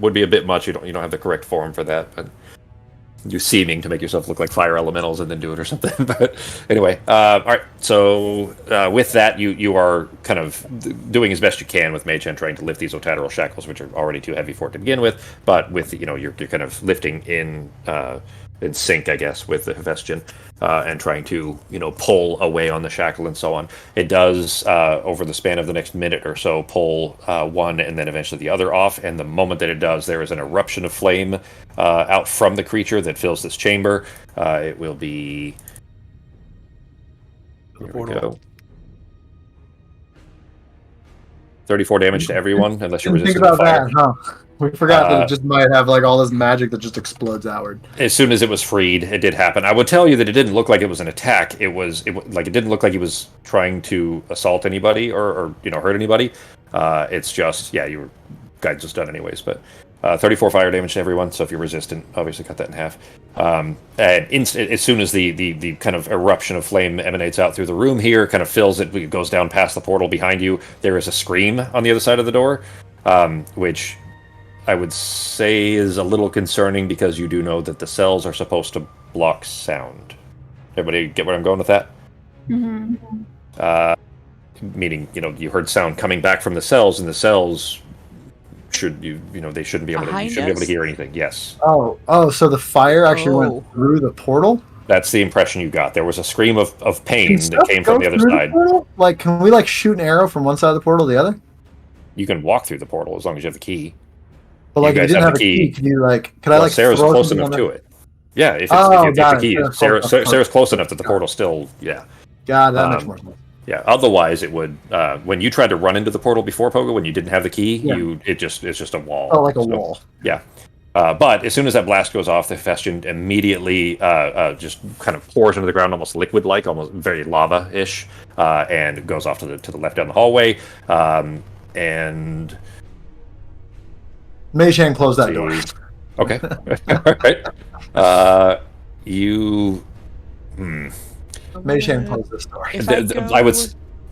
would be a bit much. You don't have the correct form for that, but you seeming to make yourself look like fire elementals and then do it or something. But anyway, all right. So with that, you are kind of doing as best you can with Mage Hand, trying to lift these Otaterol shackles, which are already too heavy for it to begin with. But with you're kind of lifting in sync, I guess, with the Hephaestion, and trying to pull away on the shackle and so on. It does over the span of the next minute or so pull one and then eventually the other off. And the moment that it does, there is an eruption of flame out from the creature that fills this chamber. It will be. Here we go. 34 damage to everyone, unless you're Didn't think resistant to about fire. that, huh? We forgot that it just might have all this magic that just explodes outward. As soon as it was freed, it did happen. I would tell you that it didn't look like it was an attack. It didn't look like he was trying to assault anybody or hurt anybody. It's just, your guidance was done anyways. But 34 fire damage to everyone, so if you're resistant, obviously cut that in half. And as soon as the kind of eruption of flame emanates out through the room here, kind of fills it, it goes down past the portal behind you, there is a scream on the other side of the door, which I would say is a little concerning because you do know that the cells are supposed to block sound. Everybody get where I'm going with that? Mm-hmm. Meaning, you heard sound coming back from the cells, and the cells they shouldn't be able to. You shouldn't be able to hear anything. Yes. Oh, so the fire actually went through the portal? That's the impression you got. There was a scream of pain that came from the other side. Like, can we shoot an arrow from one side of the portal to the other? You can walk through the portal as long as you have the key. But if you didn't have a key, could you Sarah's close enough to it. Yeah, if you have the key, Sarah's close enough that the portal still. Yeah. God, that makes more sense. Yeah. Otherwise, it would. When you tried to run into the portal before, Pogo, when you didn't have the key, it's just a wall. Oh, like a wall. Yeah. But as soon as that blast goes off, the Hephaestion immediately just kind of pours into the ground, almost liquid-like, almost very lava-ish, and goes off to the left down the hallway. And Mage Hand closed that door. Okay. All right. You. Mage Hand closed this door. I would.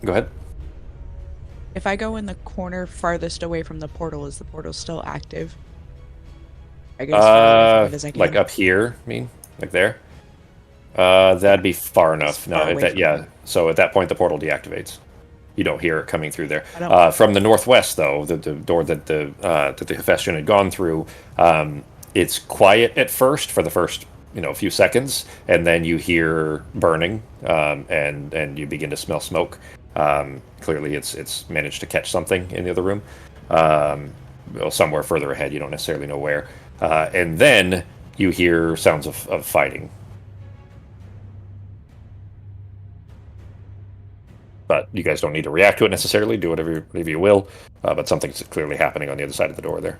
Go ahead. If I go in the corner farthest away from the portal, is the portal still active? I guess as I can. Like up here, I mean, like there. That'd be far enough. So at that point, the portal deactivates. You don't hear it coming through there. From the northwest, though, the door that the Hephaestion had gone through, it's quiet at first for the first few seconds, and then you hear burning, and you begin to smell smoke. Clearly, it's managed to catch something in the other room, somewhere further ahead. You don't necessarily know where, and then you hear sounds of fighting. But you guys don't need to react to it necessarily. Do whatever you will. But something's clearly happening on the other side of the door there.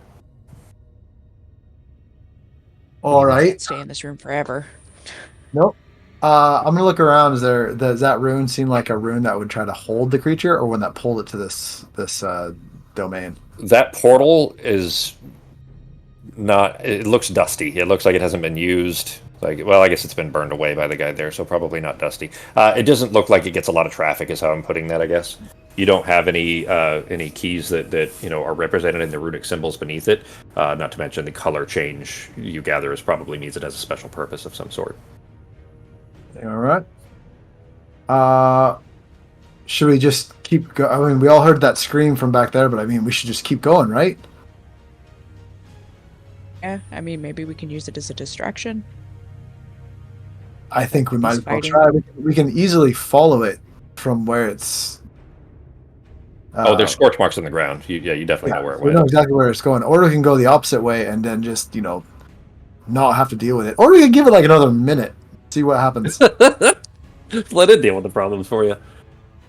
All right. Can't stay in this room forever. Nope. I'm gonna look around. Does that rune seem like a rune that would try to hold the creature, or one that pulled it to this domain? That portal is not. It looks dusty. It looks like it hasn't been used. I guess it's been burned away by the guy there, so probably not dusty. It doesn't look like it gets a lot of traffic, is how I'm putting that, I guess. You don't have any keys that are represented in the runic symbols beneath it. Not to mention the color change you gather is probably means it has a special purpose of some sort. All right. Should we just keep going? I mean, we all heard that scream from back there, but I mean, we should just keep going, right? Yeah, I mean, maybe we can use it as a distraction. I think we might as well try. We can easily follow it from where it's. There's scorch marks on the ground. You definitely know where it went. We know exactly where it's going. Or we can go the opposite way and then just, not have to deal with it. Or we can give it another minute, see what happens. Let it deal with the problems for you.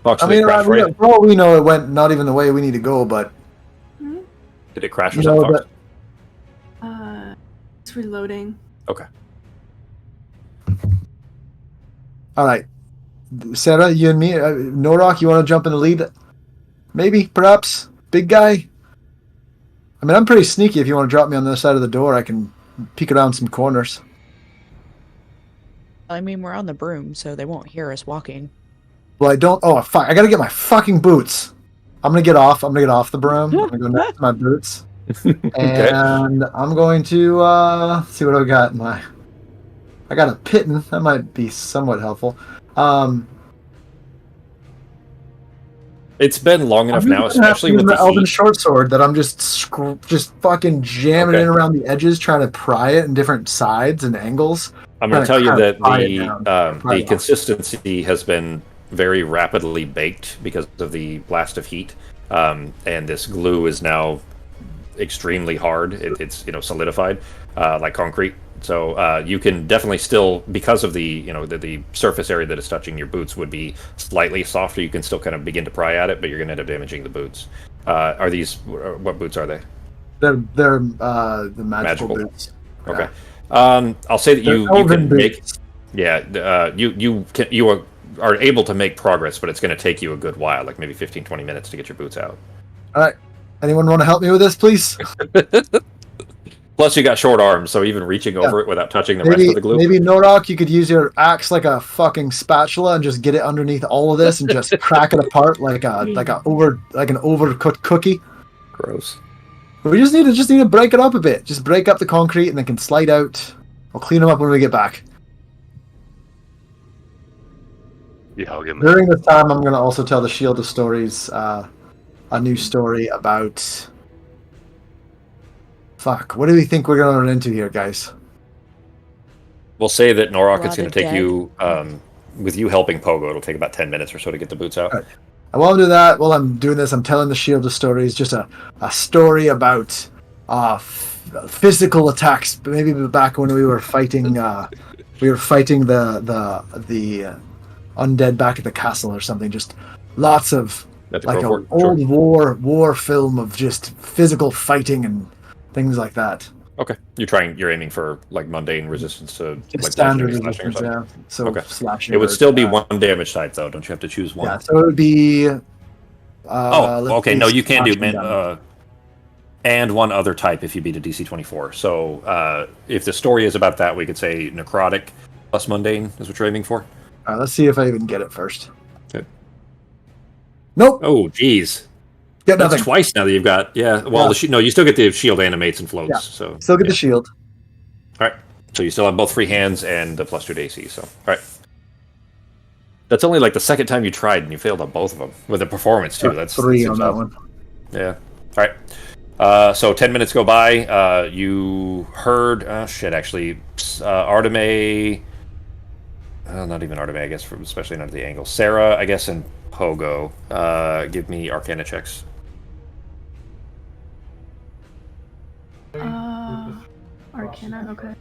For all we know, it went not even the way we need to go, but. Did it crash or something? It's reloading. Okay. All right, Sarah, you and me, Norok, you want to jump in the lead? Maybe, perhaps, big guy. I mean, I'm pretty sneaky. If you want to drop me on the other side of the door, I can peek around some corners. I mean, we're on the broom, so they won't hear us walking. Well, I don't. Oh, fuck! I gotta get my fucking boots. I'm gonna get off the broom. I'm gonna go next to my boots, and I'm going to see what I got in my. I got a pitten. That might be somewhat helpful. It's been long enough now, especially with the elven short sword, that I'm just fucking jamming it around the edges, trying to pry it in different sides and angles. I'm going to tell you that the consistency has been very rapidly baked because of the blast of heat, and this glue is now extremely hard. It's solidified like concrete. So you can definitely still, because of the surface area that is touching your boots would be slightly softer. You can still kind of begin to pry at it, but you're going to end up damaging the boots. What boots are they? They're the magical boots. Okay. I'll say that you can make. Yeah. You are able to make progress, but it's going to take you a good while, like maybe 15-20 minutes to get your boots out. All right. Anyone want to help me with this, please? Plus, you got short arms, so even reaching over it without touching the rest of the glue. Maybe Norok, you could use your axe like a fucking spatula and just get it underneath all of this and just crack it apart like an overcooked cookie. Gross. We just need to break it up a bit. Just break up the concrete and they can slide out. I'll clean them up when we get back. Yeah, I'll give him. During this time, I'm going to also tell the Shield of Stories a new story about. Fuck, what do we think we're going to run into here, guys? We'll say that Norok is Lot going of to take dead. you, with you helping Pogo, it'll take about 10 minutes or so to get the boots out. Right. And while I do that, while I'm doing this, I'm telling the Shield of Stories just a story about physical attacks. Maybe back when we were fighting, the undead back at the castle or something. Just lots of like an old war film of just physical fighting and things like that. Okay, you're aiming for like mundane resistance to like Standard slashing or resistance, something. yeah. So Okay. slashing. It would still be one damage type though. Don't you have to choose one? Yeah, so it would be. Okay. No, you can do slashing and one other type if you beat a DC 24. So if the story is about that, we could say necrotic plus mundane is what you're aiming for. All right, let's see if I even get it first. Okay. Nope. Oh, geez. Get nothing. That's twice now that you've got. Yeah. Well, Yeah. You still get the shield animates and floats. Yeah. So Still get the shield. All right. So you still have both free hands and the +2 to AC. So all right. That's only like the second time you tried and you failed on both of them with the performance too. That's 3 on that one. Yeah. All right. So 10 minutes go by. You heard. Actually, Arteme. Not even Arteme, I guess, especially not at the angle. Sarah, I guess, and Pogo. Give me Arcana checks. Arcana, okay.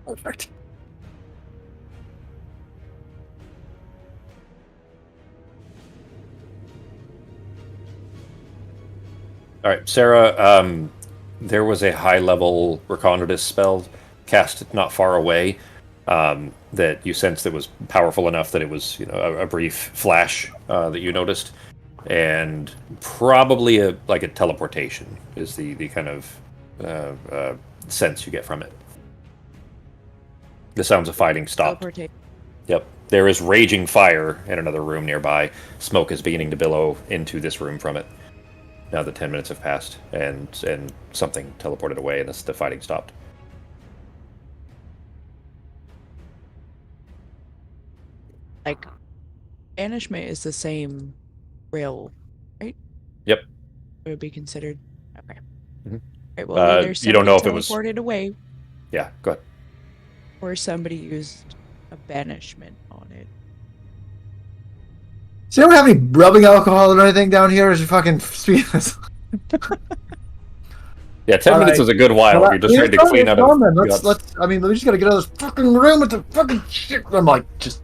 Perfect. All right, Sarah. There was a high-level reconnaissance spell cast not far away that you sensed that was powerful enough that it was, a brief flash that you noticed, and probably a teleportation is the kind of sense you get from it. The sounds of fighting stopped. Yep. There is raging fire in another room nearby. Smoke is beginning to billow into this room from it. Now that 10 minutes have passed, and something teleported away, and the fighting stopped. Like, banishment is the same rail, right? Yep. It would be considered. Okay. Mhm. Right. Well, either you don't know if it was teleported away, Yeah, go ahead. or somebody used a banishment on it. So you don't have any rubbing alcohol or anything down here as you fucking speak this? Yeah, 10 All minutes right. is a good while. Well, You're just trying to clean out on, then. of Let's. I mean, we just gotta get out of this fucking room with the fucking shit. I'm like just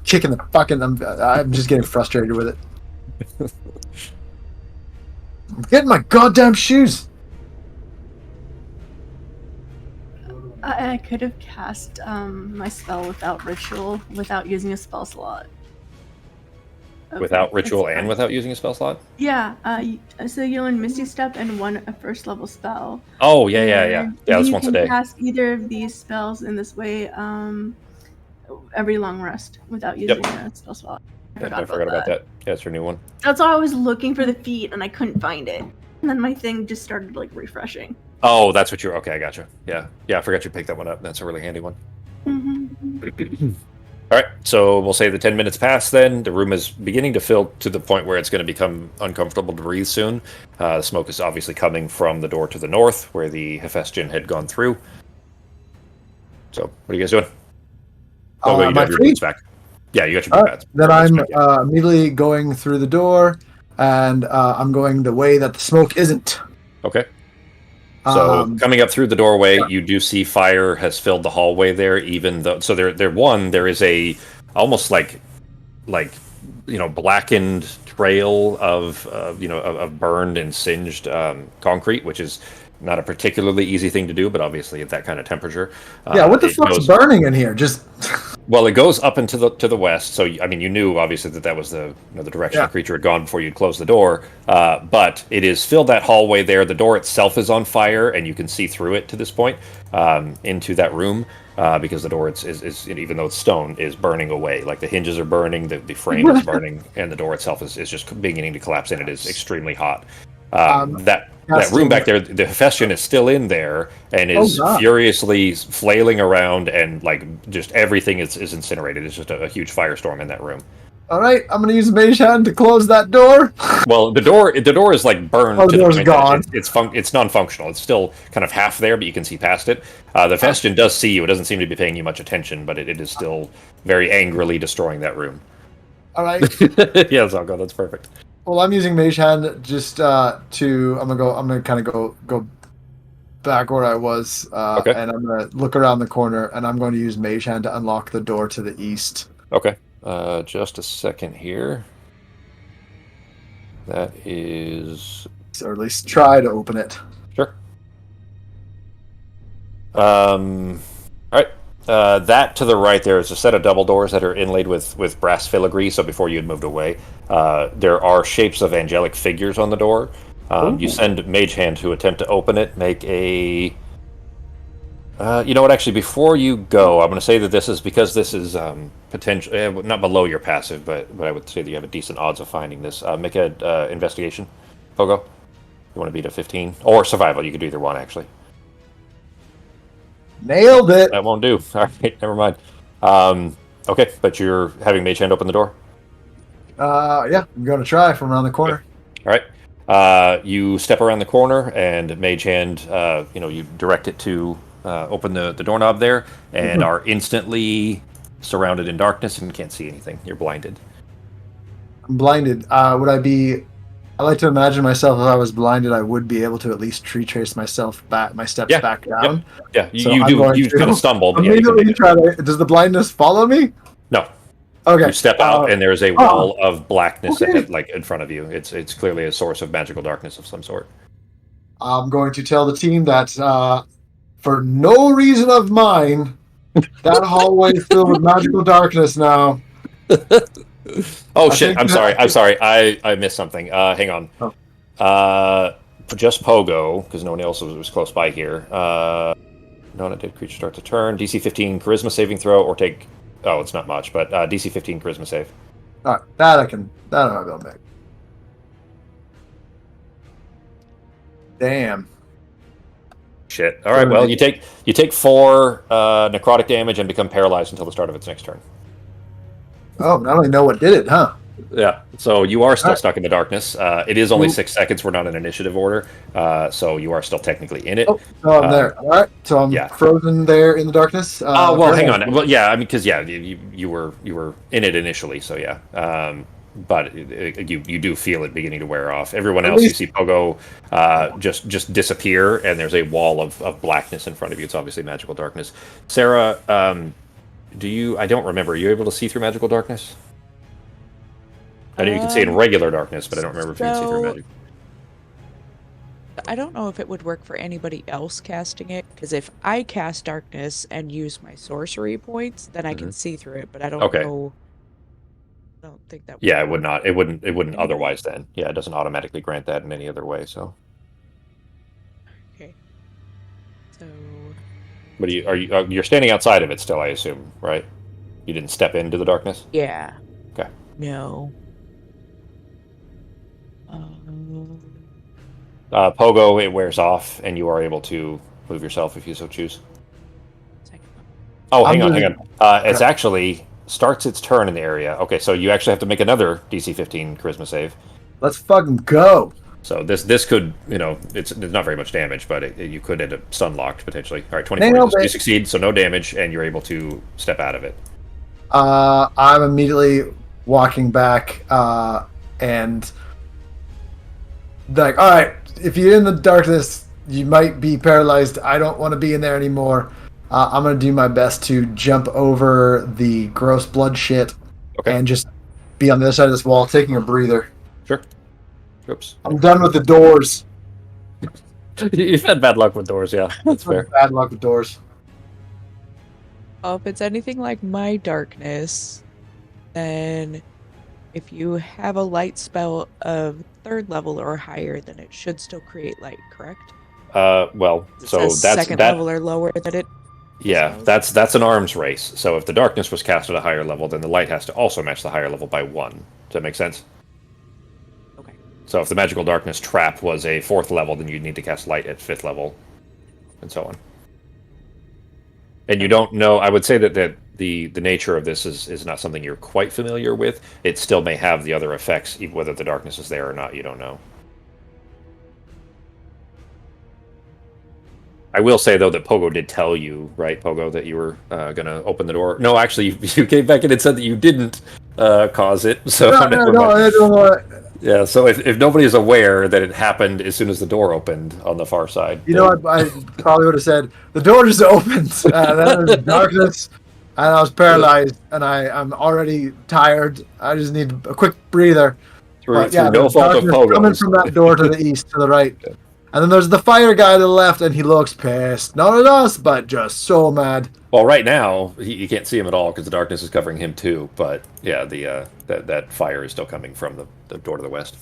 kicking the fucking. I'm just getting frustrated with it. I'm getting my goddamn shoes. I could have cast my spell without ritual, without using a spell slot. Okay, without ritual it's and fine. without using a spell slot? Yeah, so you learn Misty Step and a first level spell. Oh, yeah. Yeah, that's you once a can day. cast either of these spells in this way every long rest without using a spell slot. I forgot about that. Yeah, it's your new one. That's why I was looking for the feat and I couldn't find it. And then my thing just started refreshing. Oh, that's what you're... Okay, I gotcha. Yeah, I forgot you picked that one up. That's a really handy one. Mm-hmm. All right, so we'll say the 10 minutes pass then. The room is beginning to fill to the point where it's going to become uncomfortable to breathe soon. The smoke is obviously coming from the door to the north, where the Hephaestion had gone through. So, what are you guys doing? Oh, you got your boots back. Yeah, you got your boots back. Then I'm immediately going through the door, and I'm going the way that the smoke isn't. Okay. So coming up through the doorway, you do see fire has filled the hallway there. Even though, so there is a almost like blackened trail of burned and singed concrete, which is not a particularly easy thing to do, but obviously at that kind of temperature. Yeah, what the fuck's burning in here? Just Well, it goes up and to the west. So I mean, you knew obviously that was the the direction Yeah. the creature had gone before you'd closed the door. But it is filled that hallway there. The door itself is on fire, and you can see through it to this point into that room because the door is even though it's stone is burning away. Like the hinges are burning, the frame is burning, and the door itself is just beginning to collapse. And it is extremely hot. That room back there, the Hephaestion is still in there and is furiously flailing around, and like just everything is incinerated. It's just a huge firestorm in that room. All right, I'm gonna use Mage Hand to close that door. Well, the door is like burned. Oh, to the door's point gone. It's non-functional. It's still kind of half there, but you can see past it. The Hephaestion does see you. It doesn't seem to be paying you much attention, but it is still very angrily destroying that room. All right. Yes, I'll go. That's perfect. Well, I'm using Mage Hand just to. I'm gonna kind of go back where I was, Okay. and I'm gonna look around the corner, and I'm going to use Mage Hand to unlock the door to the east. Okay. Just a second here. That is Or at least try to open it. sure. All right. That to the right there is a set of double doors that are inlaid with brass filigree. So before you had moved away, there are shapes of angelic figures on the door. You send Mage Hand to attempt to open it. Make a. You know what? Actually, before you go, I'm going to say that this is because this is potential not below your passive, but I would say that you have a decent odds of finding this. Make a investigation, Pogo. You want to beat a 15 or survival? You could do either one actually. Nailed it. That won't do. All right, never mind. Okay, but you're having Mage Hand open the door. Yeah, I'm gonna try from around the corner. All right. You step around the corner, and Mage Hand, you direct it to open the doorknob there, and are instantly surrounded in darkness and can't see anything. You're blinded. I'm blinded. Would I be? I like to imagine myself if I was blinded, I would be able to at least retrace my steps back down. Yeah, So you I'm do. going You to kind of stumble, but yeah, you can immediately make it. try to. Does the blindness follow me? No. Okay. You step out, and there's a wall of blackness okay. ahead, like in front of you. It's clearly a source of magical darkness of some sort. I'm going to tell the team that for no reason of mine, that hallway is filled with magical darkness now. Oh I shit! think I'm that- sorry. I missed something. Hang on. Oh. Just Pogo, because no one else was close by here. Non dead creature start to turn. DC 15 Charisma saving throw, or take. Oh, it's not much, but DC 15 Charisma save. All right, that I might be able to make. Damn. Shit. All right. Well, you take 4 necrotic damage and become paralyzed until the start of its next turn. Oh, I don't even know what did it, huh? Yeah. So you are still Alright. stuck in the darkness. It is only Ooh. 6 seconds. We're not in initiative order, so you are still technically in it. Oh, so I'm there. All right, so I'm yeah. frozen there in the darkness. Oh well, hang on. Well, yeah, I mean, because you were in it initially, so yeah. But you do feel it beginning to wear off. Everyone else, you see Pogo just disappear, and there's a wall of blackness in front of you. It's obviously magical darkness. Sarah, do you? I don't remember. Are you able to see through magical darkness? I know you can see in regular darkness, but I don't remember if you can see through magic. I don't know if it would work for anybody else casting it, because if I cast darkness and use my sorcery points, then I can see through it. But I don't know. I don't think that. Yeah, it would not. It wouldn't otherwise. Then, yeah, it doesn't automatically grant that in any other way. So. Okay. So. But you're standing outside of it still, I assume, right? You didn't step into the darkness. Yeah. Okay. No. Pogo, it wears off, and you are able to move yourself if you so choose. Oh, hang on. It's actually starts its turn in the area. Okay, so you actually have to make another DC 15 Charisma save. Let's fucking go. So this could, it's not very much damage, but you could end up stun locked potentially. All right, 24. You succeed, so no damage, and you're able to step out of it. I'm immediately walking back, and like, all right, if you're in the darkness, you might be paralyzed. I don't want to be in there anymore. I'm going to do my best to jump over the gross blood shit and just be on the other side of this wall, taking a breather. Sure. Oops. I'm done with the doors. You've had bad luck with doors, yeah. That's fair. Bad luck with doors. Oh, if it's anything like my darkness, then if you have a light spell of 3rd level or higher, then it should still create light, correct? Well, It so says that's 2nd that. level or lower that it Yeah, dispels. that's an arms race. So if the darkness was cast at a higher level, then the light has to also match the higher level by 1. Does that make sense? Okay. So if the magical darkness trap was a 4th level, then you'd need to cast light at 5th level, and so on. And you don't know. I would say that the nature of this is not something you're quite familiar with. It still may have the other effects, even whether the darkness is there or not. You don't know. I will say though that Pogo did tell you, right, Pogo, that you were gonna open the door. No, actually, you came back in and said that you didn't cause it. So No, never mind. I don't know. Yeah. So if nobody is aware that it happened as soon as the door opened on the far side, You know, I probably would have said the door just opened. Then there's darkness, and I was paralyzed, and I'm already tired. I just need a quick breather. through But yeah, no there's fault of darkness coming Pogo's. from that door to the east, to the right, and then there's the fire guy to the left, and he looks pissed. Not at us, but just so mad. Well, right now you can't see him at all because the darkness is covering him too. But yeah, the that fire is still coming from the door to the west.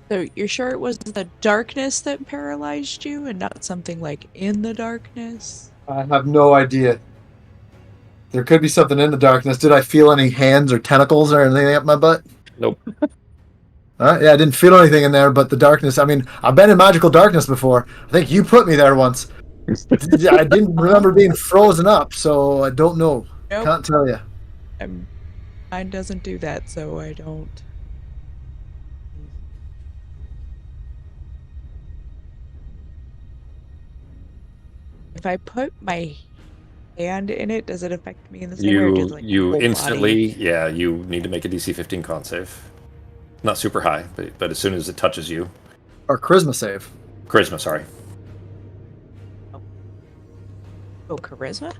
So you're sure it was the darkness that paralyzed you and not something like in the darkness? I have no idea. There could be something in the darkness. Did I feel any hands or tentacles or anything up my butt? Nope. Yeah, I didn't feel anything in there, but the darkness. I mean, I've been in magical darkness before. I think you put me there once. I didn't remember being frozen up, so I don't know. Nope. Can't tell you. Mine doesn't do that, so I don't. If I put my hand in it, does it affect me in the same way? Or just, like, You whole instantly body? yeah you need to make a DC 15 con save. Not super high, but as soon as it touches you, Or charisma save. charisma. Sorry. Oh, charisma?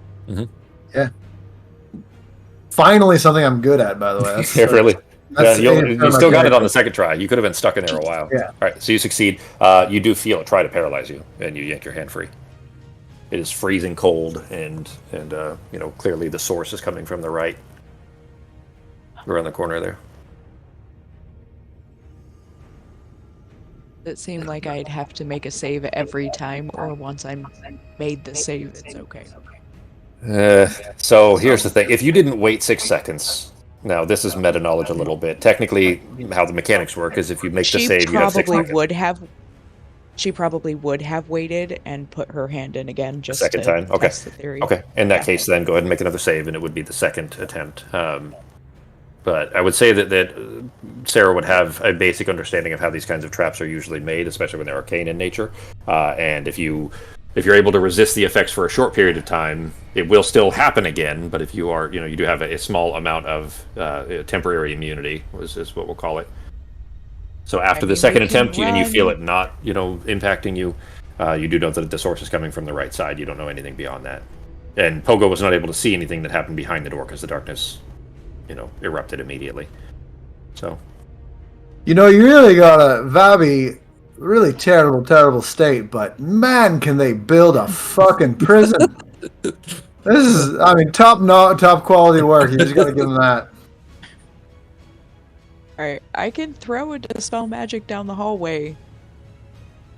Finally, something I'm good at. By the way, Yeah, really. Yeah, you my still got it on character. the second try. You could have been stuck in there a while. Yeah. All right, so you succeed. You do feel it try to paralyze you, and you yank your hand free. It is freezing cold, and clearly the source is coming from the right, around the corner there. It seemed like I'd have to make a save every time, or once I'm made the save, it's okay. So here's the thing: if you didn't wait 6 seconds, now this is meta knowledge a little bit. Technically, how the mechanics work is if you make the save, you have 6 seconds. She probably would have waited and put her hand in again just second to time. Okay. test the theory. Okay. In that case, then go ahead and make another save, and it would be the second attempt. But I would say that Sarah would have a basic understanding of how these kinds of traps are usually made, especially when they're arcane in nature. And if you're able to resist the effects for a short period of time, it will still happen again. But if you are, you do have a small amount of temporary immunity, is what we'll call it. So after the second attempt, and you feel it not, impacting you, you do know that the source is coming from the right side. You don't know anything beyond that. And Pogo was not able to see anything that happened behind the door because the darkness, erupted immediately. So. You really got a Vabi really terrible state, but man, can they build a fucking prison. This is, top quality work. You just gotta give them that. Alright, I can throw a dispel magic down the hallway,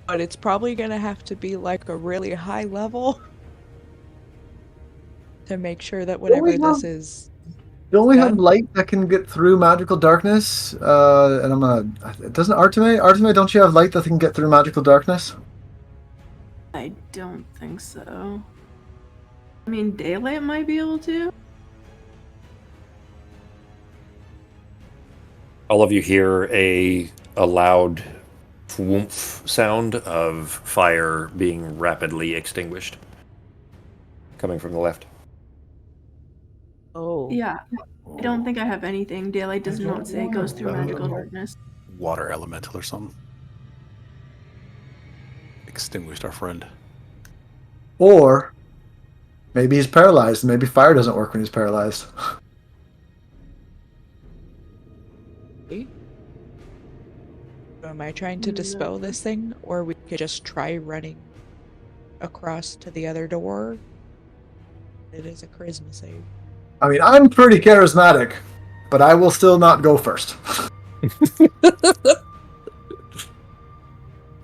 but it's probably gonna have to be like a really high level to make sure that whatever this is. Don't we have light that can get through magical darkness? Doesn't Artime, don't you have light that can get through magical darkness? I don't think so. I mean, daylight might be able to. All of you hear a loud whoomph sound of fire being rapidly extinguished, coming from the left. Oh. Yeah. I don't think I have anything. Daylight does not say it goes through magical darkness. Water elemental or something. Extinguished our friend. Or maybe he's paralyzed. Maybe fire doesn't work when he's paralyzed. Am I trying to dispel this thing, or we could just try running across to the other door. It is a charisma save. I mean, I'm pretty charismatic, but I will still not go first.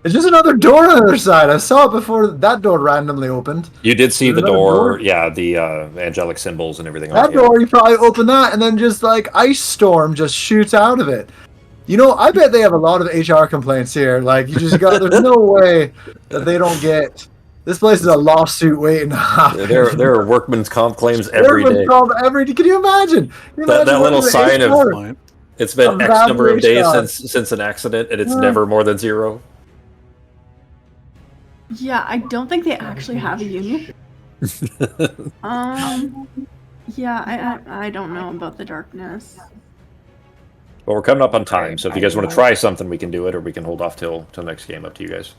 It's just another door on the other side. I saw it before that door randomly opened. You did see There's the another door, yeah, the angelic symbols and everything. That door, you probably open that, and then just like ice storm just shoots out of it. You know, I bet they have a lot of HR complaints here. Like, you just got, there's no way that they don't get. This place is a lawsuit waiting to happen. There are workman's comp claims every day. Can you imagine? That little sign of it's been X number of days since an accident, and it's never more than 0. Yeah, I don't think they actually have a union. Yeah, I don't know about the darkness. Well, we're coming up on time, so if you guys want to try something, we can do it, or we can hold off till next game. Up to you guys.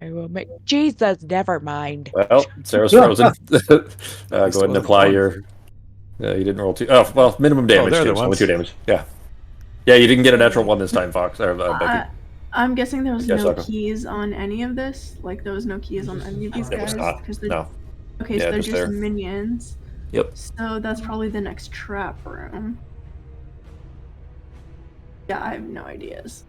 I will make. Jesus, never mind. Well, Sarah's frozen. Go ahead and apply your. You didn't roll 2. Oh, well, minimum damage. Too, so only 2 damage. Yeah. Yeah, you didn't get a natural 1 this time, Fox. Becky. I'm guessing there was no keys on any of this. Like, there was no keys on any of these guys. No. Okay, so they're just minions. Yep. So that's probably the next trap room. Yeah, I have no ideas.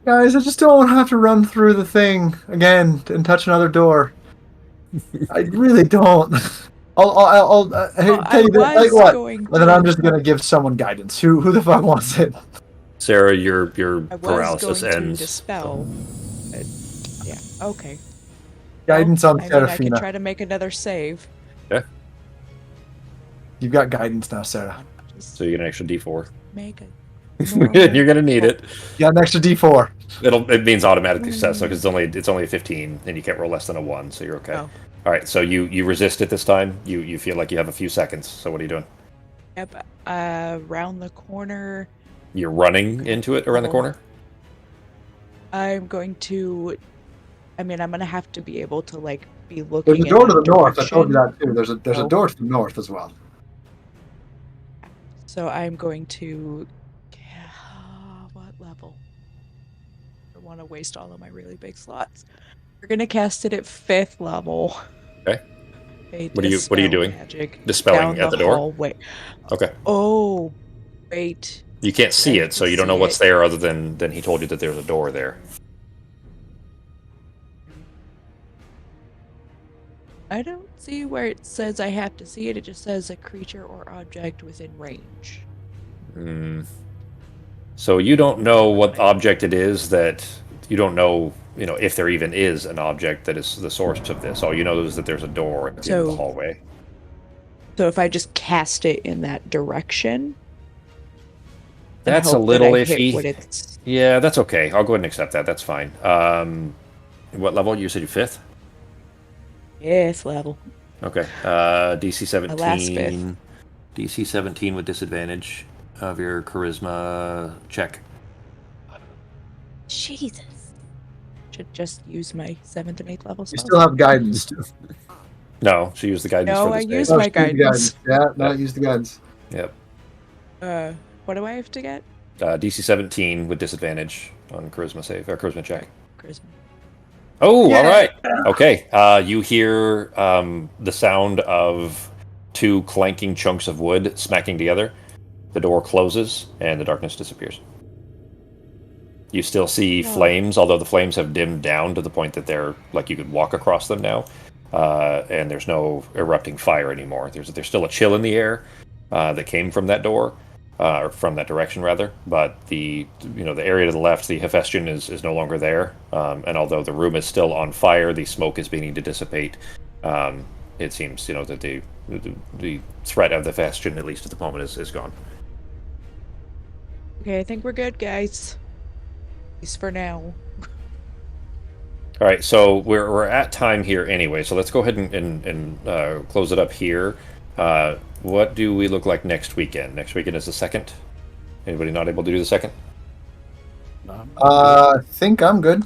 Guys, I just don't want to have to run through the thing again and touch another door. I really don't. I'll tell you this, like what? And then I'm just gonna give someone guidance. Who the fuck wants it? Sarah, your paralysis ends. To dispel. Yeah. Okay. Guidance on Serafina. I can try to make another save. Yeah. You've got guidance now, Sarah. So you get an extra D4. Make it. You're gonna need it. You got an extra D4. It means automatic success, because it's only a 15, and you can't roll less than a 1, so you're okay. Oh. All right, so you resist it this time. You feel like you have a few seconds. So what are you doing? Yep. Around the corner. You're running into it around the corner? I'm going to. I mean, I'm gonna have to be able to like be looking. There's a door to the north. I told you that too. There's a door to the north as well. So I'm going to. What level? I don't want to waste all of my really big slots. We're gonna cast it at 5th level. Okay. What are you doing? Magic Dispelling at the door. Hallway. Okay. Oh, wait. You can't see it, so you don't know what's there other than he told you that there's a door there. I don't see where it says I have to see it. It just says a creature or object within range. So you don't know what object it is that you don't know, if there even is an object that is the source of this. All you know is that there's a door at the end of the hallway. So if I just cast it in that direction. That's a little iffy. Yeah, that's okay. I'll go ahead and accept that. That's fine. What level? You said you're 5th? 5th level. Okay. DC 17. My last 5th. DC 17 with disadvantage of your charisma check. Jesus. Should just use my 7th and 8th level spells. You still have guidance too. No, she used the guidance for this I used my guidance. Yeah, no, use the guidance. Yep. What do I have to get? DC 17 with disadvantage on charisma save or charisma check. Charisma. Oh, yeah. All right. Okay. You hear the sound of 2 clanking chunks of wood smacking together. The door closes and the darkness disappears. You still see flames, although the flames have dimmed down to the point that they're like you could walk across them now. And there's no erupting fire anymore. There's still a chill in the air that came from that door. Or from that direction, rather. But the area to the left, the Hephaestion is no longer there. And although the room is still on fire, the smoke is beginning to dissipate. It seems, that the threat of the Hephaestion, at least at the moment, is gone. Okay, I think we're good, guys. At least for now. All right, so we're at time here anyway. So let's go ahead and close it up here. What do we look like next weekend? Next weekend is the 2nd. Anybody not able to do the 2nd? I think I'm good.